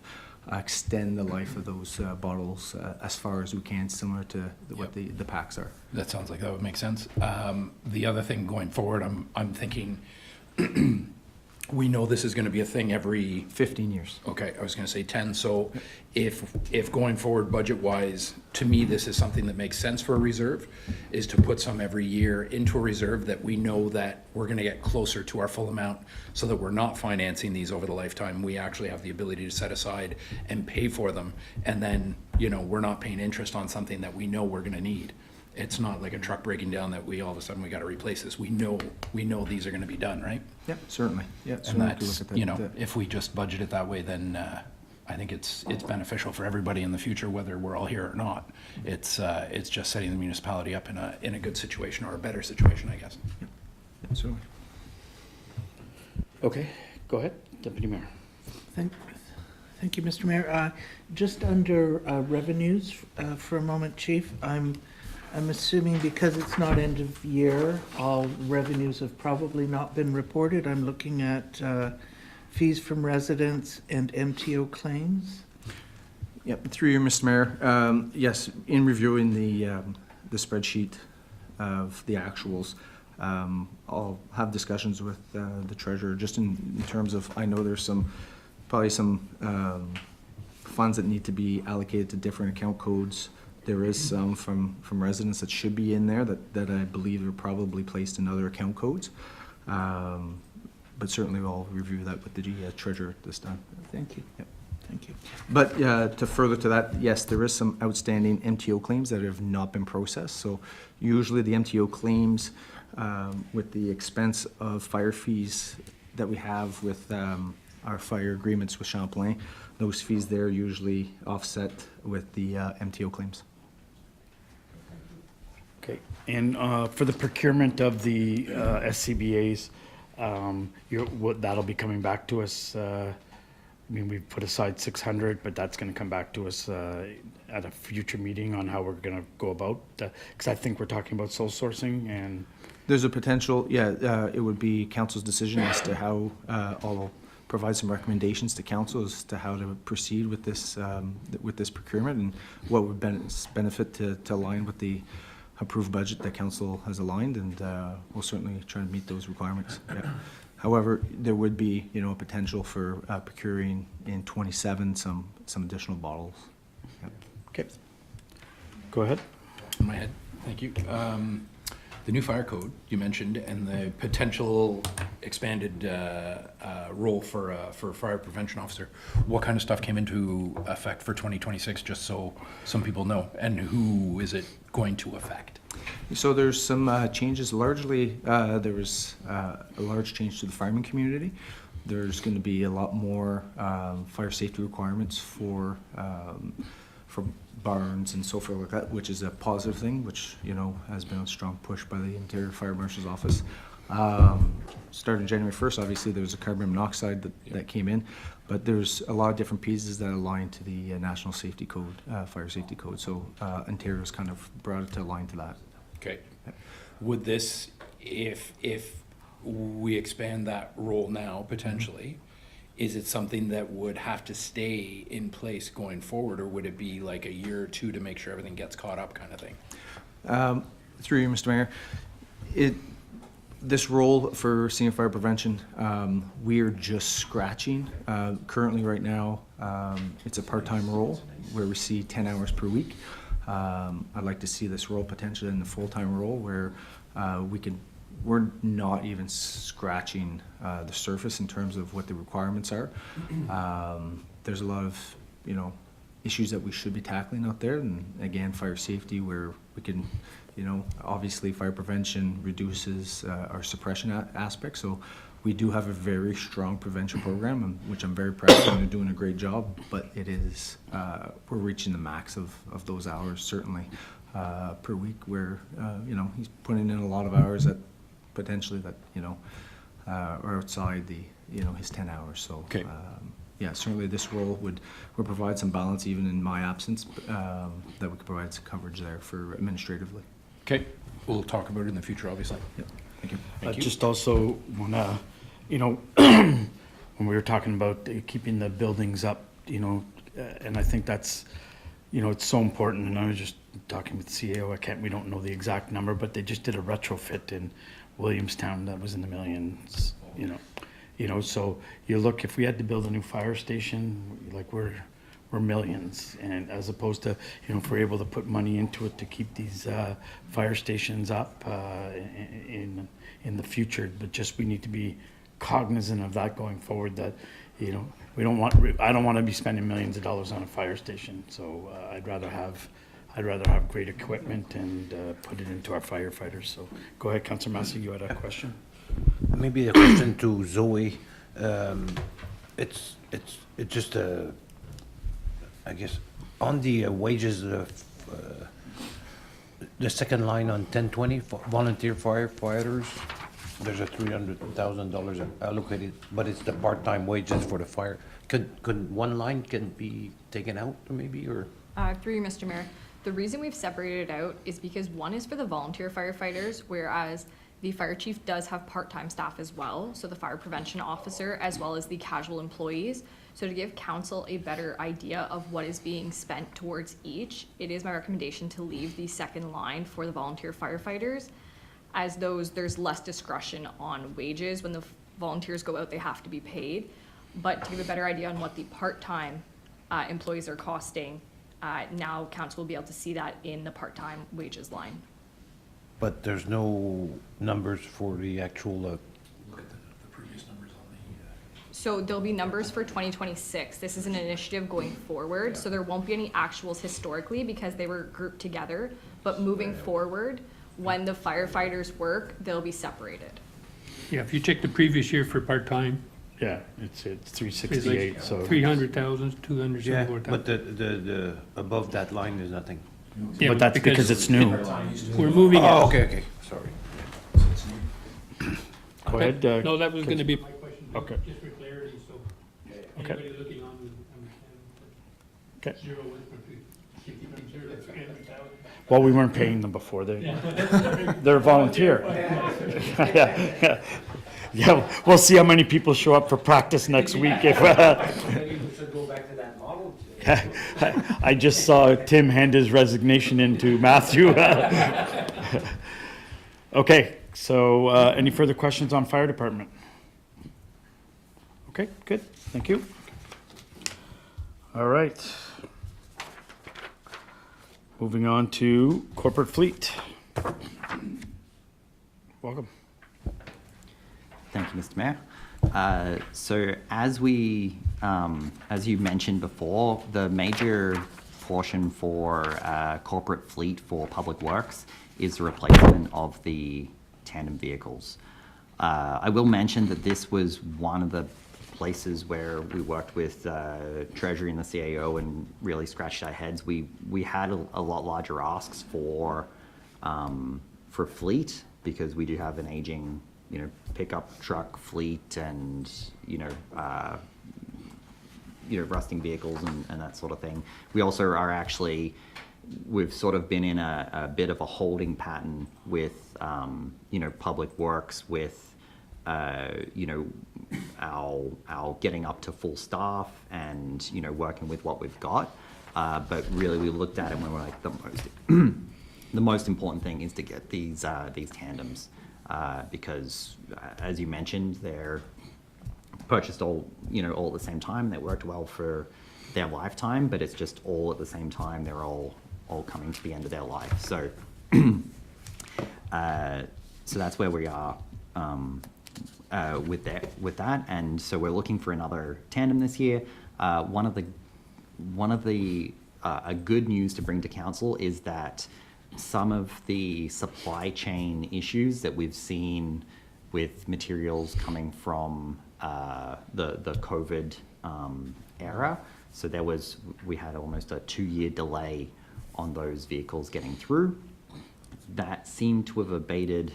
extend the life of those bottles as far as we can, similar to what the packs are. That sounds like that would make sense. The other thing going forward, I'm thinking, we know this is gonna be a thing every 15 years. Okay, I was gonna say 10, so if going forward budget-wise, to me, this is something that makes sense for a reserve, is to put some every year into a reserve that we know that we're gonna get closer to our full amount, so that we're not financing these over the lifetime. We actually have the ability to set aside and pay for them, and then, we're not paying interest on something that we know we're gonna need. It's not like a truck breaking down that we all of a sudden we got to replace this. We know these are going to be done, right? Yeah, certainly, yeah. And certainly we could that's, look at you know, that. if we just budget it that way, then I think it's beneficial for everybody in the future, whether we're all here or not. It's just setting the municipality up in a good situation, or a better situation, I guess. Yeah, certainly. Okay, go ahead, Deputy Mayor. Thank you, Mr. Mayor. Just under revenues, for a moment, Chief, I'm assuming because it's not end of year, all revenues have probably not been reported. I'm looking at fees from residents and MTO claims. Yep, through you, Mr. Mayor. Yes, in reviewing the spreadsheet of the actuals, I'll have discussions with the treasurer, just in terms of, I know there's probably some funds that need to be allocated to different account codes. There is some from residents that should be in there that I believe are probably placed in other account codes. But certainly I'll review that with the treasurer this time. Thank you. Yep. Thank you. But to further to that, yes, there is some outstanding MTO claims that have not been processed. So usually the MTO claims, with the expense of fire fees that we have with our fire agreements with Champlain, those fees there usually offset with the MTO claims. Okay, and for the procurement of the SCBA's, that'll be coming back to us. I mean, we've put aside 600, but that's going to come back to us at a future meeting on how we're going to go about, because I think we're talking about sole sourcing and. There's a potential, it would be council's decision as to how, I'll provide some recommendations to council as to how to proceed with this procurement, and what would benefit to align with the approved budget that council has aligned, and we'll certainly try to meet those requirements. Yeah. However, there would be, a potential for procuring in 27 some additional bottles. Yeah. Okay. Go ahead. In my head, thank you. The new fire code you mentioned, and the potential expanded role for a fire prevention officer. What kind of stuff came into effect for 2026, just so some people know, and who is it going to affect? So there's some changes. Largely, there was a large change to the fireman community. There's going to be a lot more fire safety requirements for barns and so forth like that, which is a positive thing, which has been a strong push by the Interior Fire Marshal's office. Starting January 1st, obviously there was a carbon monoxide that came in, but there's a lot of different pieces that align to the National Safety Code, Fire Safety Code. So Ontario's kind of brought it to align to that. Okay. Would this, if we expand that role now potentially, is it something that would have to stay in place going forward, or would it be like a year or two to make sure everything gets caught up kind of thing? Through you, Mr. Mayor, this role for senior fire prevention, we are just scratching. Currently, right now, it's a part-time role where we see 10 hours per week. I'd like to see this role potentially in the full-time role where we're not even scratching the surface in terms of what the requirements are. There's a lot of, issues that we should be tackling out there, and again, fire safety, where we can, obviously fire prevention reduces our suppression aspect. So we do have a very strong prevention program, which I'm very proud of, and they're doing a great job, but it is, we're reaching the max of those hours, certainly, per week, where, he's putting in a lot of hours that potentially that, are outside the, his 10 hours. So, Okay. Yeah, certainly this role would provide some balance even in my absence, that we could provide some coverage there for administratively. Okay, we'll talk about it in the future, obviously. Yep. Thank you. Thank you. Just also want to, when we were talking about keeping the buildings up, and I think that's, it's so important. And I was just talking with the CEO. We don't know the exact number, but they just did a retrofit in Williamstown that was in the millions. So you look, if we had to build a new fire station, like we're millions, and as opposed to, if we're able to put money into it to keep these fire stations up in the future, but just we need to be cognizant of that going forward. That I don't want to be spending millions of dollars on a fire station. So I'd rather have I'd rather have great equipment and put it into our firefighters. So go ahead, Councillor Massey, you had a question? Maybe a question to Zoe. It's just I guess, on the wages of, the second line on 1020, volunteer firefighters, there's a $300,000 allocated, but it's the part-time wages for the fire. Could one line can be taken out maybe, or? Through you, Mr. Mayor, the reason we've separated it out is because one is for the volunteer firefighters, whereas the fire chief does have part-time staff as well, so the fire prevention officer as well as the casual employees. So to give council a better idea of what is being spent towards each, it is my recommendation to leave the second line for the volunteer firefighters, as there's less discretion on wages. When the volunteers go out, they have to be paid. But to give a better idea on what the part-time employees are costing, now council will be able to see that in the part-time wages line. But there's no numbers for the actual, Look at the previous numbers on the, So there'll be numbers for 2026. This is an initiative going forward, so there won't be any actuals historically because they were grouped together. But moving forward, when the firefighters work, they'll be separated. Yeah, if you check the previous year for part-time, Yeah, it's it's 368, like so. 300,000, 274,000. but the above that line is nothing. Yeah, But that's because it's new. We're moving it. Oh, okay, sorry. Go ahead. No, that was gonna be my question. Okay. Just for clarity, so Okay. anybody looking on will understand. Okay. Zero was for 300,000. Well, we weren't paying them before. They're a volunteer. Yeah, yeah, we'll see how many people show up for practice next week. If Maybe we should go back to that model. I just saw Tim hand his resignation in to Matthew. Okay, so any further questions on fire department? Okay, good, thank you. All right. Moving on to corporate fleet. Welcome. Thank you, Mr. Mayor. So as you mentioned before, the major portion for corporate fleet for Public Works is the replacement of the tandem vehicles. I will mention that this was one of the places where we worked with Treasury and the CAO and really scratched our heads. We had a lot larger asks for fleet, because we do have an aging, pickup truck fleet and, rusting vehicles and that sort of thing. We also are actually, we've sort of been in a bit of a holding pattern with, Public Works, with, our getting up to full staff and, working with what we've got. But really we looked at it and we were like, the most important thing is to get these tandems, because as you mentioned, they're purchased all at the same time. They worked well for their lifetime, but it's just all at the same time. They're all coming to the end of their life. So, so that's where we are with that. And so we're looking for another tandem this year. One of the good news to bring to council is that some of the supply chain issues that we've seen with materials coming from the COVID era. So we had almost a 2-year delay on those vehicles getting through. That seemed to have abated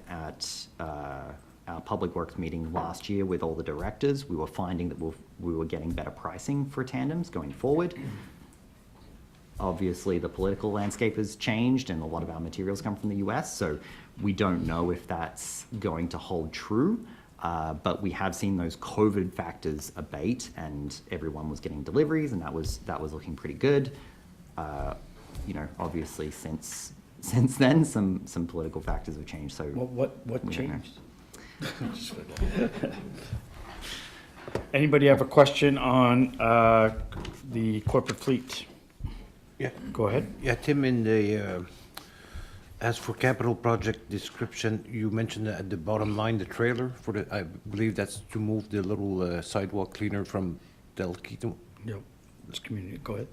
at our Public Works meeting last year with all the directors. We were finding that we were getting better pricing for tandems going forward. Obviously, the political landscape has changed and a lot of our materials come from the US, so we don't know if that's going to hold true. But we have seen those COVID factors abate and everyone was getting deliveries, and that was looking pretty good. Obviously since then, some political factors have changed, so. What changed? Anybody have a question on the corporate fleet? Yeah. Go ahead. Yeah, Tim, in the, as for capital project description, you mentioned at the bottom line, the trailer for the, I believe that's to move the little sidewalk cleaner from Del Quito. Yep, it's community, go ahead.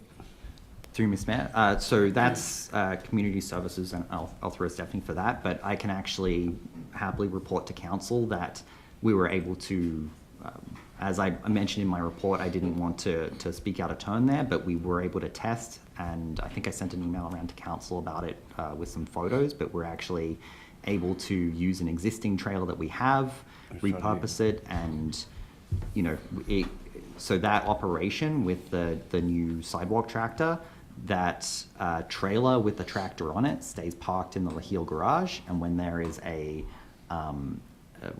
Through Ms. Mayor. So that's community services, and I'll throw Stephanie for that, but I can actually happily report to council that we were able to, as I mentioned in my report, I didn't want to speak out of turn there, but we were able to test, and I think I sent an email around to council about it with some photos, but we're actually able to use an existing trailer that we have, repurpose it, and, you know, so that operation with the new sidewalk tractor, that trailer with the tractor on it stays parked in the Laheel garage, and when there is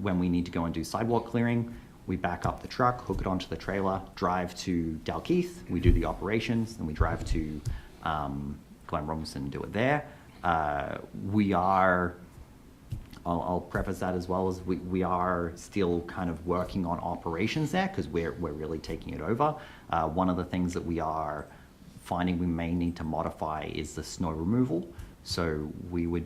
when we need to go and do sidewalk clearing, we back up the truck, hook it onto the trailer, drive to Dalkeith, we do the operations, then we drive to Glen Robinson and do it there. I'll preface that as well as we are still kind of working on operations there because we're really taking it over. One of the things that we are finding we may need to modify is the snow removal. So we're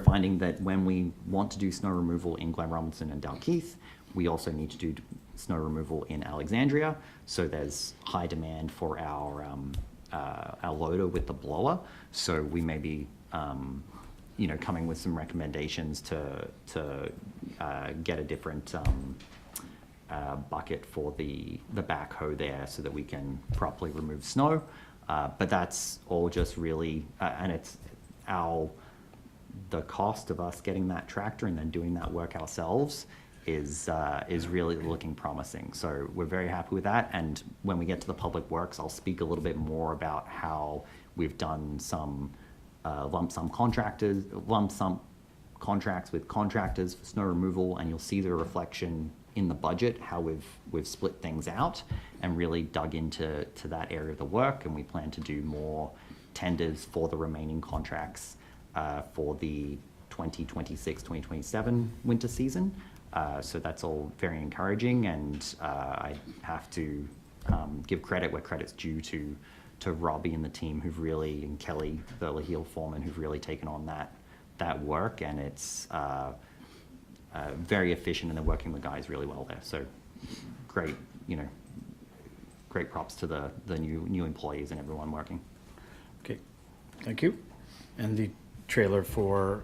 finding that when we want to do snow removal in Glen Robinson and Dalkeith, we also need to do snow removal in Alexandria. So there's high demand for our loader with the blower. So we may be coming with some recommendations to get a different bucket for the backhoe there so that we can properly remove snow. But that's all just really, and it's the cost of us getting that tractor and then doing that work ourselves is really looking promising. So we're very happy with that. And when we get to the public works, I'll speak a little bit more about how we've done some lump sum contracts with contractors for snow removal, and you'll see the reflection in the budget, how we've split things out and really dug into that area of the work, and we plan to do more tenders for the remaining contracts for the 2026-2027 winter season. So that's all very encouraging, and I have to give credit where credit's due to Robbie and the team and Kelly, the Laheel foreman, who've really taken on that work, and it's very efficient, and they're working the guys really well there. So great props to the new employees and everyone working. Okay, thank you. And the trailer for,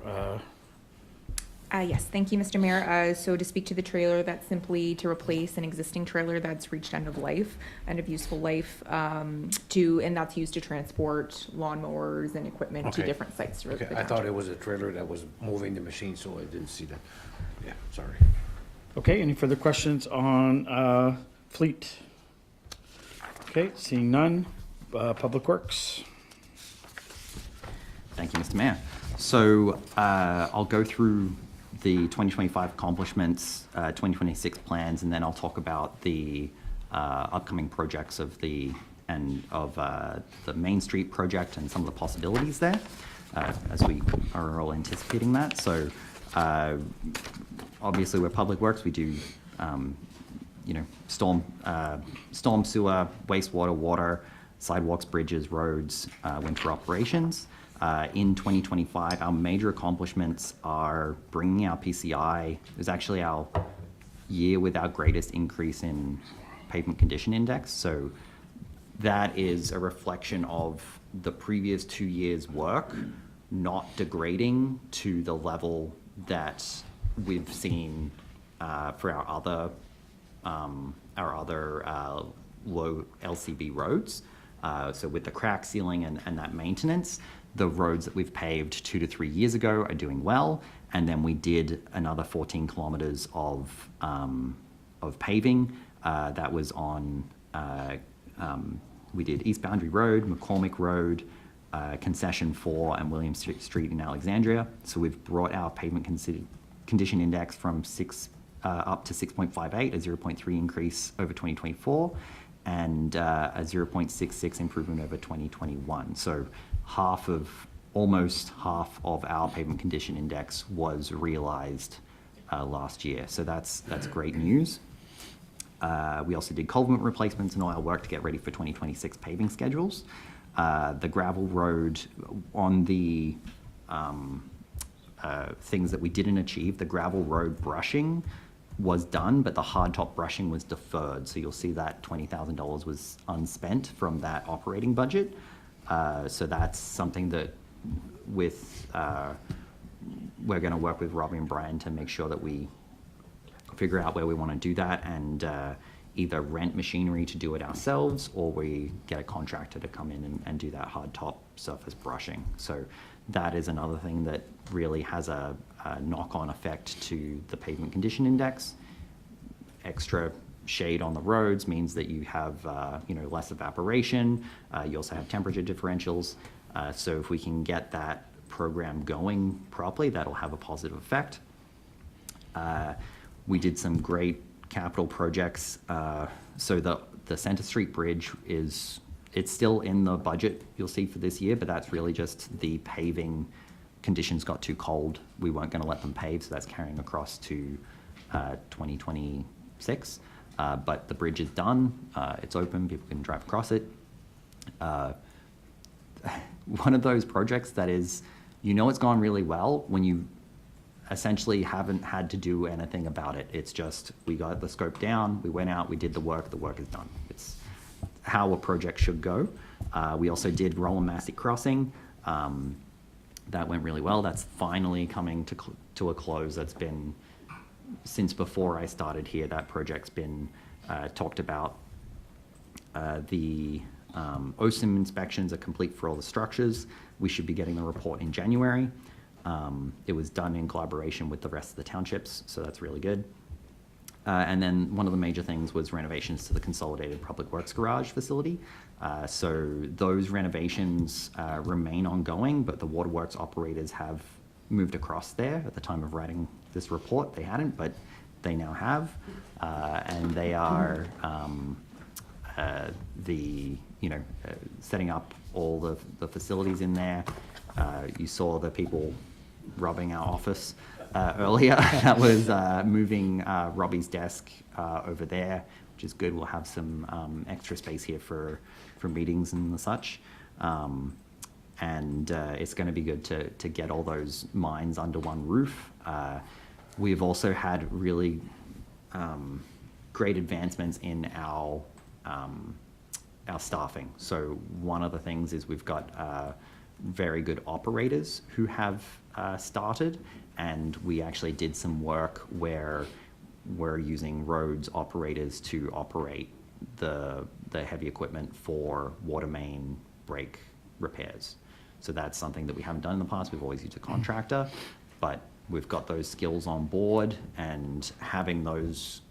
Yes, thank you, Mr. Mayor. So to speak to the trailer, that's simply to replace an existing trailer that's reached end of useful life, and that's used to transport lawnmowers and equipment to Okay. different sites throughout the Okay, I township. thought it was a trailer that was moving the machine, so I didn't see that. Yeah, sorry. okay, any further questions on fleet? Okay, seeing none, Public Works. Thank you, Mr. Mayor. So I'll go through the 2025 accomplishments, 2026 plans, and then I'll talk about the upcoming projects of the Main Street project and some of the possibilities there, as we are all anticipating that. So obviously we're Public Works. We do storm sewer, wastewater, water, sidewalks, bridges, roads, winter operations. In 2025, our major accomplishments are bringing our PCI. It was actually our year with our greatest increase in pavement condition index. So that is a reflection of the previous 2 years' work not degrading to the level that we've seen for our other low LCB roads. So with the crack sealing and that maintenance, the roads that we've paved 2 to 3 years ago are doing well. And then we did another 14 kilometers of paving. That was on, we did East Boundary Road, McCormick Road, Concession 4, and William Street in Alexandria. So we've brought our pavement condition index from 6 up to 6.58, a 0.3 increase over 2024, and a 0.66 improvement over 2021. So almost half of our pavement condition index was realized last year. So that's great news. We also did culvert replacements and all our work to get ready for 2026 paving schedules. The gravel road on the things that we didn't achieve, the gravel road brushing was done, but the hard top brushing was deferred. So you'll see that $20,000 was unspent from that operating budget. So that's something that we're going to work with Robbie and Brian to make sure that we figure out where we want to do that and either rent machinery to do it ourselves, or we get a contractor to come in and do that hard top surface brushing. So that is another thing that really has a knock-on effect to the pavement condition index. Extra shade on the roads means that you have less evaporation. You also have temperature differentials. So if we can get that program going properly, that'll have a positive effect. We did some great capital projects. So the Center Street Bridge it's still in the budget you'll see for this year, but that's really just the paving conditions got too cold. We weren't going to let them pave, so that's carrying across to 2026. But the bridge is done. It's open. People can drive across it. One of those projects that is, it's gone really well when you essentially haven't had to do anything about it. It's just, we got the scope down, we went out, we did the work is done. It's how a project should go. We also did Roland Massey Crossing. That went really well. That's finally coming to a close. That's been, since before I started here, that project's been talked about. The OSIM inspections are complete for all the structures. We should be getting the report in January. It was done in collaboration with the rest of the townships, so that's really good. And then one of the major things was renovations to the Consolidated Public Works Garage facility. So those renovations remain ongoing, but the waterworks operators have moved across there. At the time of writing this report, they hadn't, but they now have. And they are setting up all the facilities in there. You saw the people robbing our office earlier. That was moving Robbie's desk over there, which is good. We'll have some extra space here for meetings and the such. And it's going to be good to get all those mines under one roof. We've also had really great advancements in our staffing. So one of the things is we've got very good operators who have started, and we actually did some work where we're using roads operators to operate the heavy equipment for water main break repairs. So that's something that we haven't done in the past. We've always used a contractor, but we've got those skills on board, and having those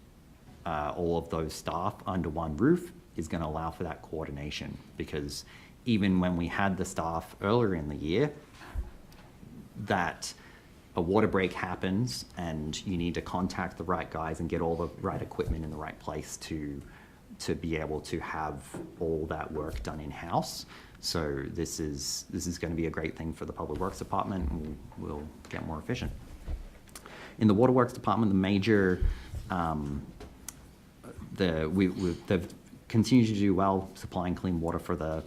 all of those staff under one roof is going to allow for that coordination, because even when we had the staff earlier in the year, that a water break happens and you need to contact the right guys and get all the right equipment in the right place to be able to have all that work done in-house. So this is going to be a great thing for the Public Works Department, and we'll get more efficient. In the Waterworks Department, the major, they've continued to do well supplying clean water for the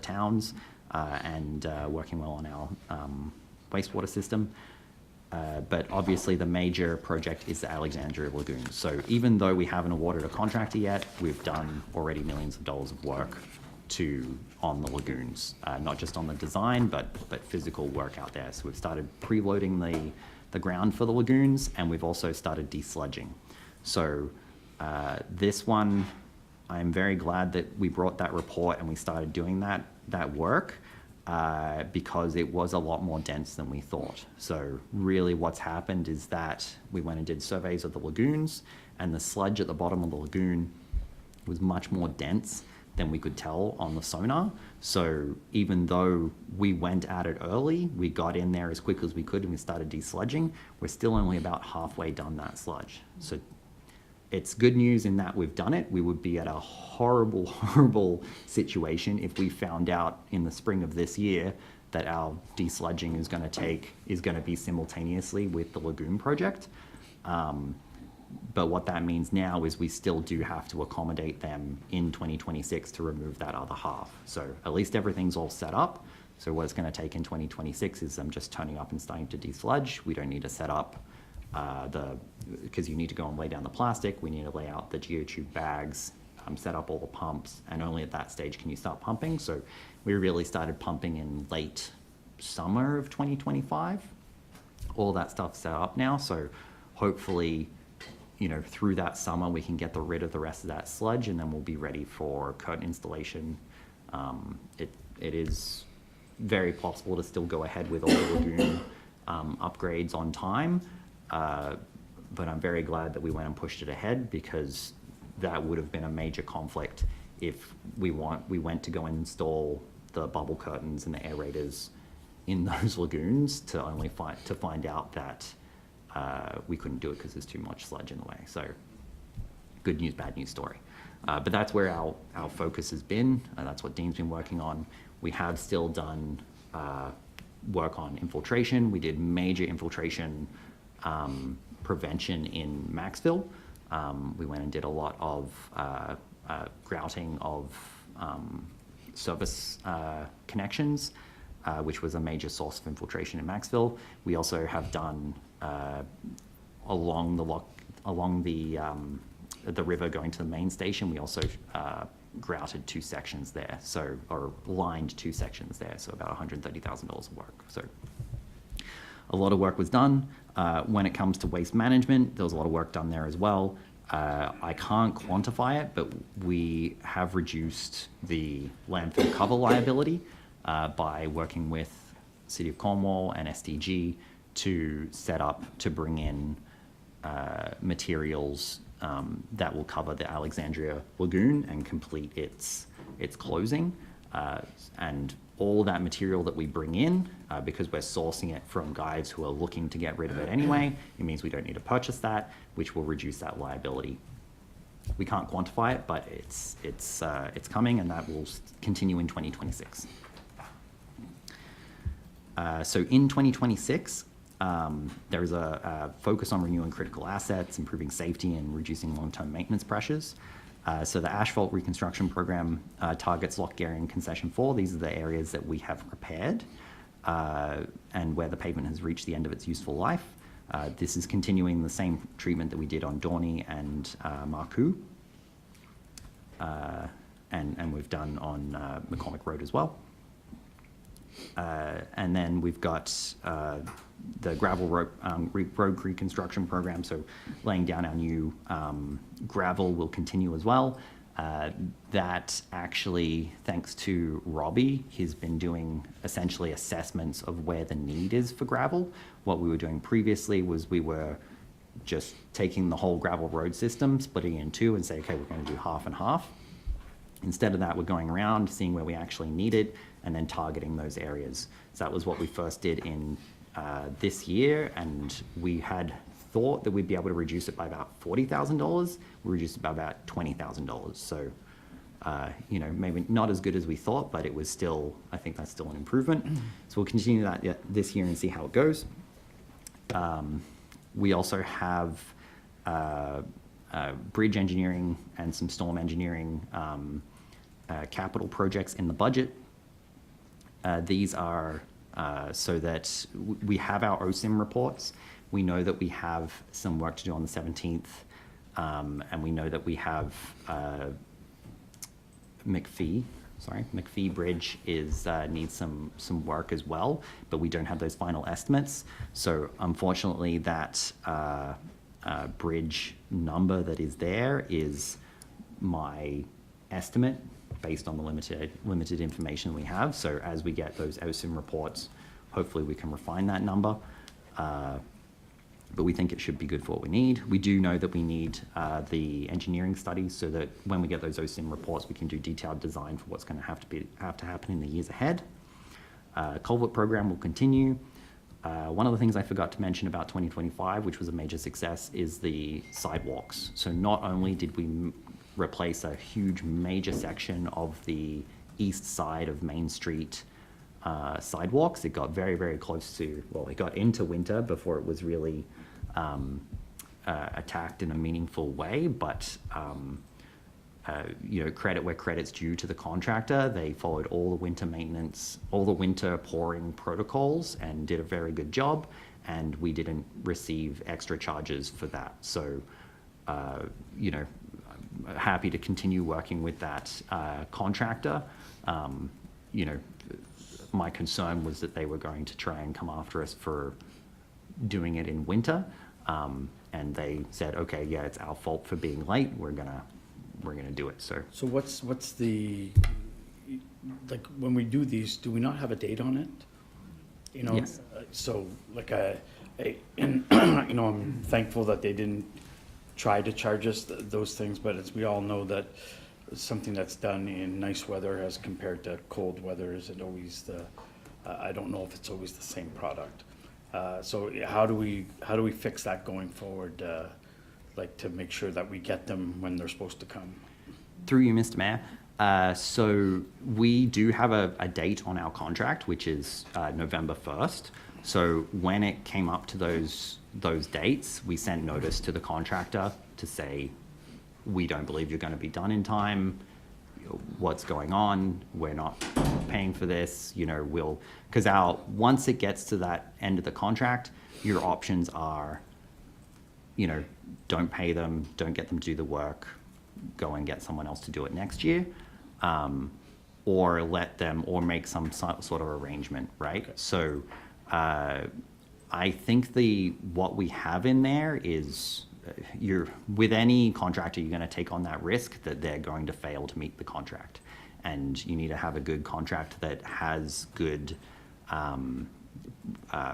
towns and working well on our wastewater system. But obviously the major project is the Alexandria Lagoon. So even though we haven't awarded a contractor yet, we've done already millions of dollars of work on the lagoons, not just on the design, but physical work out there. So we've started pre-loading the ground for the lagoons, and we've also started desludging. So this one, I'm very glad that we brought that report and we started doing that work because it was a lot more dense than we thought. So really what's happened is that we went and did surveys of the lagoons, and the sludge at the bottom of the lagoon was much more dense than we could tell on the sonar. So even though we went at it early, we got in there as quick as we could and we started desludging, we're still only about halfway done that sludge. So it's good news in that we've done it. We would be at a horrible, horrible situation if we found out in the spring of this year that our desludging is going to be simultaneously with the lagoon project. But what that means now is we still do have to accommodate them in 2026 to remove that other half. So at least everything's all set up. So what it's going to take in 2026 is them just turning up and starting to desludge. We don't need to set up because you need to go and lay down the plastic, we need to lay out the geotube bags, set up all the pumps, and only at that stage can you start pumping. So we really started pumping in late summer of 2025. All that stuff's set up now, so hopefully, through that summer, we can get rid of the rest of that sludge, and then we'll be ready for curtain installation. It is very possible to still go ahead with all the lagoon upgrades on time, but I'm very glad that we went and pushed it ahead, because that would have been a major conflict if we went to go and install the bubble curtains and the aerators in those lagoons to find out that we couldn't do it because there's too much sludge in the way. So good news, bad news story. But that's where our focus has been, and that's what Dean's been working on. We have still done work on infiltration. We did major infiltration prevention in Maxville. We went and did a lot of grouting of service connections, which was a major source of infiltration in Maxville. We also have done along the river going to the main station. We also grouted 2 sections there, or lined 2 sections there, so about $130,000 of work. So a lot of work was done. When it comes to waste management, there was a lot of work done there as well. I can't quantify it, but we have reduced the landfill cover liability by working with City of Cornwall and SDG to set up to bring in materials that will cover the Alexandria Lagoon and complete its closing. And all that material that we bring in, because we're sourcing it from guys who are looking to get rid of it anyway, it means we don't need to purchase that, which will reduce that liability. We can't quantify it, but it's coming, and that will continue in 2026. So in 2026, there is a focus on renewing critical assets, improving safety, and reducing long-term maintenance pressures. So the asphalt reconstruction program targets Loch Garry and Concession 4. These are the areas that we have repaired and where the pavement has reached the end of its useful life. This is continuing the same treatment that we did on Dorney and Marcoux. And we've done on McCormick Road as well. And then we've got the gravel road reconstruction program, so laying down our new gravel will continue as well. That actually, thanks to Robbie, he's been doing essentially assessments of where the need is for gravel. What we were doing previously was we were just taking the whole gravel road system, splitting it in 2 and say, okay, we're going to do half and half. Instead of that, we're going around, seeing where we actually need it, and then targeting those areas. So that was what we first did in this year, and we had thought that we'd be able to reduce it by about $40,000. We reduced it by about $20,000. So, maybe not as good as we thought, but it was still, I think that's still an improvement. So we'll continue that this year and see how it goes. We also have bridge engineering and some storm engineering capital projects in the budget. These are so that we have our OSIM reports. We know that we have some work to do on the 17th, and we know that we have McPhee Bridge needs some work as well, but we don't have those final estimates. So unfortunately, that bridge number that is there is my estimate based on the limited information we have. So as we get those OSIM reports, hopefully we can refine that number. But we think it should be good for what we need. We do know that we need the engineering studies so that when we get those OSIM reports, we can do detailed design for what's going to have to happen in the years ahead. Culvert program will continue. One of the things I forgot to mention about 2025, which was a major success, is the sidewalks. So not only did we replace a huge major section of the east side of Main Street sidewalks, it got very, very close to, well, it got into winter before it was really attacked in a meaningful way, but credit where credit's due to the contractor. They followed all the winter maintenance, all the winter pouring protocols and did a very good job. and we didn't receive extra charges for that. So, you know, I'm happy to continue working with that contractor. You know, my concern was that they were going to try and come after us for doing it in winter. And they said, okay, yeah, it's our fault for being late. We're gonna do it. So So what's the, like, when we do these, do we not have a date on it? You know, Yes. So like and, you know, I'm thankful that they didn't try to charge us those things, but as we all know that something that's done in nice weather as compared to cold weather, is it always I don't know if it's always the same product. So how do we fix that going forward, like to make sure that we get them when they're supposed to come? through you, Mr. Mayor. So we do have a date on our contract, which is November 1st. So when it came up to those dates, we sent notice to the contractor to say, we don't believe you're going to be done in time. What's going on? We're not paying for this. You know, because once it gets to that end of the contract, your options are, you know, don't pay them, don't get them to do the work, go and get someone else to do it next year, or make some sort of arrangement, right? Okay. So I think what we have in there is with any contractor, you're going to take on that risk that they're going to fail to meet the contract. And you need to have a good contract that has good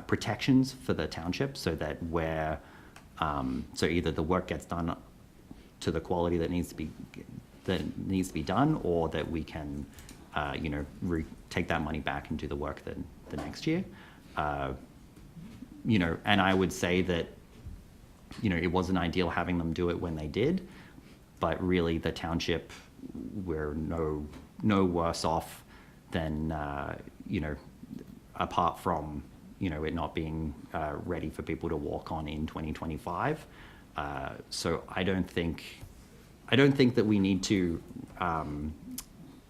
protections for the township, so that so either the work gets done to the quality that needs to be done, or that we can, you know, take that money back and do the work the next year. You know, and I would say that, you know, it wasn't ideal having them do it when they did, but really the township, we're no worse off than, you know, apart from, you know, it not being ready for people to walk on in 2025. So I don't think that we need to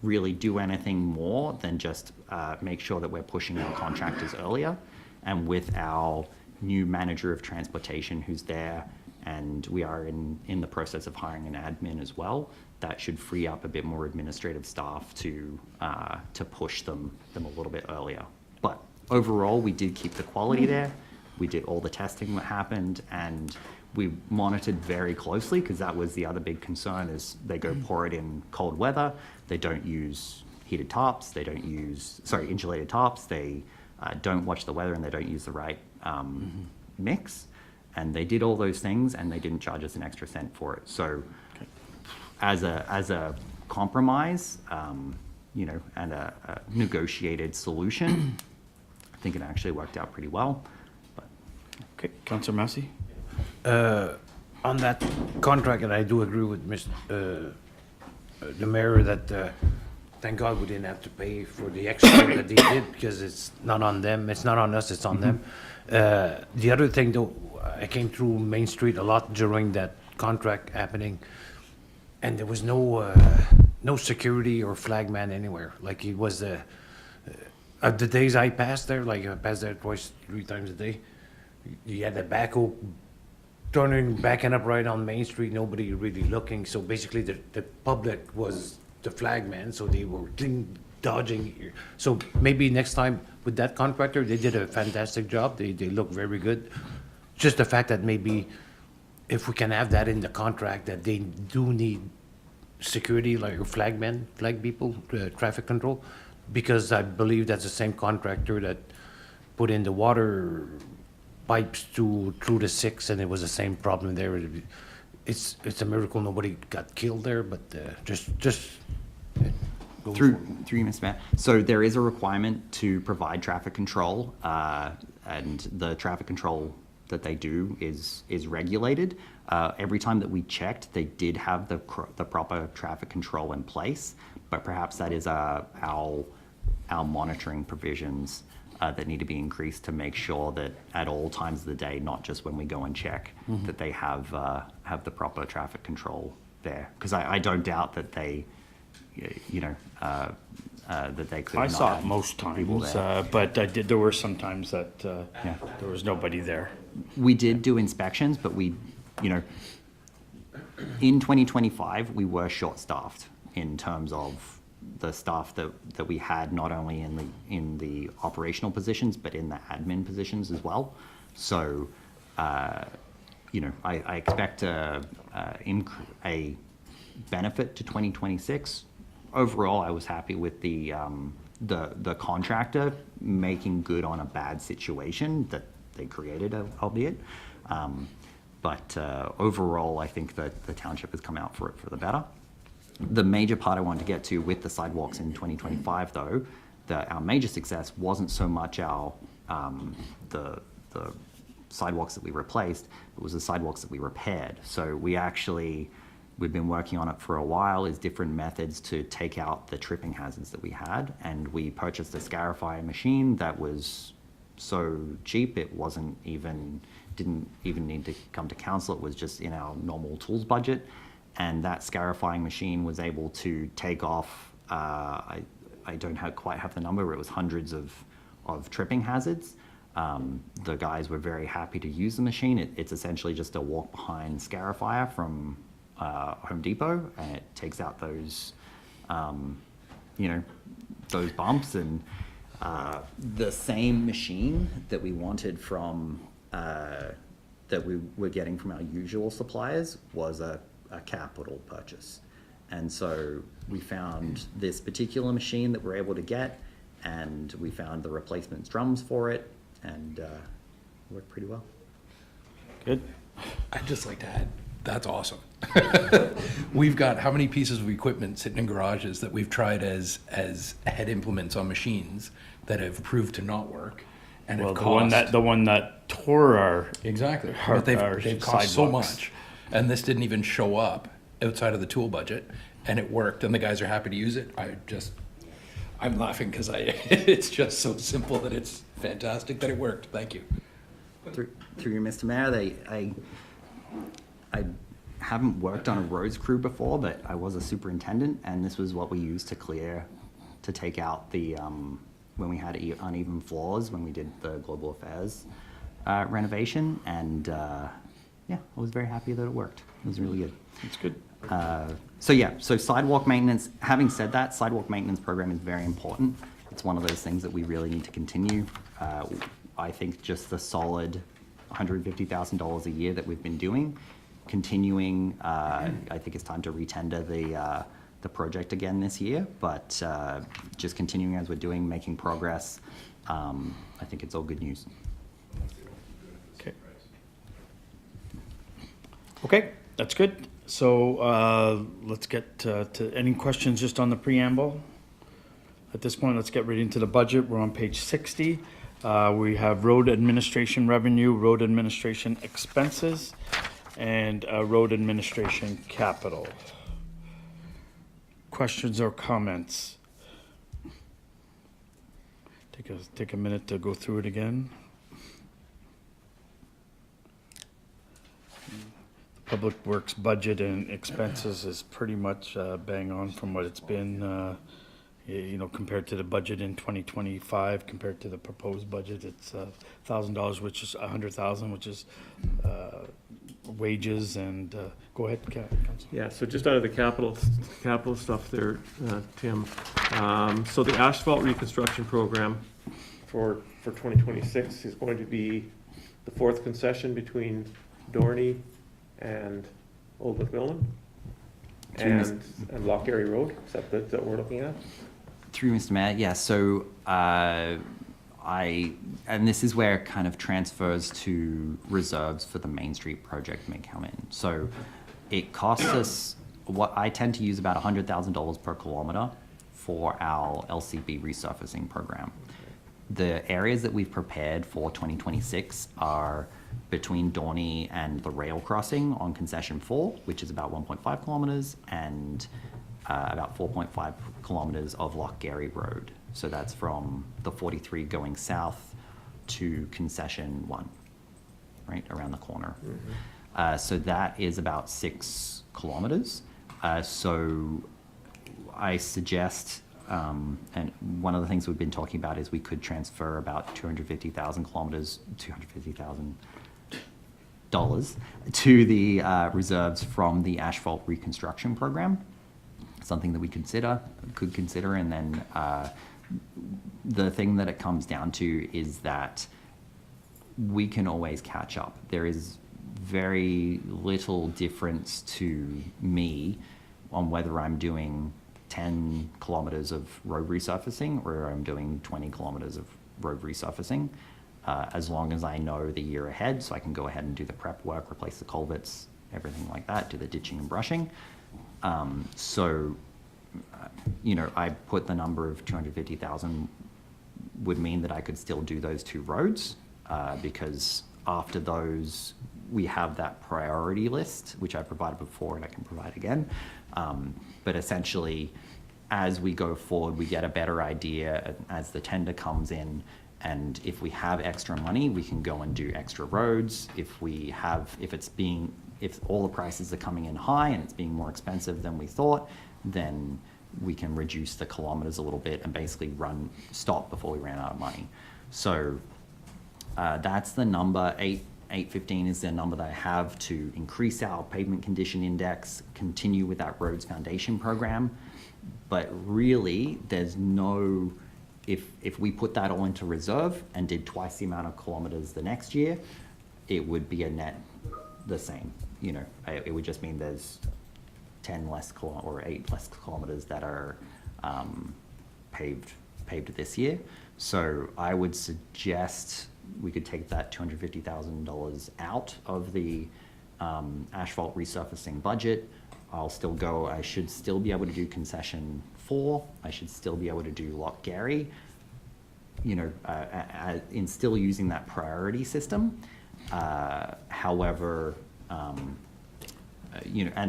really do anything more than just make sure that we're pushing our contractors earlier. And with our new manager of transportation who's there, and we are in the process of hiring an admin as well, that should free up a bit more administrative staff to push them a little bit earlier. But overall, we did keep the quality there. We did all the testing that happened, and we monitored very closely, because that was the other big concern, is they go pour it in cold weather. They don't use heated tops. They don't use, insulated tops. They don't watch the weather, and they don't use the right mix. And they did all those things, and they didn't charge us an extra cent for it. So as a compromise, you know, and a negotiated solution, I think it actually worked out pretty well. But Okay, Councillor Massey? On that contract, and I do agree with the mayor that thank God we didn't have to pay for the extra that they did, because it's not on them, it's not on us, it's on them. The other thing though, I came through Main Street a lot during that contract happening, and there was no security or flagman anywhere. Like it was the days I passed there, like I passed there twice, 3 times a day, you had the backhoe backing up right on Main Street, nobody really looking. So basically the public was the flagman, so they were dodging. So maybe next time with that contractor, they did a fantastic job. They look very good. Just the fact that maybe if we can have that in the contract, that they do need security, like flagmen, flag people, traffic control, because I believe that's the same contractor that put in the water pipes through the 6, and it was the same problem there. It's a miracle nobody got killed there, but just go through forward. you, Mr. Mayor. So there is a requirement to provide traffic control, and the traffic control that they do is regulated. Every time that we checked, they did have the proper traffic control in place, but perhaps that is our monitoring provisions that need to be increased to make sure that at all times of the day, not just when we go and check, that they have the proper traffic control there. Because I don't doubt that they, you know, that they could I not saw it have most people times, there. but there were some times that Yeah. there was nobody there. We did do inspections, but we, you know, in 2025, we were short-staffed in terms of the staff that we had, not only in the operational positions, but in the admin positions as well. So, you know, I expect a benefit to 2026. Overall, I was happy with the contractor making good on a bad situation that they created, albeit. But overall, I think that the township has come out for the better. The major part I wanted to get to with the sidewalks in 2025, though, our major success wasn't so much the sidewalks that we replaced, it was the sidewalks that we repaired. So we've been working on it for a while, is different methods to take out the tripping hazards that we had, and we purchased a scarifier machine that was so cheap it didn't even need to come to council. It was just in our normal tools budget, and that scarifying machine was able to take off, I don't quite have the number, but it was hundreds of tripping hazards. The guys were very happy to use the machine. It's essentially just a walk-behind scarifier from Home Depot, and it takes out those, you know, those bumps. And the same machine that we wanted from, that we were getting from our usual suppliers was a capital purchase. And so we found this particular machine that we're able to get, and we found the replacement drums for it, and worked pretty well. Good. I'd just like to add, that's awesome. We've got how many pieces of equipment sitting in garages that we've tried as head implements on machines that have proved to not work, and Well, have the one that tore our exactly, our- but our they've cost so sidewalks. much, and this didn't even show up outside of the tool budget, and it worked, and the guys are happy to use it. I'm laughing because it's just so simple that it's fantastic that it worked. Thank you. Through you, Mr. Mayor, I haven't worked on a roads crew before, but I was a superintendent, and this was what we used to take out the, when we had uneven floors, when we did the global affairs renovation, and yeah, I was very happy that it worked. It was really good. It's good. So sidewalk maintenance, having said that, sidewalk maintenance program is very important. It's one of those things that we really need to continue. I think just the solid $150,000 a year that we've been doing, continuing, I think it's time to retender the project again this year, but just continuing as we're doing, making progress, I think it's all good news. Okay, that's good. So let's get to any questions just on the preamble. At this point, let's get right into the budget. We're on page 60. We have road administration revenue, road administration expenses, and road administration capital. Questions or comments? Take a minute to go through it again. Public Works budget and expenses is pretty much bang on from what it's been, you know, compared to the budget in 2025, compared to the proposed budget. It's $1,000, which is $100,000, which is wages and, go ahead, Councilor. Yeah, so just out of the capital stuff there, Tim. So the asphalt reconstruction program for 2026 is going to be the fourth concession between Dorney and Old McMillan and Loch Garry Road. Is that what we're looking at? Through Mr. Mayor, yeah, so and this is where it kind of transfers to reserves for the Main Street project may come in. So it costs us, what I tend to use about $100,000 per kilometer for our LCB resurfacing program. The areas that we've prepared for 2026 are between Dorney and the rail crossing on concession 4, which is about 1.5 kilometers, and about 4.5 kilometers of Loch Garry Road. So that's from the 43 going south to concession 1, right around the corner. Mm-hmm. So that is about 6 kilometers. So I suggest and one of the things we've been talking about is we could transfer about 250,000 kilometers, $250,000 to the reserves from the asphalt reconstruction program. Something that we could consider, and then the thing that it comes down to is that we can always catch up. There is very little difference to me on whether I'm doing 10 kilometers of road resurfacing or I'm doing 20 kilometers of road resurfacing, as long as I know the year ahead, so I can go ahead and do the prep work, replace the culverts, everything like that, do the ditching and brushing. I put the number of 250,000 would mean that I could still do those two roads, because after those, we have that priority list, which I provided before and I can provide again. But essentially, as we go forward, we get a better idea as the tender comes in, and if we have extra money, we can go and do extra roads. If all the prices are coming in high and it's being more expensive than we thought, then we can reduce the kilometers a little bit and basically stop before we ran out of money. So that's the number. 815 is the number that I have to increase our pavement condition index, continue with that roads foundation program. But really, there's no, if we put that all into reserve and did twice the amount of kilometers the next year, it would be a net the same. It would just mean there's 10 less or 8 less kilometers that are paved this year. So I would suggest we could take that $250,000 out of the asphalt resurfacing budget. I should still be able to do concession 4. I should still be able to do Loch Garry, in still using that priority system. However, and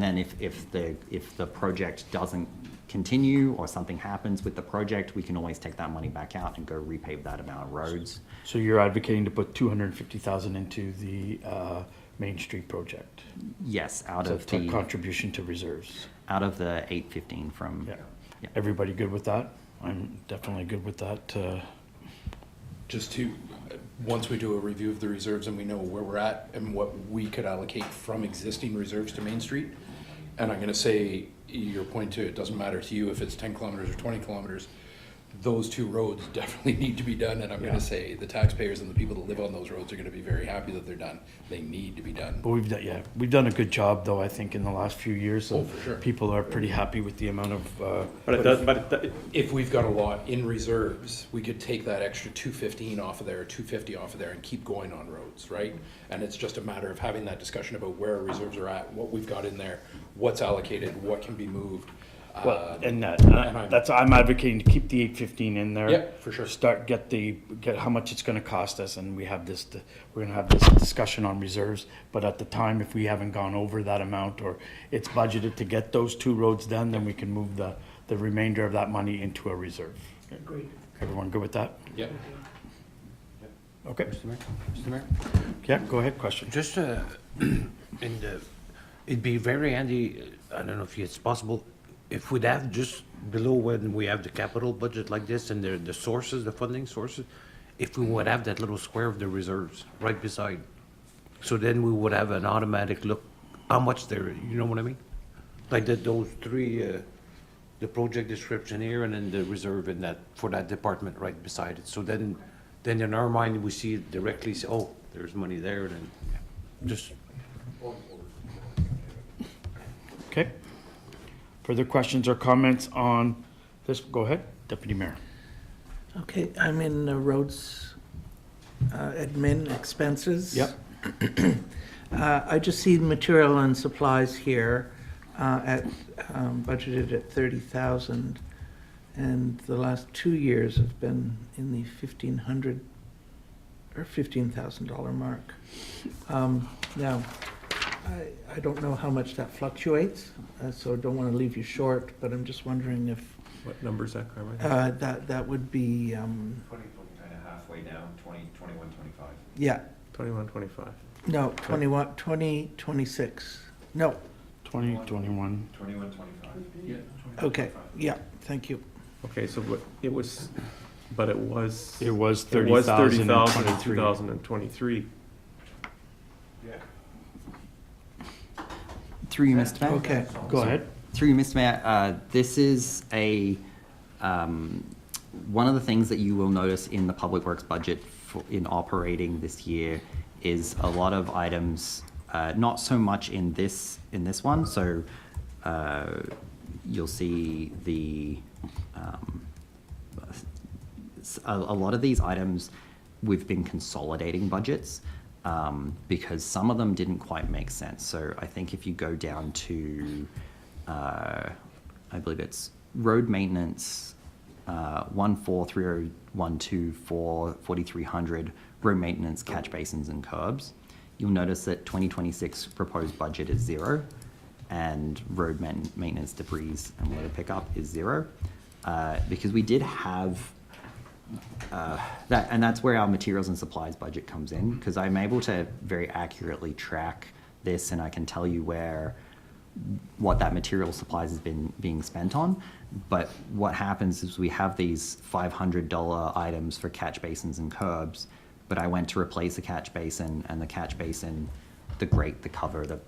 then if the project doesn't continue or something happens with the project, we can always take that money back out and go repave that amount of roads. So you're advocating to put 250,000 into the Main Street project? Yes, contribution to reserves. Out of the 815 from. Yeah. Everybody good with that? I'm definitely good with that. Once we do a review of the reserves and we know where we're at and what we could allocate from existing reserves to Main Street, and I'm gonna say, your point too, it doesn't matter to you if it's 10 kilometers or 20 kilometers, those two roads definitely need to be done, and I'm gonna say the taxpayers and the people that live on those roads are gonna be very happy that they're done. They need to be done. But we've done a good job though, I think, in the last few years. So for sure. People are pretty happy with the amount of. If we've got a lot in reserves, we could take that extra 215 off of there, or 250 off of there, and keep going on roads, right? And it's just a matter of having that discussion about where our reserves are at, what we've got in there, what's allocated, what can be moved. I'm advocating to keep the 815 in there. Yeah, for sure. Get how much it's gonna cost us, and we're gonna have this discussion on reserves. But at the time, if we haven't gone over that amount, or it's budgeted to get those two roads done, then we can move the remainder of that money into a reserve. Agreed. Everyone good with that? Yeah. Okay. Mr. Mayor? Yeah, go ahead, question. Just, it'd be very handy, I don't know if it's possible, if we'd have just below when we have the capital budget like this and the sources, the funding sources, if we would have that little square of the reserves right beside. So then we would have an automatic look, how much there, you know what I mean? Like those three, the project description here and then the reserve in that, for that department right beside it. So then in our mind, we see it directly, say, oh, there's money there, then just. Okay. Further questions or comments on this? Go ahead, Deputy Mayor. Okay, I'm in roads admin expenses. Yep. I just see material and supplies here budgeted at 30,000, and the last 2 years have been in the $1,500 or $15,000 mark. Now, I don't know how much that fluctuates, so I don't want to leave you short, but I'm just wondering if. What number is that, Carmen? That would be. 20, kind of halfway down, 21, 25. Yeah. 21, 25. No, 2026. No. 2021. 21, 25. Okay, yeah, thank you. Okay, so it was, but it was. It was It was 30,000 in 30,000 in 23. 2023. Through you, Mr. Mayor. Okay. Go ahead. Through you, Mr. Mayor, this is one of the things that you will notice in the Public Works budget in operating this year is a lot of items, not so much in this one. So you'll see a lot of these items we've been consolidating budgets. Because some of them didn't quite make sense. So I think if you go down to, I believe it's road maintenance, 143012 4300, road maintenance, catch basins and curbs, you'll notice that 2026 proposed budget is 0, and road maintenance, debris and litter pickup is 0, because we did have and that's where our materials and supplies budget comes in, because I'm able to very accurately track this, and I can tell you what that material supplies has been being spent on. But what happens is we have these $500 items for catch basins and curbs, but I went to replace the catch basin, and the catch basin, the grate, the cover, the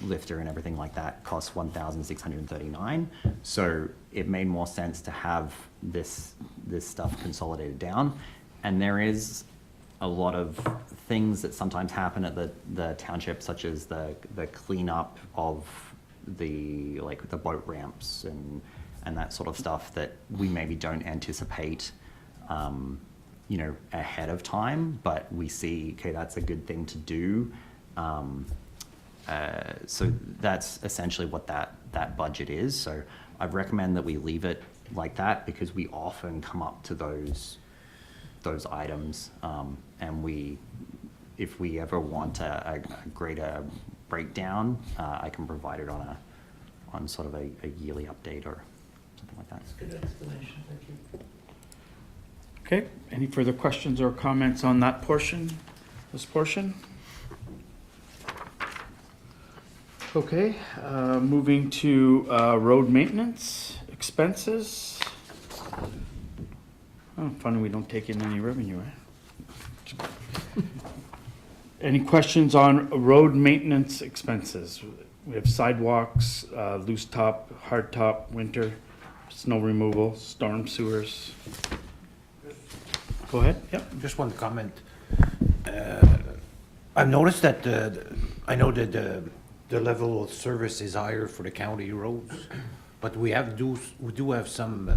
lifter and everything like that costs $1,639. So it made more sense to have this stuff consolidated down. And there is a lot of things that sometimes happen at the township, such as the cleanup of the boat ramps and that sort of stuff that we maybe don't anticipate ahead of time, but we see, okay, that's a good thing to do. So that's essentially what that budget is. So I recommend that we leave it like that, because we often come up to those items, and if we ever want a greater breakdown, I can provide it on sort of a yearly update or something like that. That's a good explanation, thank you. Okay, any further questions or comments on that portion, this portion? Okay, moving to road maintenance expenses. Oh, funny we don't take in any revenue, eh? Any questions on road maintenance expenses? We have sidewalks, loose top, hard top, winter, snow removal, storm sewers. Go ahead, yep. Just one comment. I've noticed that, I know that the level of service is higher for the county roads, but we do have some,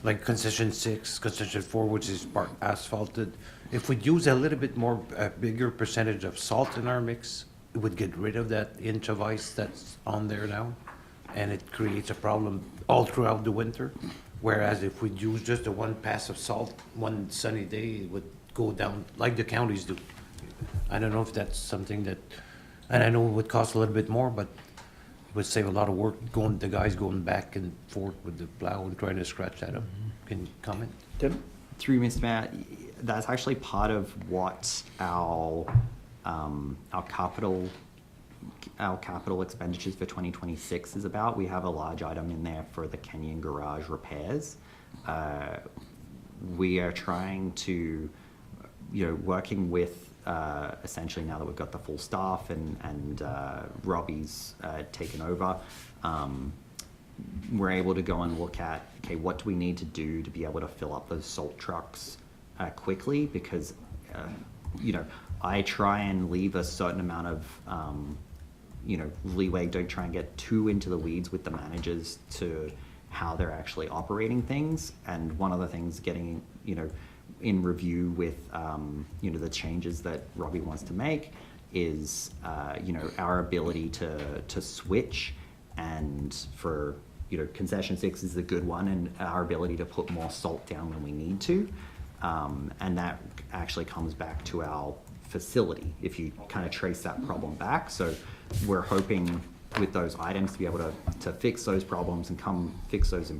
like concession 6, concession 4, which is part asphalted. If we use a little bit more, a bigger percentage of salt in our mix, it would get rid of that inch of ice that's on there now, and it creates a problem all throughout the winter. Whereas if we use just a one pass of salt, one sunny day, it would go down like the counties do. I don't know if that's something that, and I know it would cost a little bit more, but it would save a lot of work the guys going back and forth with the plow and trying to scratch that up. Can you comment? Tim? Through Mr. Mayor, that's actually part of what our capital expenditures for 2026 is about. We have a large item in there for the Kenyon garage repairs. We are trying to, working with essentially, now that we've got the full staff and Robbie's taken over, we're able to go and look at, okay, what do we need to do to be able to fill up those salt trucks quickly? Because, I try and leave a certain amount of, leeway. Don't try and get too into the weeds with the managers to how they're actually operating things. And one of the things getting, in review with, the changes that Robbie wants to make is, our ability to switch, and for, concession 6 is a good one, and our ability to put more salt down when we need to. And that actually comes back to our facility, if you kind of trace that problem back. So we're hoping with those items to be able to fix those problems and fix those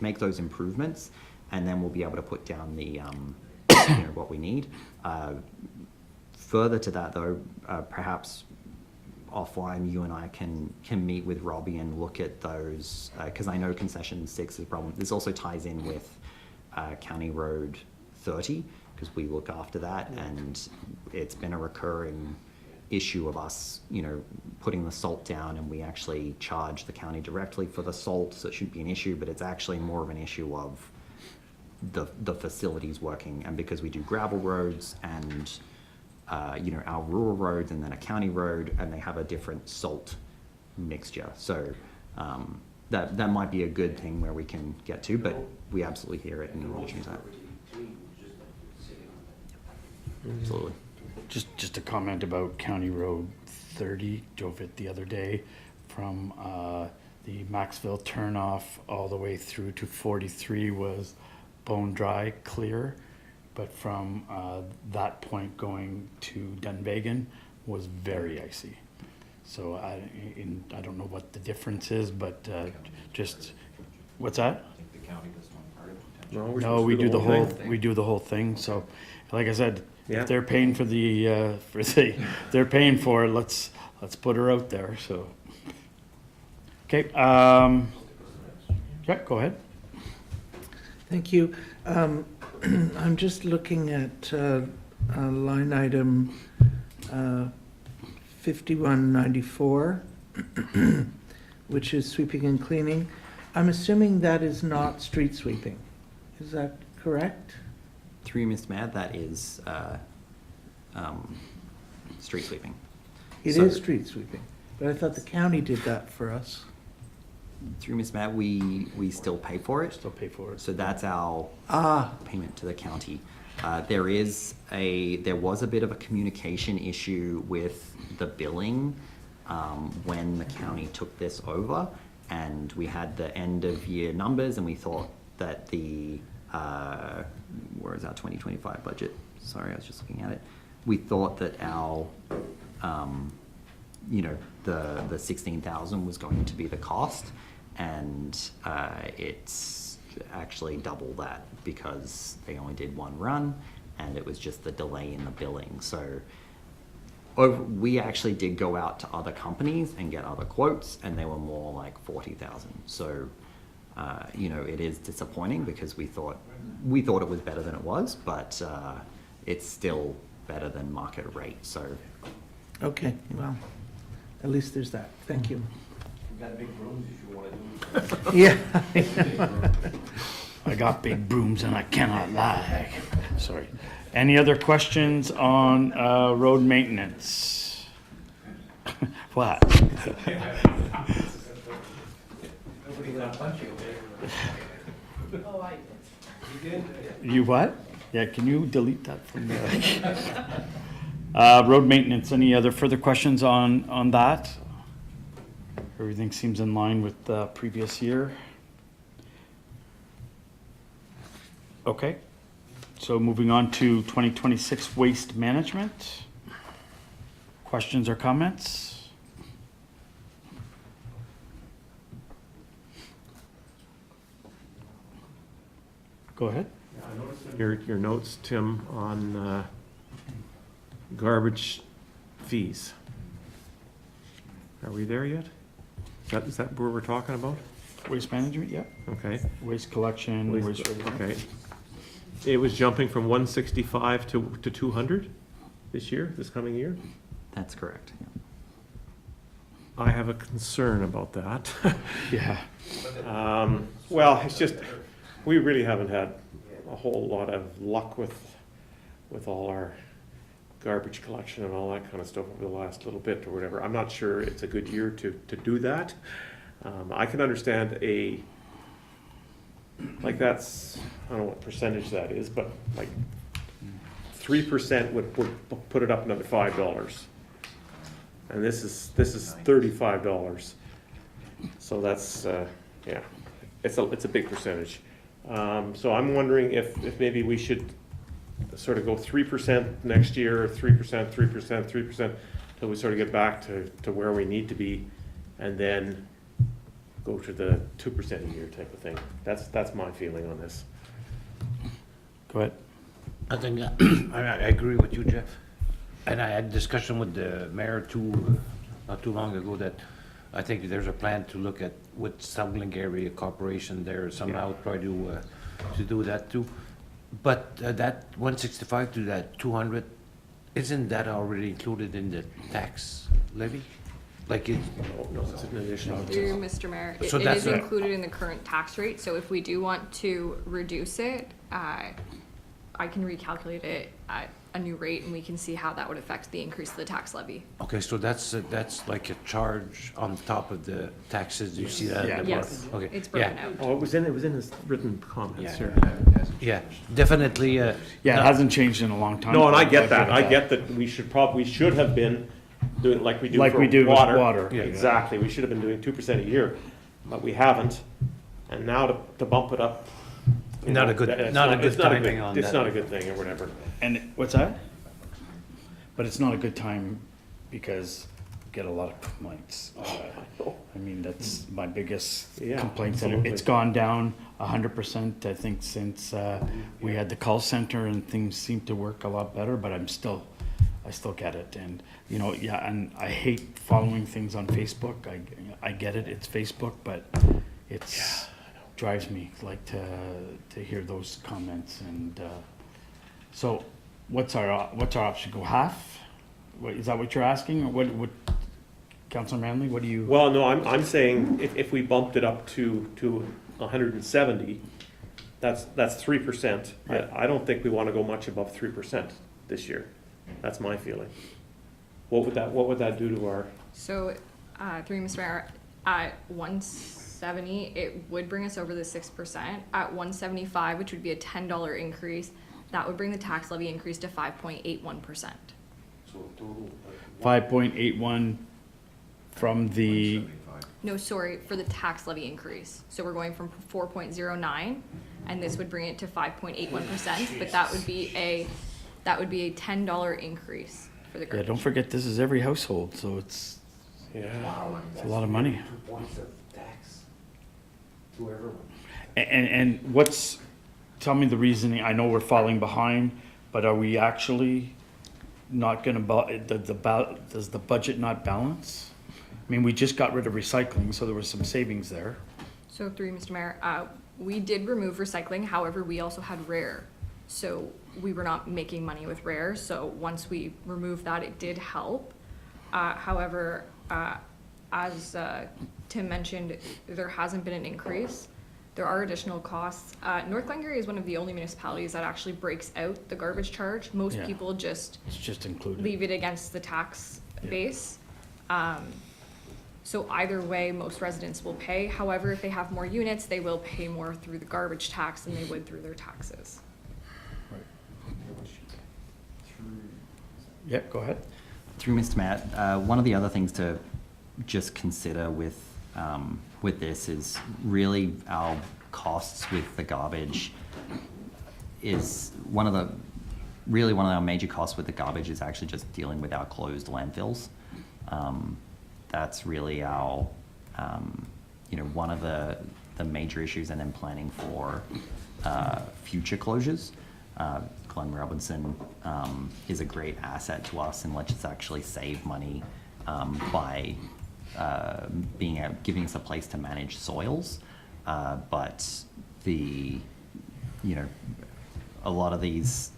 make those improvements, and then we'll be able to put down the what we need. Further to that though, perhaps offline, you and I can meet with Robbie and look at those, because I know concession 6 is a problem. This also ties in with County Road 30, because we look after that, and it's been a recurring issue of us, you know, putting the salt down, and we actually charge the county directly for the salt, so it shouldn't be an issue, but it's actually more of an issue of the facilities working. And because we do gravel roads and you know, our rural roads and then a county road, and they have a different salt mixture. So that might be a good thing where we can get to, but we absolutely hear it and we'll change that. Absolutely. Just a comment about County Road 30, drove it the other day from the Maxville turnoff all the way through to 43 was bone dry, clear, but from that point going to Dunvegan was very icy. So I don't know what the difference is, but just, what's that? I think the county does one part of it. No, we're No, supposed we to do the whole, thing. we do the whole thing, so, like I said, Yeah. if they're paying for the, they're paying for it, let's put her out there, so. Okay, yeah, go ahead. Thank you. I'm just looking at line item 5194, which is sweeping and cleaning. I'm assuming that is not street sweeping. Is that correct? Through you, Mr. Mayor, that is street sweeping. It So- is street sweeping, but I thought the county did that for us. Through Ms. Matt, we still pay for it. Still pay for it. So that's our payment to the county. There was a bit of a communication issue with the billing when the county took this over, and we had the end of year numbers, and we thought that where is our 2025 budget? Sorry, I was just looking at it. We thought that our you know, the 16,000 was going to be the cost, and it's actually double that because they only did one run, and it was just the delay in the billing. So we actually did go out to other companies and get other quotes, and they were more like 40,000. So you know, it is disappointing because we thought it was better than it was, but it's still better than market rate. So Okay, well, at least there's that. Thank you. We've got big brooms if you want to do it. Yeah. I got big brooms and I cannot lie. Sorry. Any other questions on road maintenance? What? You what? Yeah, can you delete that from the... road maintenance, any other further questions on that? Everything seems in line with the previous year. Okay, so moving on to 2026 waste management. Questions or comments? Go ahead. I noticed in your notes, Tim, on garbage fees. Are we there yet? Is that what we're talking about? Waste management, yeah. Okay. Waste collection, waste. Okay. It was jumping from 165 to 200 this coming year? that's correct. Yeah. I have a concern about that. Yeah. Well, it's just, we really haven't had a whole lot of luck with all our garbage collection and all that kind of stuff over the last little bit or whatever. I'm not sure it's a good year to do that. I can understand like that's, I don't know what percentage that is, but like 3% would put it up another $5. And this is $35. So that's, yeah, it's a big percentage. So I'm wondering if maybe we should sort of go 3% next year, 3%, 3%, till we sort of get back to where we need to be, and then go to the 2% a year type of thing. That's my feeling on this. Go ahead. I think, I agree with you, Jeff. And I had discussion with the mayor too, not too long ago that I think there's a plan to look at with some Glengarry Corporation there somehow try to do that too. But that 165 to that 200, isn't that already included in the tax levy? Like it, No, it's an additional. Through Mr. Mayor, So it that's is a- included in the current tax rate, so if we do want to reduce it, I can recalculate it at a new rate and we can see how that would affect the increase of the tax levy. okay, so that's like a charge on top of the taxes, do you see that? in the Yes, bar? Okay, it's broken yeah. out. Oh, it was in his written comments Yeah. here. Yeah, definitely, Yeah, no. it hasn't changed in a long time. No, and I get that. I get that we should have been doing like we do Like for we do with water. water. Yeah. Exactly. We should have been doing 2% a year, but we haven't. And now to bump it up. you Not know, a good- it's not a good it's not timing on It's that. not a good thing or whatever. And what's that? But it's not a good time because we get a lot of complaints. I mean, that's my biggest Yeah, complaint. And absolutely. it's gone down 100%, I think, since we had the call center and things seem to work a lot better, but I still get it. And, you know, yeah, and I hate following things on Facebook. I get it, it's Facebook, but it's drives me like to hear those comments. And so what's our option? Go half? Is that what you're asking? Or what, Councilor Manley, what do you? Well, no, I'm saying if we bumped it up to 170, that's 3%. Yeah. I don't think we want to go much above 3% this year. That's my feeling. What would that do to our? So, through Mr. Mayor, at 170, it would bring us over the 6%. At 175, which would be a $10 increase, that would bring the tax levy increase to 5.81%. 5.81 from the, No, sorry, for the tax levy increase. So we're going from 4.09, and this would bring it to 5.81%, but that would be a $10 increase for the yeah, garbage. don't forget, this is every household, so it's a lot of money. 2 points of tax to everyone. And tell me the reasoning, I know we're falling behind, but are we actually not gonna, does the budget not balance? I mean, we just got rid of recycling, so there was some savings there. So through Mr. Mayor, we did remove recycling, however, we also had rare. So we were not making money with rare, so once we removed that, it did help. However, as Tim mentioned, there hasn't been an increase. There are additional costs. North Glengarry is one of the only municipalities that actually breaks out the garbage charge. Most Yeah. people just It's just included. leave it against the tax Yeah. base. So either way, most residents will pay. However, if they have more units, they will pay more through the garbage tax than they would through their taxes. Yeah, go ahead. Through Mr. Matt, one of the other things to just consider with this is really our costs with the garbage is one of our major costs with the garbage is actually just dealing with our closed landfills. That's really our, one of the major issues, and then planning for future closures. Glen Robinson is a great asset to us and lets us actually save money by giving us a place to manage soils. But a lot of these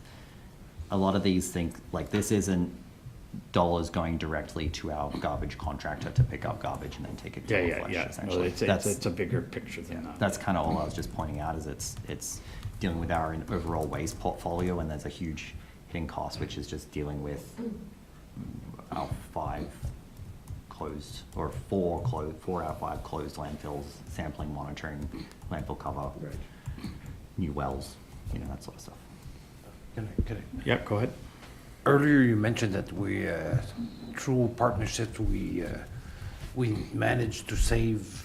think like this isn't dollars going directly to our garbage contractor to pick up garbage and then take it to Yeah, Northwest, yeah. No, essentially. it's a bigger picture than that. That's kind of all I was just pointing out, is it's dealing with our overall waste portfolio, and there's a huge hidden cost, which is just dealing with our 5 closed, or 4 out of 5 closed landfills, sampling, monitoring, landfill cover, new wells, that sort of stuff. Can I? Yep, go ahead. Earlier, you mentioned that we, through partnerships, we managed to save,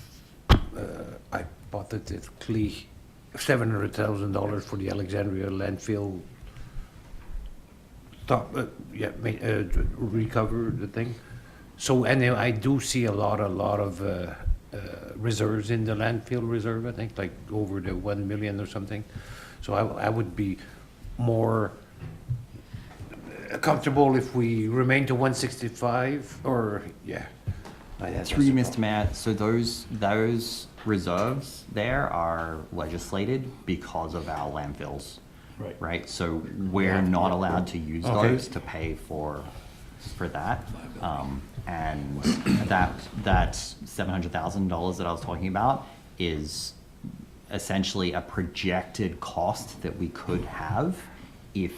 I bought it at Clee, $700,000 for the Alexandria landfill. Recover the thing. So, and I do see a lot of reserves in the landfill reserve, I think, like over the 1 million or something. So I would be more comfortable if we remain to 165, or, Through Mr. Mayor, so those reserves there are legislated because of our landfills. Right. Right, so we're not allowed to use Okay. those to pay for that. And that $700,000 that I was talking about is essentially a projected cost that we could have if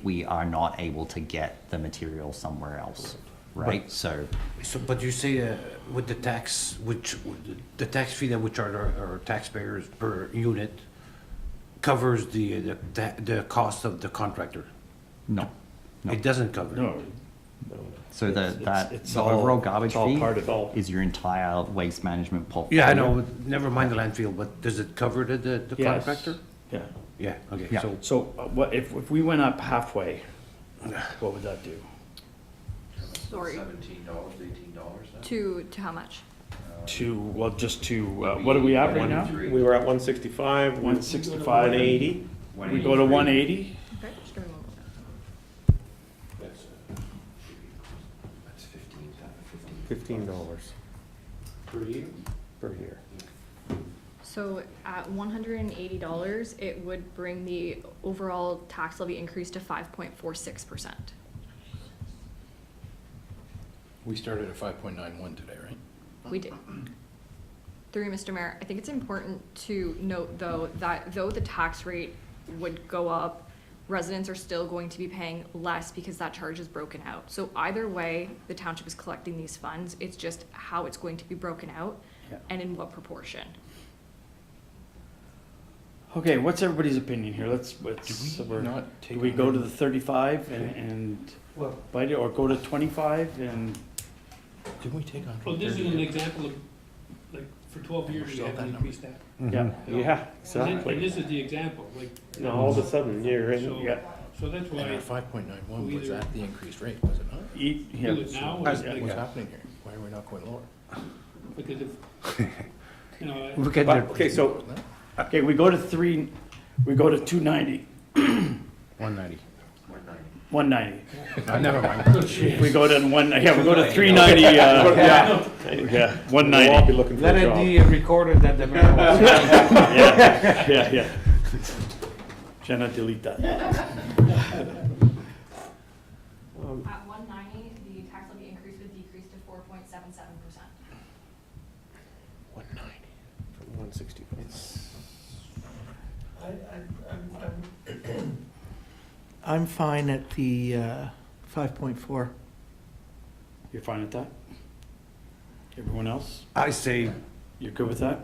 we are not able to get the material somewhere else, right? So, But you say with the tax, the tax fee that we charge our taxpayers per unit covers the cost of the contractor? no. No. It doesn't cover? No, So it's the all- overall garbage it's all fee part of it. is your entire waste management portfolio. Yeah, I know, never mind the landfill, but does it cover the Yes. contractor? Yeah. Yeah, okay, Yeah. so, So what, if we went up halfway, what would that do? Sorry, $17, $18 to how much? Just to, what are we at right now? We were at 165, 165. 180. We go to 180? Okay, just give me a moment. That's $15 per year. So at $180, it would bring the overall tax levy increase to 5.46%. We started at 5.91 today, right? We did. Through you, Mr. Mayor, I think it's important to note, though, that though the tax rate would go up, residents are still going to be paying less because that charge is broken out. So either way, the township is collecting these funds, it's just how it's going to be broken out Yeah. and in what proportion. Okay, what's everybody's opinion here? Let's, so we're- do we go to the 35 and bite it, or go to 25 and? Didn't we take on? Well, this is an example of, like, for 12 years, we Still haven't that increased that. Yeah. Yeah, And this is the example, like. Now, all of a sudden, you're So, in, so that's And our why 5.91 We was either- at the increased rate, was it not? do it now, or What's like, happening here? Why are we not going lower? because if, you know, look at but, the okay, so, Okay, we go to 290, 190. 190. Never mind. If we go to we go to 390, yeah, we'll all 190. be looking for Let a it job. be recorded that the mayor was. Yeah. Jenna, delete that. At 190, the tax levy increase would decrease to 4.77%. 190 from 165. I'm fine at the 5.4. You're fine with that? Everyone else? I say, You're good with that?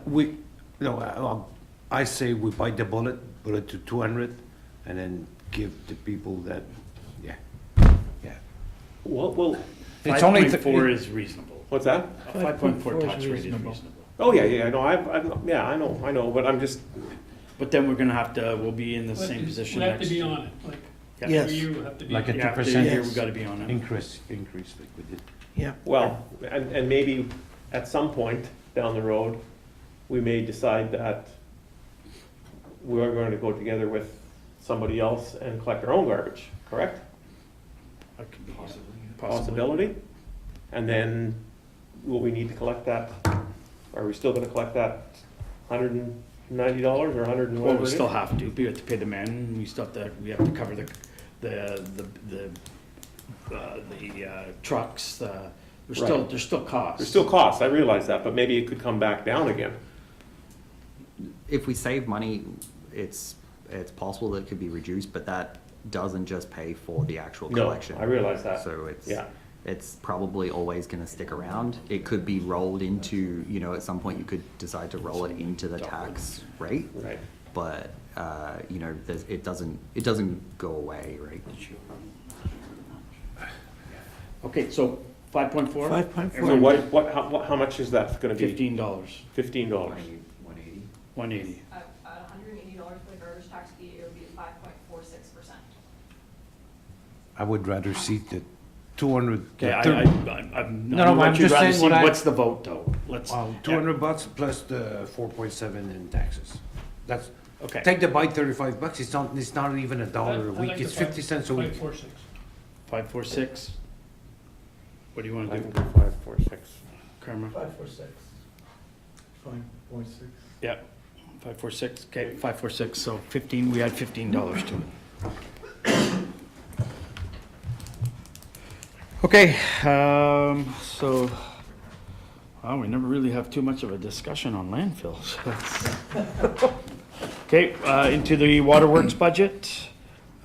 I say we bite the bullet, put it to 200, and then give the people that, yeah. Well, It's only 5.4 is reasonable. what's that? A 5.4 is tax rate is reasonable. reasonable. Oh, yeah, no, I know, but I'm just, But then we're gonna have to, we'll be in the we'll same position have to next be year. on it, like, Yeah. Yes. every year we'll have to be. Like a on it. Yeah, after 2% a year, we Yes. gotta be on it. Increase like we did. Yeah. well, and maybe at some point down the road, we may decide that we're going to go together with somebody else and collect our own garbage, correct? That could be Possibility? And then, will we need to collect that, are we still gonna collect that $190 or 100 and Well, whatever we it still is? have to, we have to pay the men, we still have to, cover the trucks, Right. there's still costs. There's still costs, I realize that, but maybe it could come back down again. If we save money, it's possible that it could be reduced, but that doesn't just pay for the actual No, collection. I realize that. So Yeah. it's probably always gonna stick around. It could be rolled into, at some point you could decide to roll it into the tax rate. Right. But, it doesn't go away, right? Okay, so 5.4? 5.4. So how much is that gonna be? $15, $15. 180. At $180 for the garbage tax fee, it would be 5.46%. I would rather see the 200. Okay, I'm No, not I'm what you'd just rather saying see, what I- what's the vote though? Let's, $200 plus the 4.7 in taxes. That's, okay. take the bite, $35. It's not even $1 a I week. like It's the 50 cents a week. 5.46. 546. What do you want I to can do, do 546. Karma? 546. 5.6. Yeah, 546, okay, 546, so 15, we add $15 to it. Okay, so, wow, we never really have too much of a discussion on landfills. Okay, into the waterworks budget.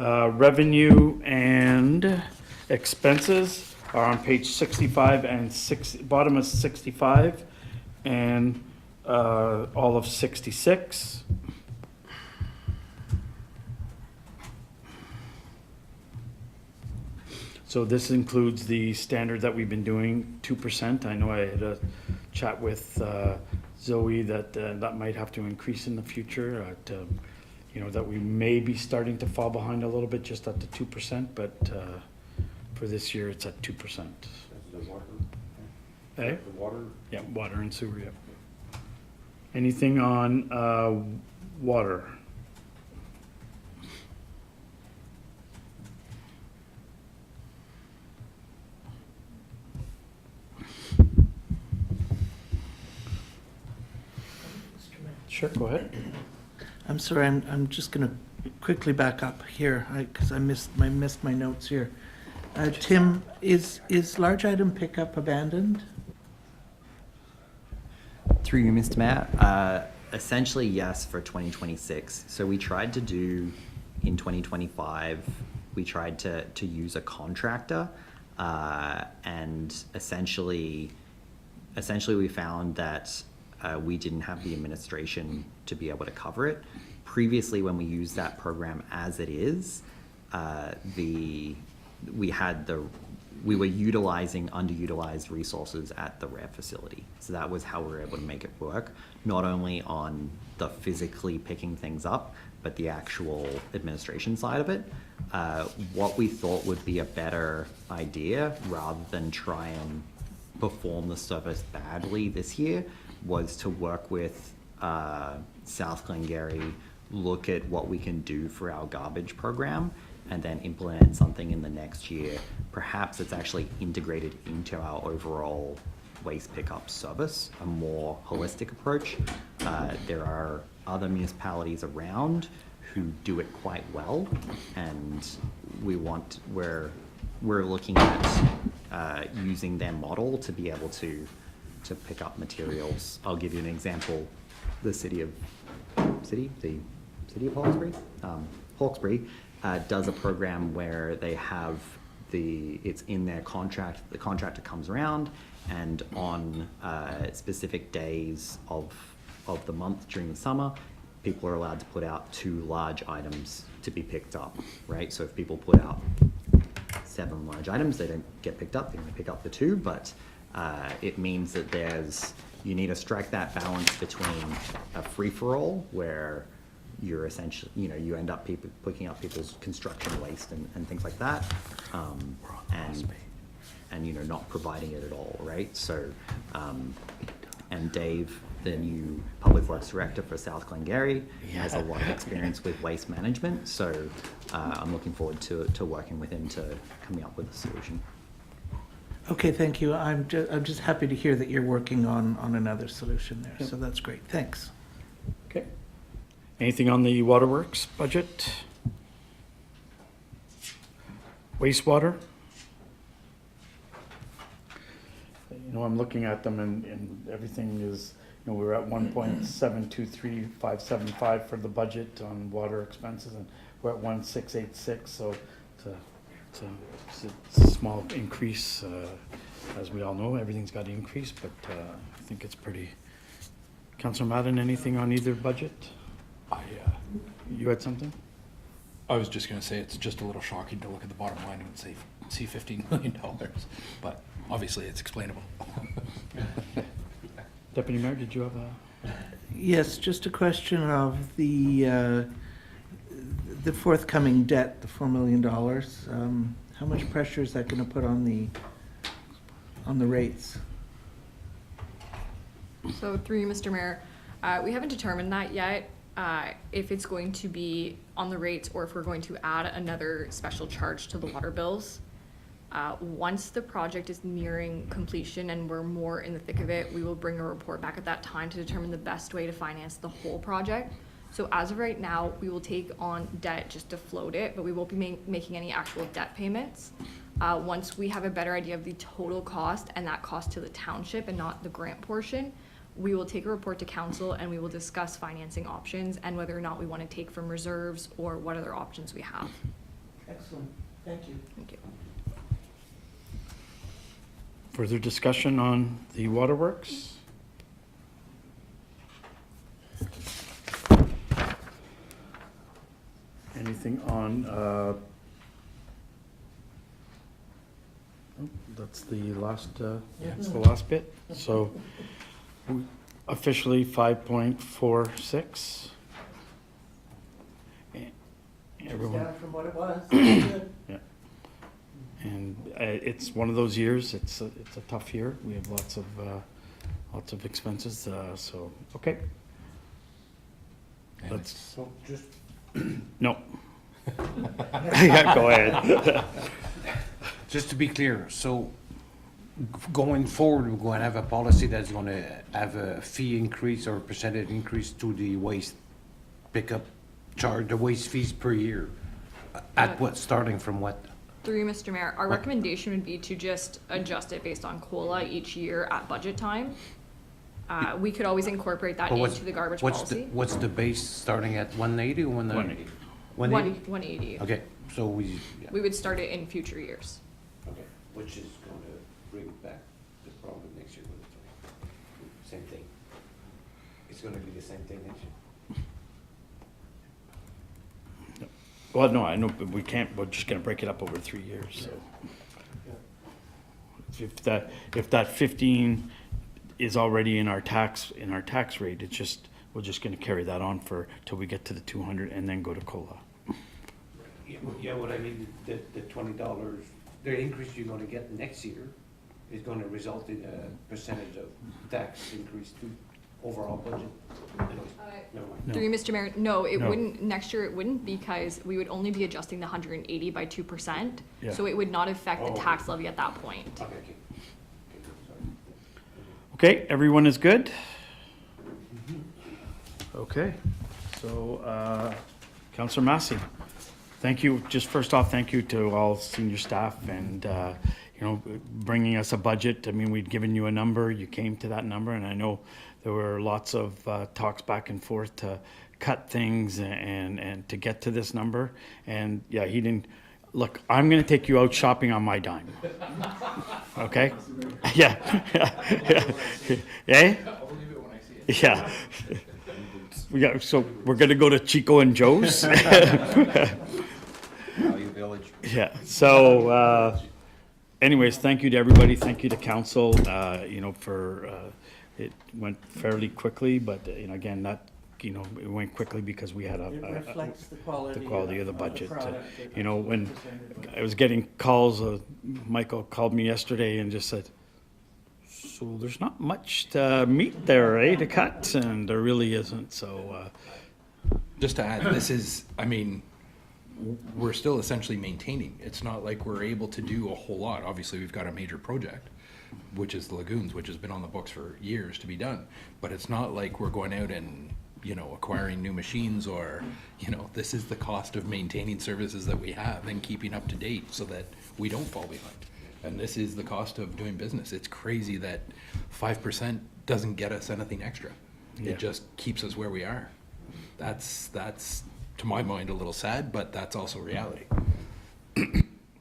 Revenue and expenses are on page 65 and bottom of 65, and all of 66. So this includes the standard that we've been doing, 2%. I know I had a chat with Zoe that that might have to increase in the future. You know, that we may be starting to fall behind a little bit just at the 2%, but for this year, it's at 2%. That's the water. Eh? The water. Yeah, water and sewer, yeah. Anything on water? Sure, go ahead. I'm sorry, I'm just going to quickly back up here, because I missed my notes here. Tim, is large item pickup abandoned? Through you, Mr. Mayor, essentially yes for 2026. So we tried to do in 2025, we tried to use a contractor, and essentially we found that we didn't have the administration to be able to cover it. Previously, when we used that program as it is, we were utilizing underutilized resources at the REV facility. So that was how we were able to make it work, not only on the physically picking things up, but the actual administration side of it. What we thought would be a better idea, rather than try and perform the service badly this year, was to work with South Glengarry, look at what we can do for our garbage program, and then implement something in the next year. Perhaps it's actually integrated into our overall waste pickup service, a more holistic approach. There are other municipalities around who do it quite well, and we're looking at using their model to be able to pick up materials. I'll give you an example. The city of Hawkesbury does a program where they have it's in their contract, the contractor comes around, and on specific days of the month during the summer, people are allowed to put out 2 large items to be picked up, right? So if people put out 7 large items, they don't get picked up, they only pick up the 2, but it means that you need to strike that balance between a free-for-all, where you're essentially, you end up picking up people's construction waste and things like that, and not providing it at all, right? So, and Dave, the new Public Works Director for South Glengarry, has a lot of experience with waste management, so I'm looking forward to working with him to coming up with a solution. Okay, thank you. I'm just happy to hear that you're working on another solution there, so that's great. Thanks. Okay. Anything on the waterworks budget? Wastewater? I'm looking at them and everything is, we're at 1.723575 for the budget on water expenses, and we're at 1.686, so it's a small increase. As we all know, everything's got to increase, but I think it's pretty. Councillor Madden, anything on either budget? You had something? I was just going to say it's just a little shocking to look at the bottom line and see $15 million, but obviously it's explainable. Deputy Mayor, did you have a? Yes, just a question of the forthcoming debt, the $4 million. How much pressure is that going to put on the rates? So through you, Mr. Mayor, we haven't determined that yet, if it's going to be on the rates or if we're going to add another special charge to the water bills. Once the project is nearing completion and we're more in the thick of it, we will bring a report back at that time to determine the best way to finance the whole project. So as of right now, we will take on debt just to float it, but we won't be making any actual debt payments. Once we have a better idea of the total cost and that cost to the township and not the grant portion, we will take a report to council and we will discuss financing options and whether or not we want to take from reserves or what other options we have. Excellent, thank you. Thank you. Further discussion on the waterworks? Anything on, oh, that's the last, that's the last bit. So officially 5.46. Everyone. Down from what it was. Good. Yeah. And it's one of those years, it's a tough year. We have lots of expenses, so, okay. Let's, So just, no. Yeah, go ahead. just to be clear, so going forward, we're going to have a policy that's going to have a fee increase or a percentage increase to the waste pickup charge, the waste fees per year. At what, starting from what? Through you, Mr. Mayor, our recommendation would be to just adjust it based on COLA each year at budget time. We could always incorporate that But what's- into the garbage what's policy. What's the base starting at 180 or 190? 180. 180. Okay, so we, yeah. We would start it in future years. Okay, which is going to bring back the problem next year with the same thing. It's going to be the same thing next year. Well, no, I know, but we can't, we're just gonna break it up over 3 years, so. If that 15 is already in our tax rate, it's just, we're just gonna carry that on till we get to the 200 and then go to COLA. Yeah, what I mean, the $20, the increase you're gonna get next year is gonna result in a percentage of tax increase to overall budget? Anyways, never mind. Through you, Mr. Mayor, no, it No. wouldn't, next year it wouldn't, because we would only be adjusting the 180 by 2%. Yeah. So it would not affect the Oh. tax levy at that point. Okay, okay. Okay, sorry. Okay, everyone is good? Okay, so, Counselor Massey, thank you, just first off, thank you to all senior staff and, bringing us a budget. I mean, we'd given you a number, you came to that number, and I know there were lots of talks back and forth to cut things and to get to this number. And yeah, he didn't, look, I'm gonna take you out shopping on my dime. Okay? Yeah. Eh? Yeah. So we're gonna go to Chico and Joe's? Value Village. Yeah, so, anyways, thank you to everybody, thank you to council, it went fairly quickly, but, again, it went quickly because we had It reflects the quality. of the budget. product that When presented. I was getting calls, Michael called me yesterday and just said, so there's not much meat there, to cut, and there really isn't, so, Just to add, this is, I mean, we're still essentially maintaining. It's not like we're able to do a whole lot. Obviously, we've got a major project, which is the lagoons, which has been on the books for years to be done. But it's not like we're going out and, acquiring new machines or, this is the cost of maintaining services that we have and keeping up to date so that we don't fall behind. And this is the cost of doing business. It's crazy that 5% doesn't get us anything extra. Yeah. It just keeps us where we are. That's to my mind, a little sad, but that's also reality.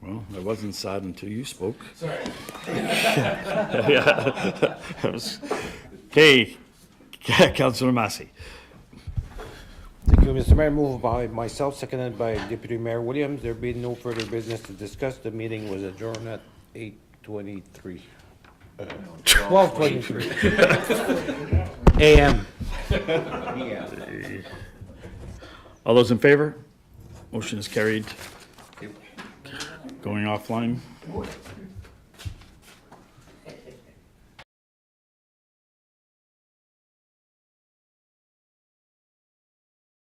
well, I wasn't sad until you spoke. Sorry. Yeah. Okay, Councilor Massey. Thank you, Mr. Mayor. Moved by myself, seconded by Deputy Mayor Williams. There being no further business to discuss, the meeting was adjourned at 8:23. 12:23 a.m. All those in favor? Motion is carried. Going offline.